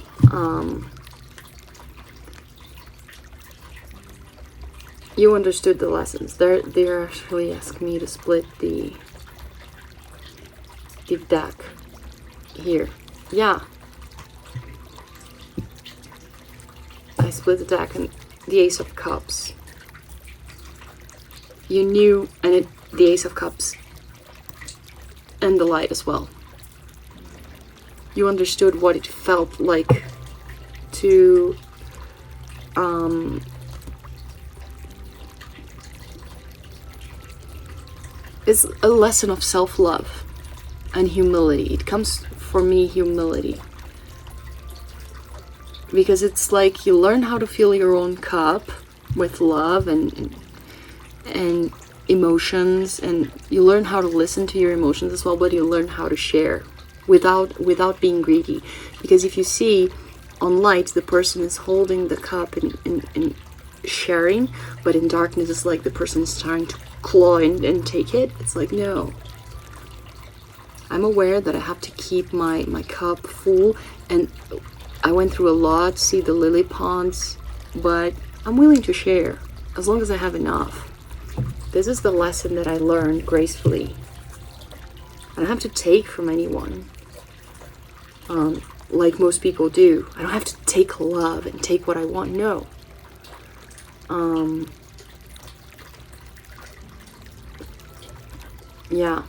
You understood the lessons. They're actually asking me to split the deck here. Yeah. I split the deck and the Ace of Cups. You knew, and the Ace of Cups and the light as well. You understood what it felt like to it's a lesson of self-love and humility. It comes for me, humility. Because it's like you learn how to fill your own cup with love and emotions, and you learn how to listen to your emotions as well, but you learn how to share without being greedy. Because if you see, on light, the person is holding the cup and sharing, but in darkness, it's like the person is trying to claw and take it. It's like, no. I'm aware that I have to keep my cup full, and I went through a lot to see the lily ponds, but I'm willing to share as long as I have enough. This is the lesson that I learned gracefully. I don't have to take from anyone, like most people do. I don't have to take love and take what I want. No. Yeah.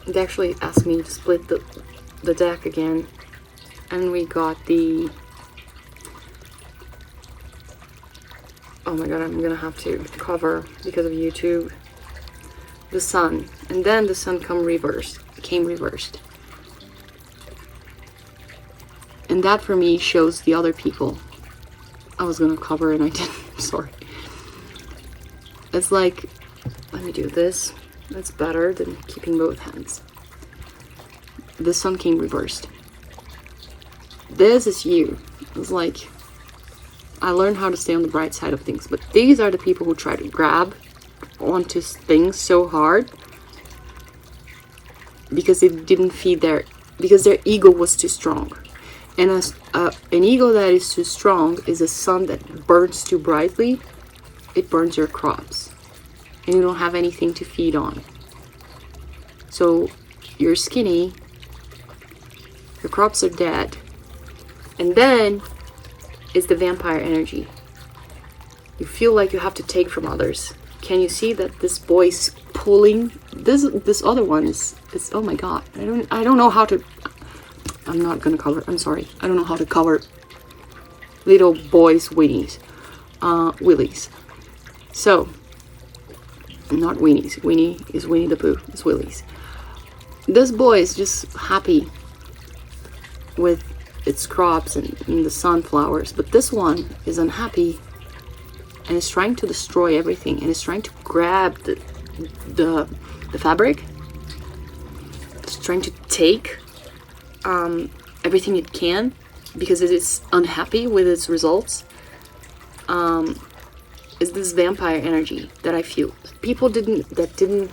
They actually asked me to split the deck again, and we got the... Oh my god, I'm gonna have to cover because of YouTube. The sun, and then the sun came reversed. And that for me shows the other people. I was gonna cover and I didn't. I'm sorry. It's like, let me do this. That's better than keeping both hands. The sun came reversed. This is you. It's like, I learned how to stay on the bright side of things, but these are the people who try to grab onto things so hard because it didn't feed because their ego was too strong. And an ego that is too strong is a sun that burns too brightly. It burns your crops and you don't have anything to feed on. So you're skinny, your crops are dead, and then it's the vampire energy. You feel like you have to take from others. Can you see that this boy is pulling? This other one is oh my god. I don't know how to. I'm not gonna cover. I'm sorry. I don't know how to cover little boys' willies. So, not weenies. Weenie is Winnie the Pooh. It's willies. This boy is just happy with its crops and the sunflowers, but this one is unhappy and is trying to destroy everything, and is trying to grab the fabric. It's trying to take everything it can because it is unhappy with its results. Is this vampire energy that I feel. People that didn't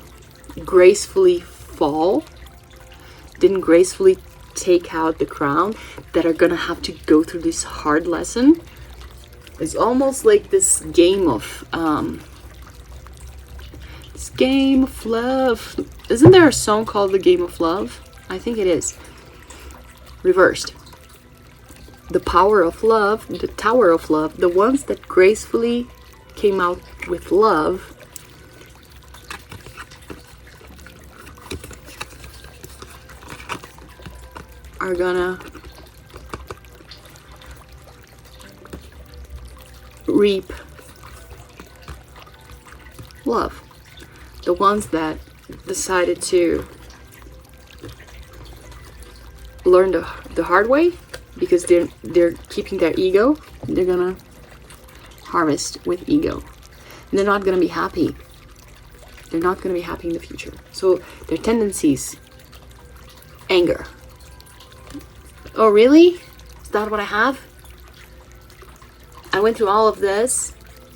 gracefully fall, didn't gracefully take out the crown, that are gonna have to go through this hard lesson. It's almost like this game of love. Isn't there a song called The Game of Love? I think it is. Reversed. The power of love, the tower of love, the ones that gracefully came out with love are gonna reap love. The ones that decided to learn the hard way because they're keeping their ego, they're gonna harvest with ego. And they're not gonna be happy. They're not gonna be happy in the future. So their tendencies, anger. Oh really? Is that what I have? I went through all of this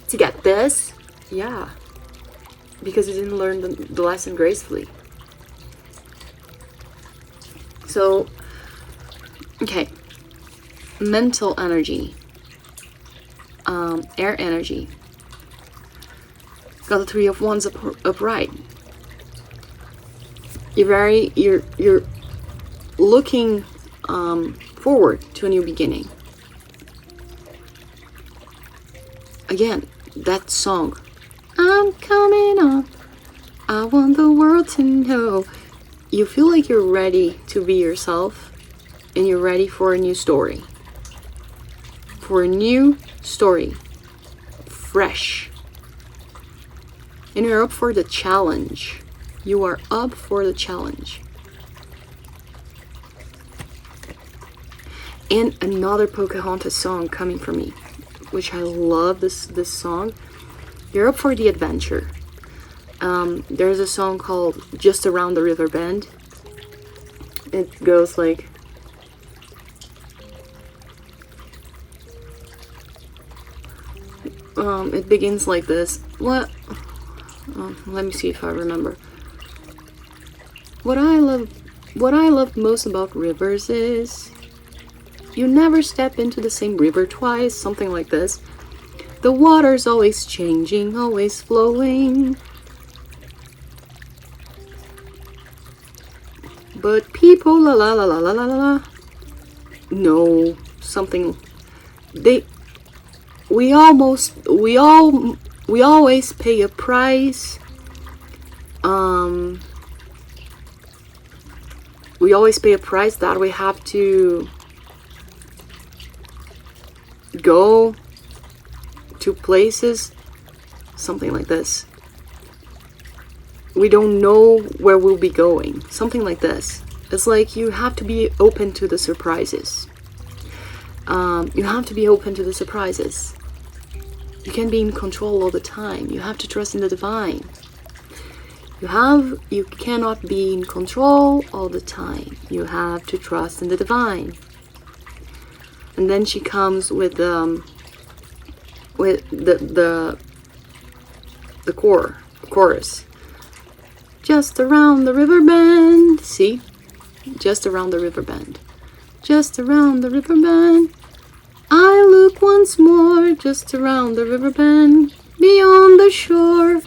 to get this? Yeah. Because I didn't learn the lesson gracefully. So, okay. Mental energy. Air energy. Got the Three of Wands upright. You're looking forward to a new beginning. Again, that song. I'm coming on. I want the world to know. You feel like you're ready to be yourself, and you're ready for a new story. For a new story. Fresh. And you're up for the challenge. You are up for the challenge. And another Pocahontas song coming from me, which I love this song. You're up for the adventure. There's a song called Just Around the River Bend. it goes like, it begins like this. What? Let me see if I remember. What I love most about rivers is you never step into the same river twice, something like this. The water's always changing, always flowing. But people, la la la la la la la. No, something. We always pay a price. We always pay a price that we have to go to places, something like this. We don't know where we'll be going, something like this. It's like you have to be open to the surprises. You have to be open to the surprises. You can't be in control all the time. You have to trust in the divine. You cannot be in control all the time. You have to trust in the divine. And then she comes with the chorus. Just around the river bend. See? Just around the river bend. Just around the river bend. I look once more. Just around the river bend. Beyond the shore.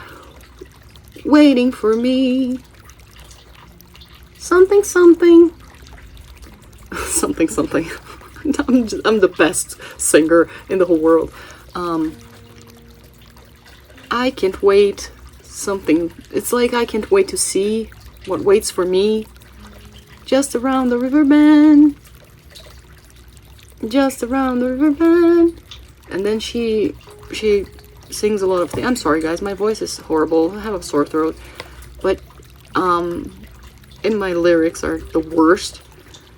Waiting for me. Something, something. Something, something. I'm the best singer in the whole world. I can't wait. Something. It's like I can't wait to see what waits for me. Just around the river bend. Just around the river bend. And then she sings a lot of things. I'm sorry guys, my voice is horrible. I have a sore throat. But and my lyrics are the worst.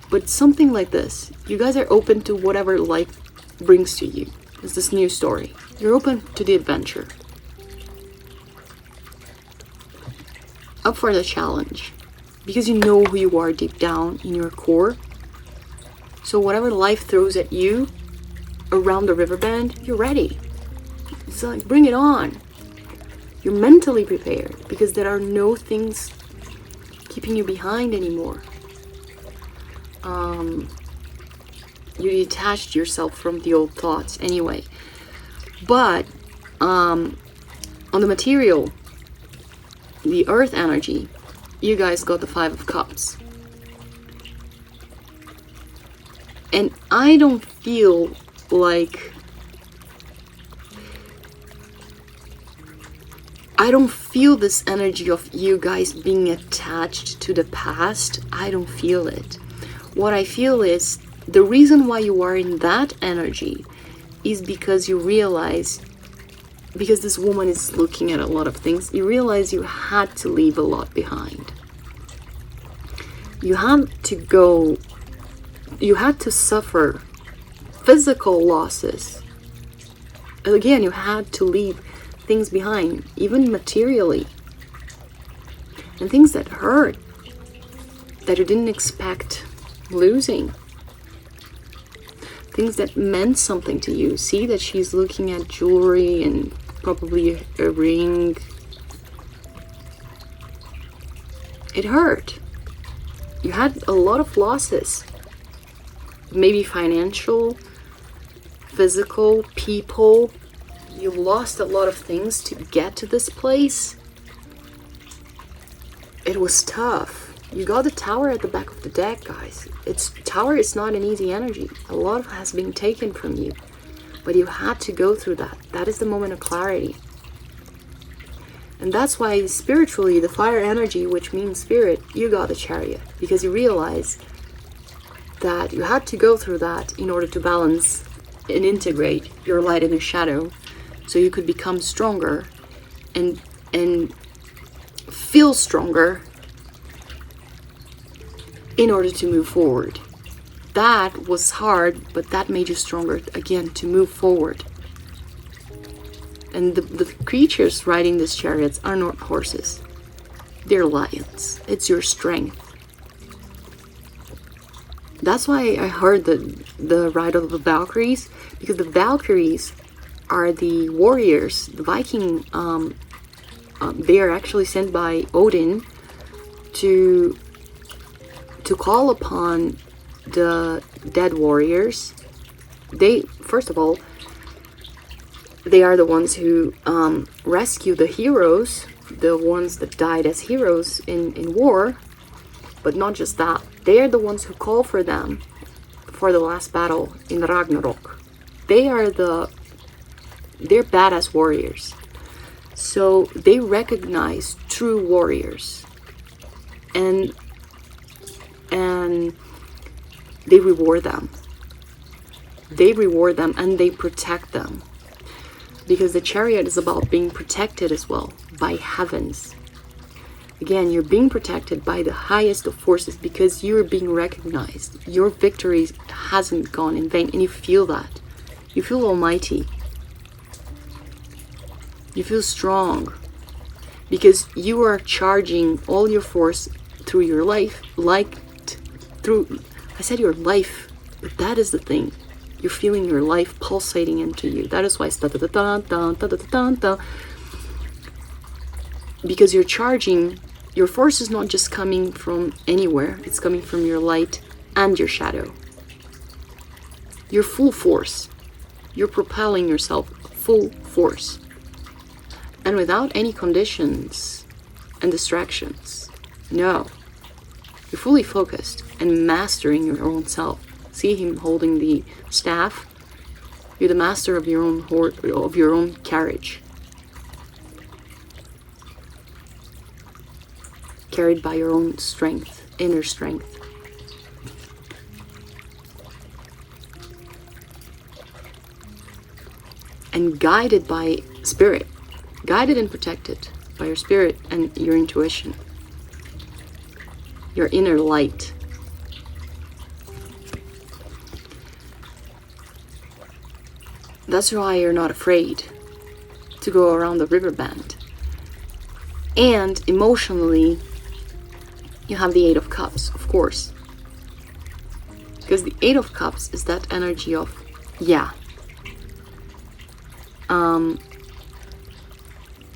But something like this. You guys are open to whatever life brings to you. It's this new story. You're open to the adventure. Up for the challenge. Because you know who you are deep down in your core. So whatever life throws at you around the river bend, you're ready. It's like, bring it on. You're mentally prepared because there are no things keeping you behind anymore. You detached yourself from the old thoughts anyway. But on the material, the earth energy, you guys got the 5 of Cups. And I don't feel like... I don't feel this energy of you guys being attached to the past. I don't feel it. What I feel is the reason why you are in that energy is because you realize, because this woman is looking at a lot of things, you realize you had to leave a lot behind. You had to go, you had to suffer physical losses. Again, you had to leave things behind, even materially. And things that hurt, that you didn't expect losing. Things that meant something to you. See that she's looking at jewelry and probably a ring. It hurt. You had a lot of losses. Maybe financial, physical, people. You lost a lot of things to get to this place. It was tough. You got the Tower at the back of the deck, guys. Tower is not an easy energy. A lot has been taken from you. But you had to go through that. That is the moment of clarity. And that's why spiritually, the fire energy, which means spirit, you got the Chariot. Because you realize that you had to go through that in order to balance and integrate your light and your shadow. So you could become stronger and feel stronger in order to move forward. That was hard, but that made you stronger again to move forward. And the creatures riding these chariots are not horses. They're lions. It's your strength. That's why I heard the ride of the Valkyries, because the Valkyries are the warriors, the Viking. They are actually sent by Odin to call upon the dead warriors. They, first of all, they are the ones who rescue the heroes, the ones that died as heroes in war. But not just that, they are the ones who call for them for the last battle in Ragnarok. They're badass warriors. So they recognize true warriors. And they reward them. They reward them and they protect them. Because the chariot is about being protected as well by heavens. Again, you're being protected by the highest of forces because you're being recognized. Your victory hasn't gone in vain, and you feel that. You feel almighty. You feel strong because you are charging all your force through your life, I said your life, but that is the thing. You're feeling your life pulsating into you. That is why it's da-da-da-da-da-da-da-da-da. Because you're charging, your force is not just coming from anywhere, it's coming from your light and your shadow. Your full force. You're propelling yourself full force. And without any conditions and distractions. No. You're fully focused and mastering your own self. See him holding the staff? You're the master of your own carriage. Carried by your own strength, inner strength. And guided by spirit. Guided and protected by your spirit and your intuition. Your inner light. That's why you're not afraid to go around the riverbend. And emotionally, you have the Eight of Cups, of course. Because the Eight of Cups is that energy of, yeah.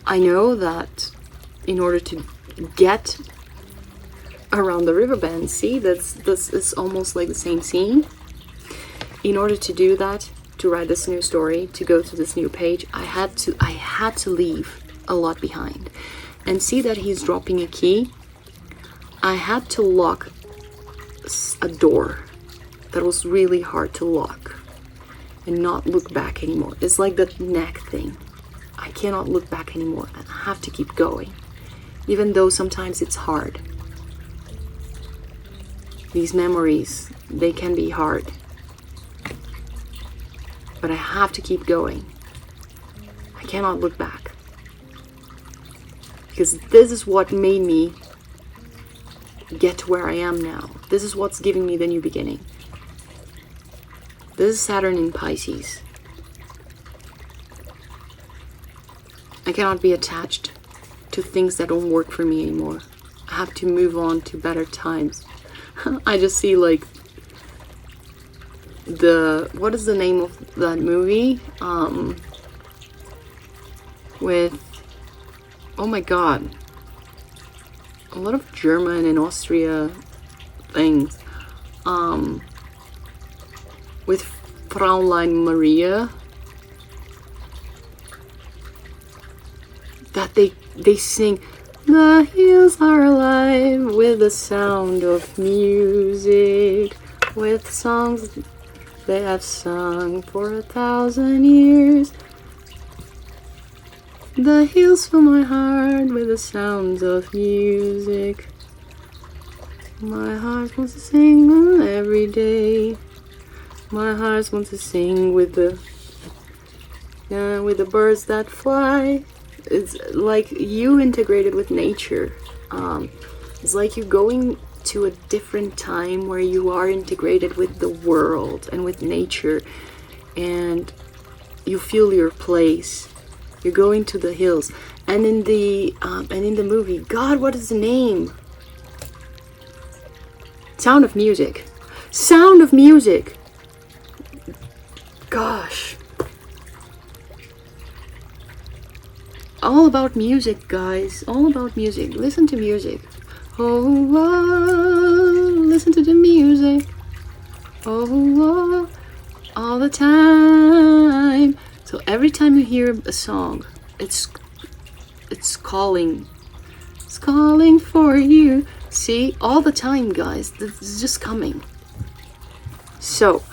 I know that in order to get around the riverbend, see, this is almost like the same scene. In order to do that, to write this new story, to go to this new page, I had to leave a lot behind. And see that he's dropping a key. I had to lock a door that was really hard to lock and not look back anymore. It's like that neck thing. I cannot look back anymore. I have to keep going, even though sometimes it's hard. These memories, they can be hard. But I have to keep going. I cannot look back. Because this is what made me get to where I am now. This is what's giving me the new beginning. This is Saturn in Pisces. I cannot be attached to things that don't work for me anymore. I have to move on to better times. I just see like what is the name of that movie? With, oh my god, a lot of German and Austria things. With Fraulein Maria. That they sing, the hills are alive with the sound of music, with songs they have sung for 1,000 years. The hills fill my heart with the sounds of music. My heart wants to sing every day. My heart wants to sing with the birds that fly. It's like you integrated with nature. It's like you going to a different time where you are integrated with the world and with nature, and you feel your place. You're going to the hills, and in the movie, God, what is the name? Sound of Music. Sound of music. Gosh. All about music, guys. All about music. Listen to music. Oh, oh, listen to the music. Oh, all the time. So every time you hear a song, it's calling. It's calling for you. See, all the time, guys. This is just coming. So,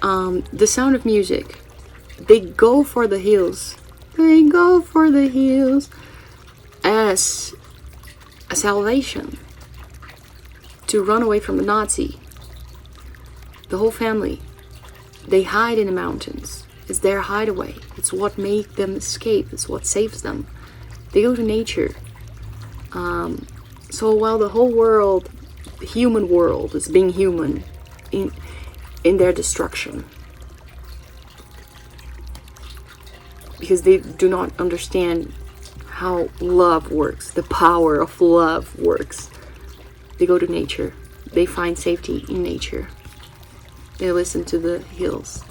the sound of music. They go for the hills. They go for the hills as a salvation. To run away from the Nazi. The whole family. They hide in the mountains. It's their hideaway. It's what makes them escape. It's what saves them. They go to nature. So while the whole world, the human world, is being human in their destruction, because they do not understand how love works, the power of love works, they go to nature. They find safety in nature. They listen to the hills.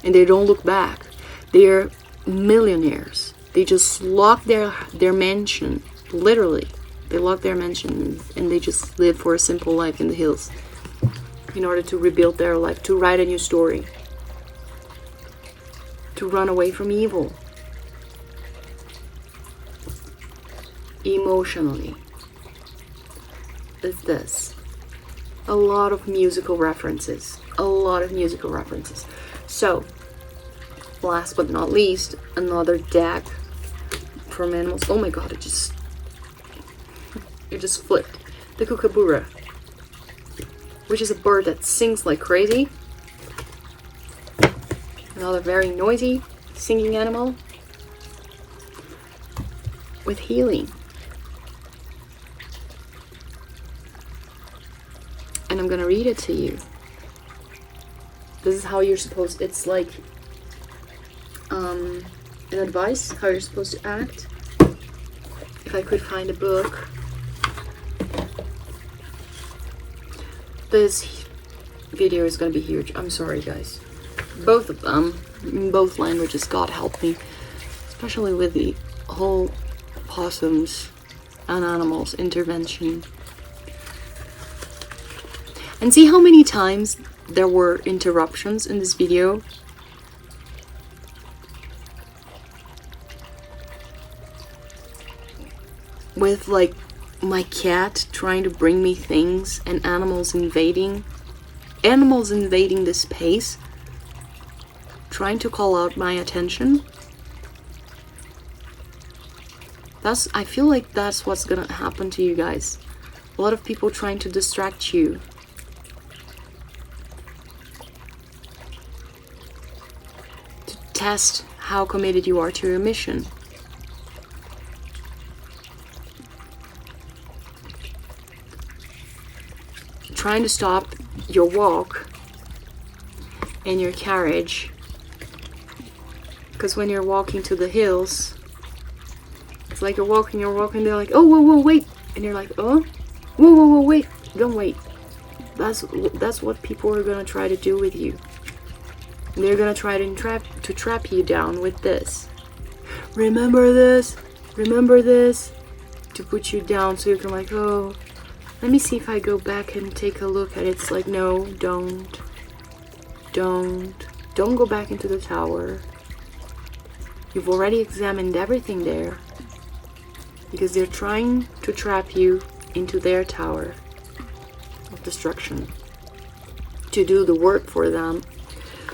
And they don't look back. They're millionaires. They just lock their mansion, literally. They lock their mansion and they just live for a simple life in the hills in order to rebuild their life, to write a new story, to run away from evil. Emotionally. It's this. A lot of musical references. A lot of musical references. So, last but not least, another deck from animals. Oh my god, it just flipped. The kookaburra, which is a bird that sings like crazy. Another very noisy singing animal with healing. And I'm gonna read it to you. This is how you're supposed, it's like an advice, how you're supposed to act. If I could find a book. This video is gonna be huge. I'm sorry, guys. Both of them, in both languages, God help me. Especially with the whole possums and animals intervention. And see how many times there were interruptions in this video? With like my cat trying to bring me things and animals invading the space, trying to call out my attention. I feel like that's what's gonna happen to you guys. A lot of people trying to distract you. To test how committed you are to your mission. Trying to stop your walk and your carriage, because when you're walking to the hills, it's like you're walking, they're like, oh, whoa, wait, and you're like, oh, whoa, wait, don't wait. That's what people are gonna try to do with you. And they're gonna try to trap you down with this. Remember this, to put you down, so you can like, oh, let me see if I go back and take a look at it. It's like, no, don't go back into the tower. You've already examined everything there. Because they're trying to trap you into their tower of destruction. To do the work for them.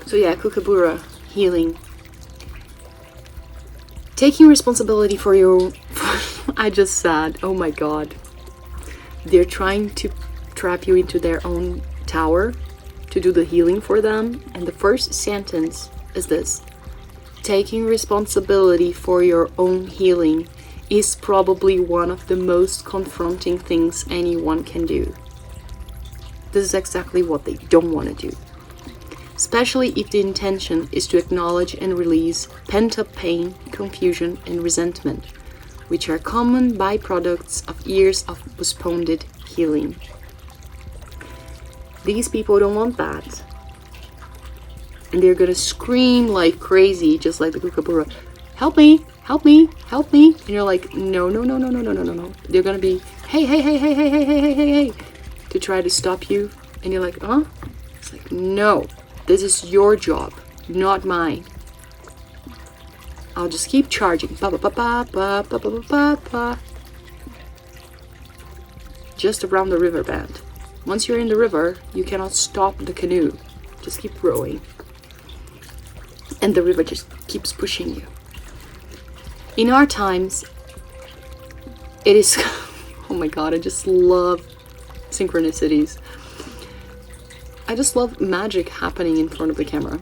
So yeah, kookaburra, healing. Taking responsibility for your... I just said, oh my god. They're trying to trap you into their own tower to do the healing for them. And the first sentence is this. Taking responsibility for your own healing is probably one of the most confronting things anyone can do. This is exactly what they don't want to do. Especially if the intention is to acknowledge and release pent-up pain, confusion, and resentment, which are common byproducts of years of postponed healing. These people don't want that. And they're gonna scream like crazy, just like the kookaburra. Help me, help me, help me. And you're like, no, no, no, no, no, no, no, no, no. They're gonna be, hey, hey, hey, hey, hey, hey, hey, hey, hey, hey, to try to stop you. And you're like, huh? It's like, no, this is your job, not mine. I'll just keep charging. Ba, ba, ba, ba, ba, ba, ba, ba, ba. Just around the river bend. Once you're in the river, you cannot stop the canoe. Just keep rowing. And the river just keeps pushing you. In our times, it is... oh my god, I just love synchronicities. I just love magic happening in front of the camera.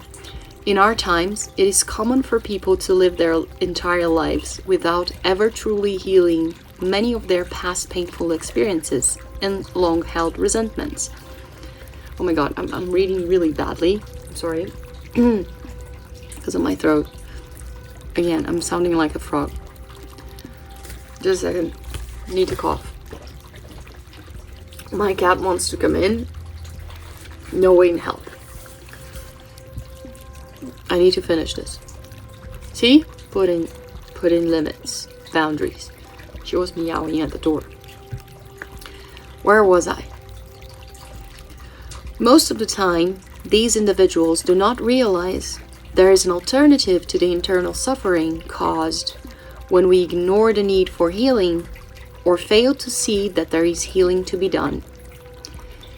In our times, it is common for people to live their entire lives without ever truly healing many of their past painful experiences and long-held resentments. Oh my god, I'm reading really badly. I'm sorry. Because of my throat. Again, I'm sounding like a frog. Just a second. I need to cough. My cat wants to come in. No way in hell. I need to finish this. See? Put in limits, boundaries. She was meowing at the door. Where was I? Most of the time, these individuals do not realize there is an alternative to the internal suffering caused when we ignore the need for healing or fail to see that there is healing to be done.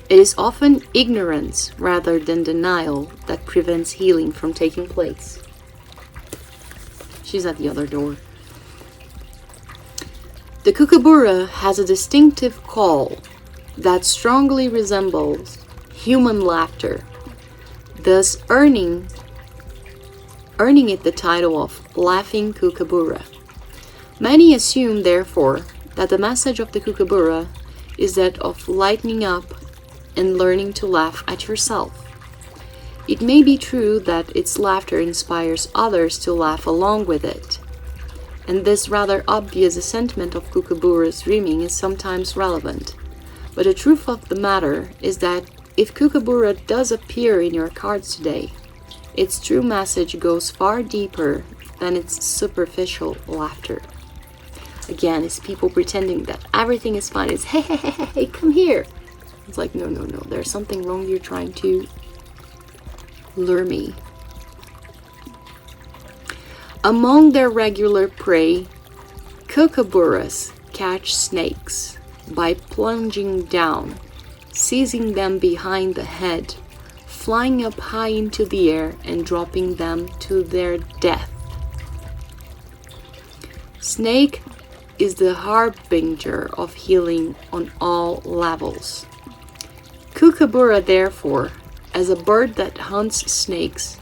It is often ignorance rather than denial that prevents healing from taking place. She's at the other door. The kookaburra has a distinctive call that strongly resembles human laughter, thus earning it the title of laughing kookaburra. Many assume, therefore, that the message of the kookaburra is that of lightening up and learning to laugh at yourself. It may be true that its laughter inspires others to laugh along with it, and this rather obvious sentiment of kookaburra's dreaming is sometimes relevant. But the truth of the matter is that if kookaburra does appear in your cards today, its true message goes far deeper than its superficial laughter. Again, it's people pretending that everything is fine. It's hey, hey, hey, hey, hey, come here. It's like, no, no, no, there's something wrong. You're trying to lure me. Among their regular prey, kookaburras catch snakes by plunging down, seizing them behind the head, flying up high into the air and dropping them to their death. Snake is the harbinger of healing on all levels. Kookaburra, therefore, as a bird that hunts snakes,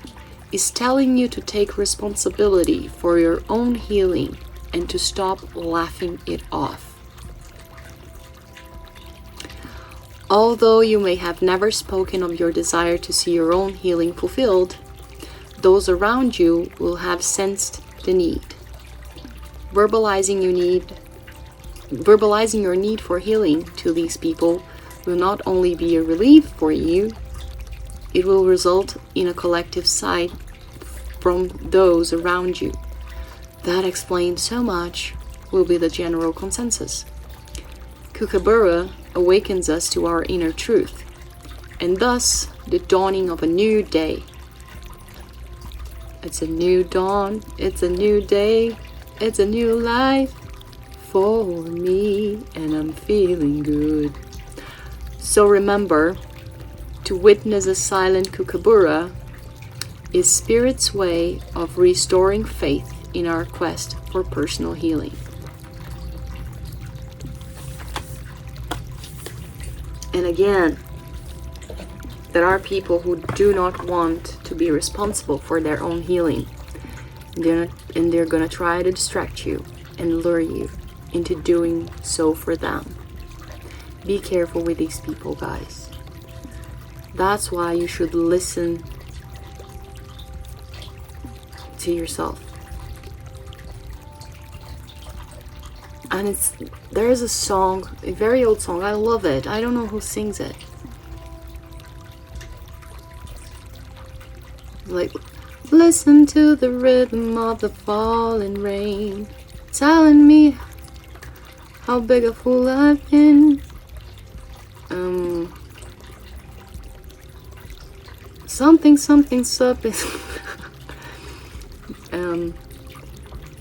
is telling you to take responsibility for your own healing and to stop laughing it off. Although you may have never spoken of your desire to see your own healing fulfilled, those around you will have sensed the need. Verbalizing your need for healing to these people will not only be a relief for you, it will result in a collective sigh from those around you. That explains so much, will be the general consensus. Kookaburra awakens us to our inner truth, and thus the dawning of a new day. It's a new dawn, it's a new day, it's a new life for me, and I'm feeling good. So remember, to witness a silent kookaburra is Spirit's way of restoring faith in our quest for personal healing. And again, there are people who do not want to be responsible for their own healing. And they're gonna try to distract you and lure you into doing so for them. Be careful with these people, guys. That's why you should listen to yourself. And there is a song, a very old song, I love it. I don't know who sings it. Like, listen to the rhythm of the falling rain, telling me how big a fool I've been. Something,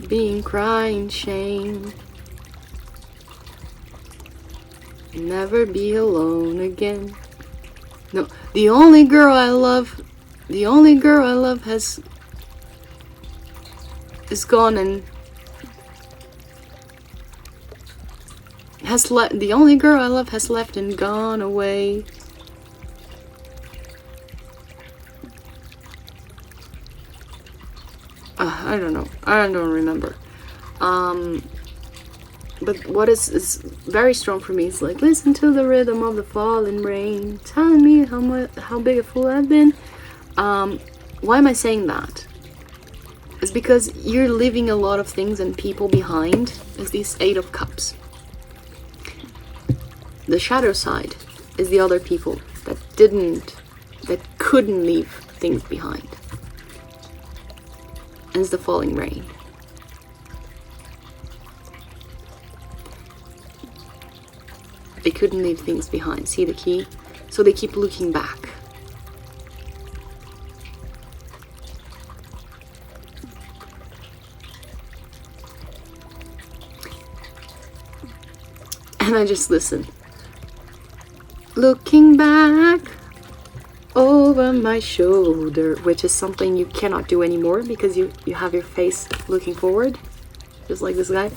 being crying shame. Never be alone again. No, the only girl I love is gone and has left. The only girl I love has left and gone away. I don't know. I don't remember. But what is very strong for me is like, listen to the rhythm of the falling rain, telling me how big a fool I've been. Why am I saying that? It's because you're leaving a lot of things and people behind. Is these 8 of Cups. The shadow side is the other people that couldn't leave things behind. And it's the falling rain. They couldn't leave things behind. See the key? So they keep looking back. And I just listen. Looking back over my shoulder, which is something you cannot do anymore because you have your face looking forward, just like this guy.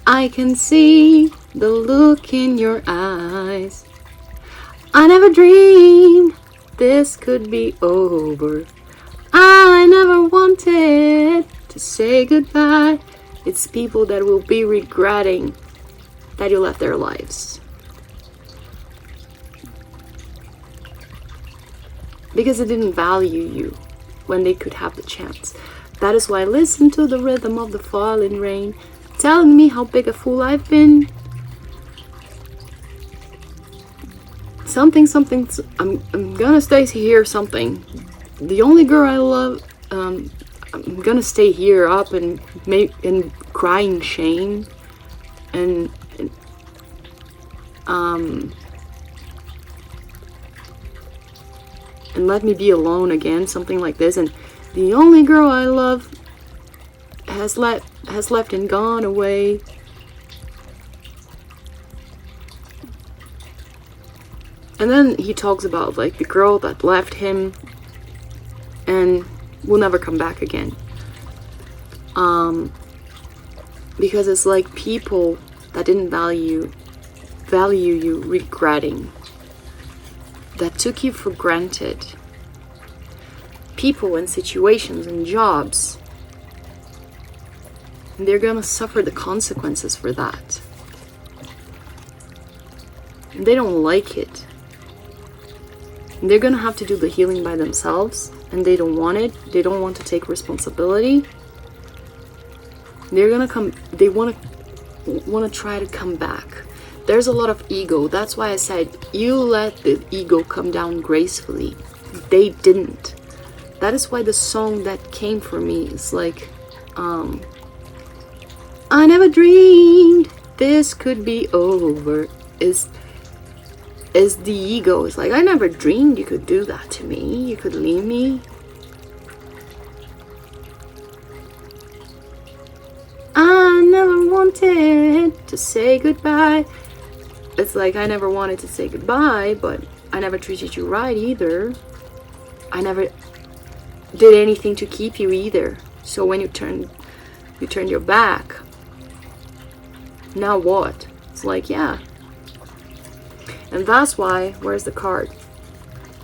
I can see the look in your eyes. I never dreamed this could be over. I never wanted to say goodbye. It's people that will be regretting that you left their lives. Because they didn't value you when they could have the chance. That is why I listen to the rhythm of the falling rain, telling me how big a fool I've been. Something, I'm gonna stay here, something. The only girl I love, I'm gonna stay here up and crying shame. And let me be alone again, something like this. And the only girl I love has left and gone away. And then he talks about like the girl that left him and will never come back again. Because it's like people that didn't value you regretting, that took you for granted. People and situations and jobs, and they're gonna suffer the consequences for that. And they don't like it. And they're gonna have to do the healing by themselves, and they don't want it. They don't want to take responsibility. They're gonna come. They want to try to come back. There's a lot of ego. That's why I said you let the ego come down gracefully. They didn't. That is why the song that came for me is like, I never dreamed this could be over. Is the ego. It's like, I never dreamed you could do that to me. You could leave me. I never wanted to say goodbye. It's like, I never wanted to say goodbye, but I never treated you right either. I never did anything to keep you either. So when you turned your back, now what? It's like, yeah. And that's why, where's the card?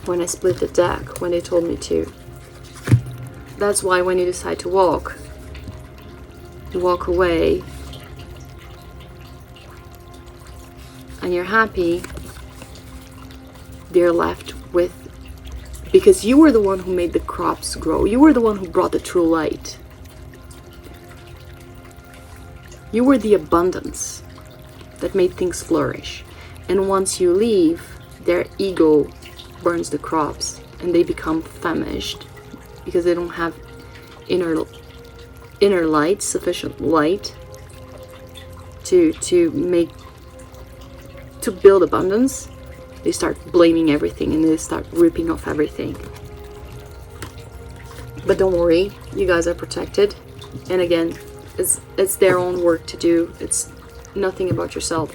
When I split the deck, when they told me to. That's why when you decide to walk, you walk away, and you're happy, they're left with, because you were the one who made the crops grow. You were the one who brought the true light. You were the abundance that made things flourish. And once you leave, their ego burns the crops and they become famished. because they don't have inner light, sufficient light to build abundance. They start blaming everything and they start ripping off everything. But don't worry, you guys are protected. And again, it's their own work to do. It's nothing about yourself.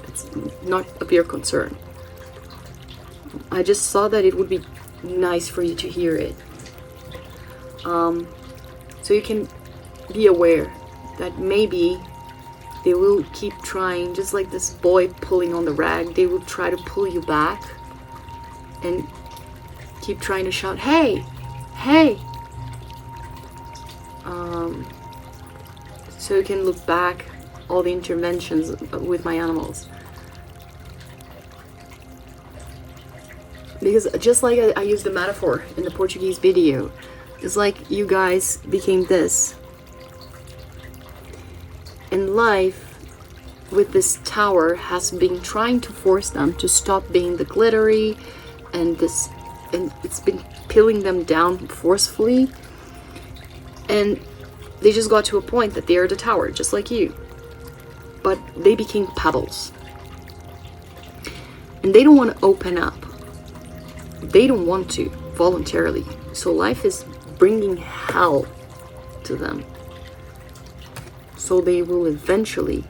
It's not of your concern. I just thought that it would be nice for you to hear it. So you can be aware that maybe they will keep trying, just like this boy pulling on the rag. They will try to pull you back and keep trying to shout, hey, hey. So you can look back all the interventions with my animals. Because just like I used the metaphor in the Portuguese video, it's like you guys became this. And life with this tower has been trying to force them to stop being the glittery, and it's been peeling them down forcefully, and they just got to a point that they are the tower, just like you, but they became pebbles, and they don't want to open up. They don't want to voluntarily, so life is bringing hell to them. So they will eventually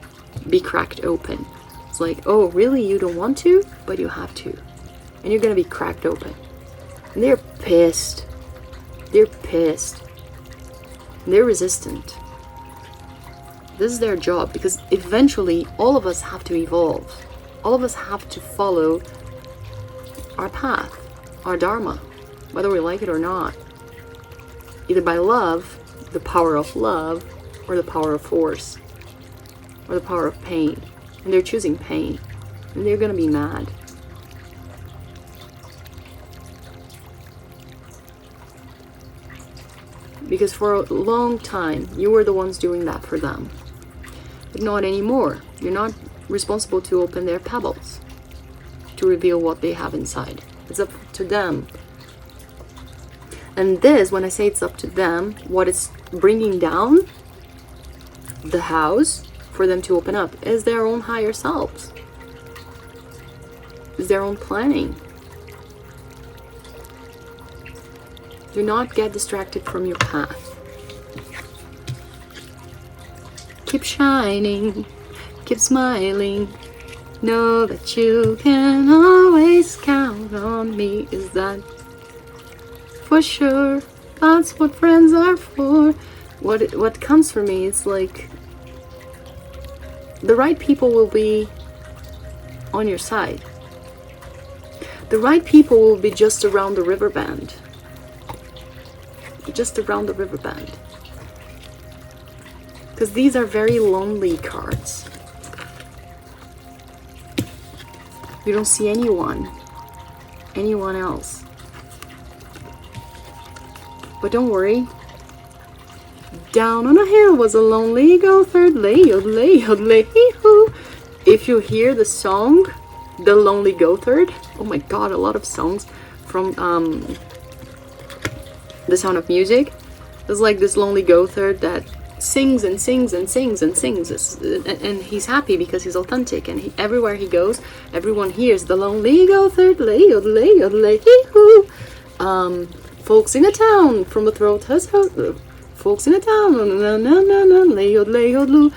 be cracked open. It's like, oh, really? You don't want to? But you have to. And you're gonna be cracked open. And they're pissed. They're pissed. And they're resistant. This is their job, because eventually all of us have to evolve. All of us have to follow our path, our dharma, whether we like it or not. Either by love, the power of love, or the power of force, or the power of pain. And they're choosing pain, and they're gonna be mad. Because for a long time, you were the ones doing that for them. But not anymore. You're not responsible to open their pebbles, to reveal what they have inside. It's up to them. And this, when I say it's up to them, what it's bringing down the house for them to open up is their own higher selves, is their own planning. Do not get distracted from your path. Keep shining, keep smiling, know that you can always count on me. Is that for sure? That's what friends are for. What comes for me is like, the right people will be on your side. The right people will be just around the river bend. Just around the river bend. Because these are very lonely cards. You don't see anyone else. But don't worry. Down on a hill was a lonely goatherd, lay-o-lay-o-lay-hoo. If you hear the song, The Lonely Goatherd, oh my god, a lot of songs from The Sound of Music. There's like this lonely goatherd that sings and sings and sings and sings, and he's happy because he's authentic, and everywhere he goes, everyone hears the lonely goatherd, lay-o-lay-o-lay-hoo. Folks in a town from the throat has folks in a town, lay-o-lay-o-loo.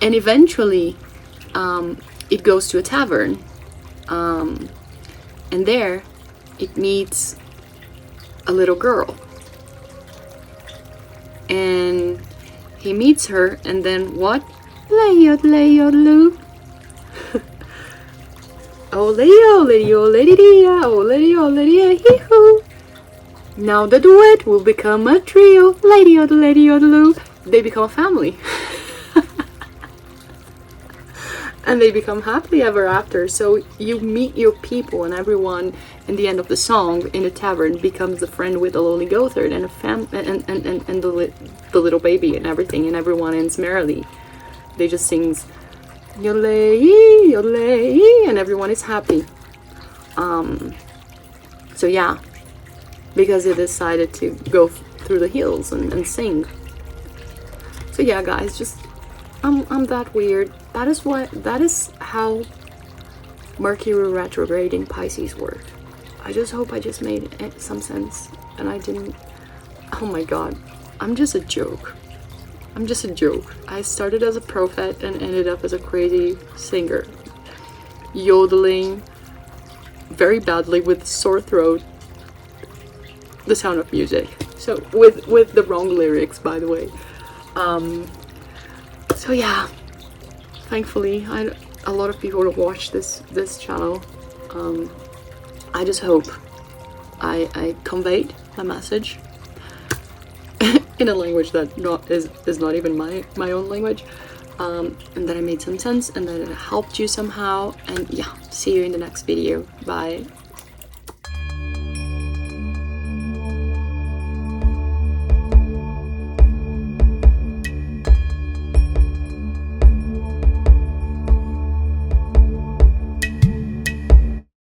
And eventually it goes to a tavern, and there it meets a little girl, and he meets her, and then what? Lay-o-lay-o-loo. Oh lady-o-lady-o-lady-dee-ya, oh lady-o-lady-hee-hoo. Now the duet will become a trio, lady-o-lady-o-loo. They become a family. And they become happily ever after. So you meet your people, and everyone in the end of the song in the tavern becomes a friend with the lonely goatherd and the little baby and everything, and everyone ends merrily. They just sings yodel-lay, yodel-lay, and everyone is happy. So yeah, because they decided to go through the hills and sing. So yeah, guys, just I'm that weird. That is how Mercury retrograde in Pisces worked. I just hope I just made some sense and I didn't. Oh my god, I'm just a joke. I'm just a joke. I started as a prophet and ended up as a crazy singer, yodeling very badly with sore throat, The Sound of Music. So with the wrong lyrics, by the way. So yeah, thankfully a lot of people watch this channel. I just hope I conveyed my message in a language that is not even my own language, and that I made some sense and that it helped you somehow. And yeah, see you in the next video. Bye.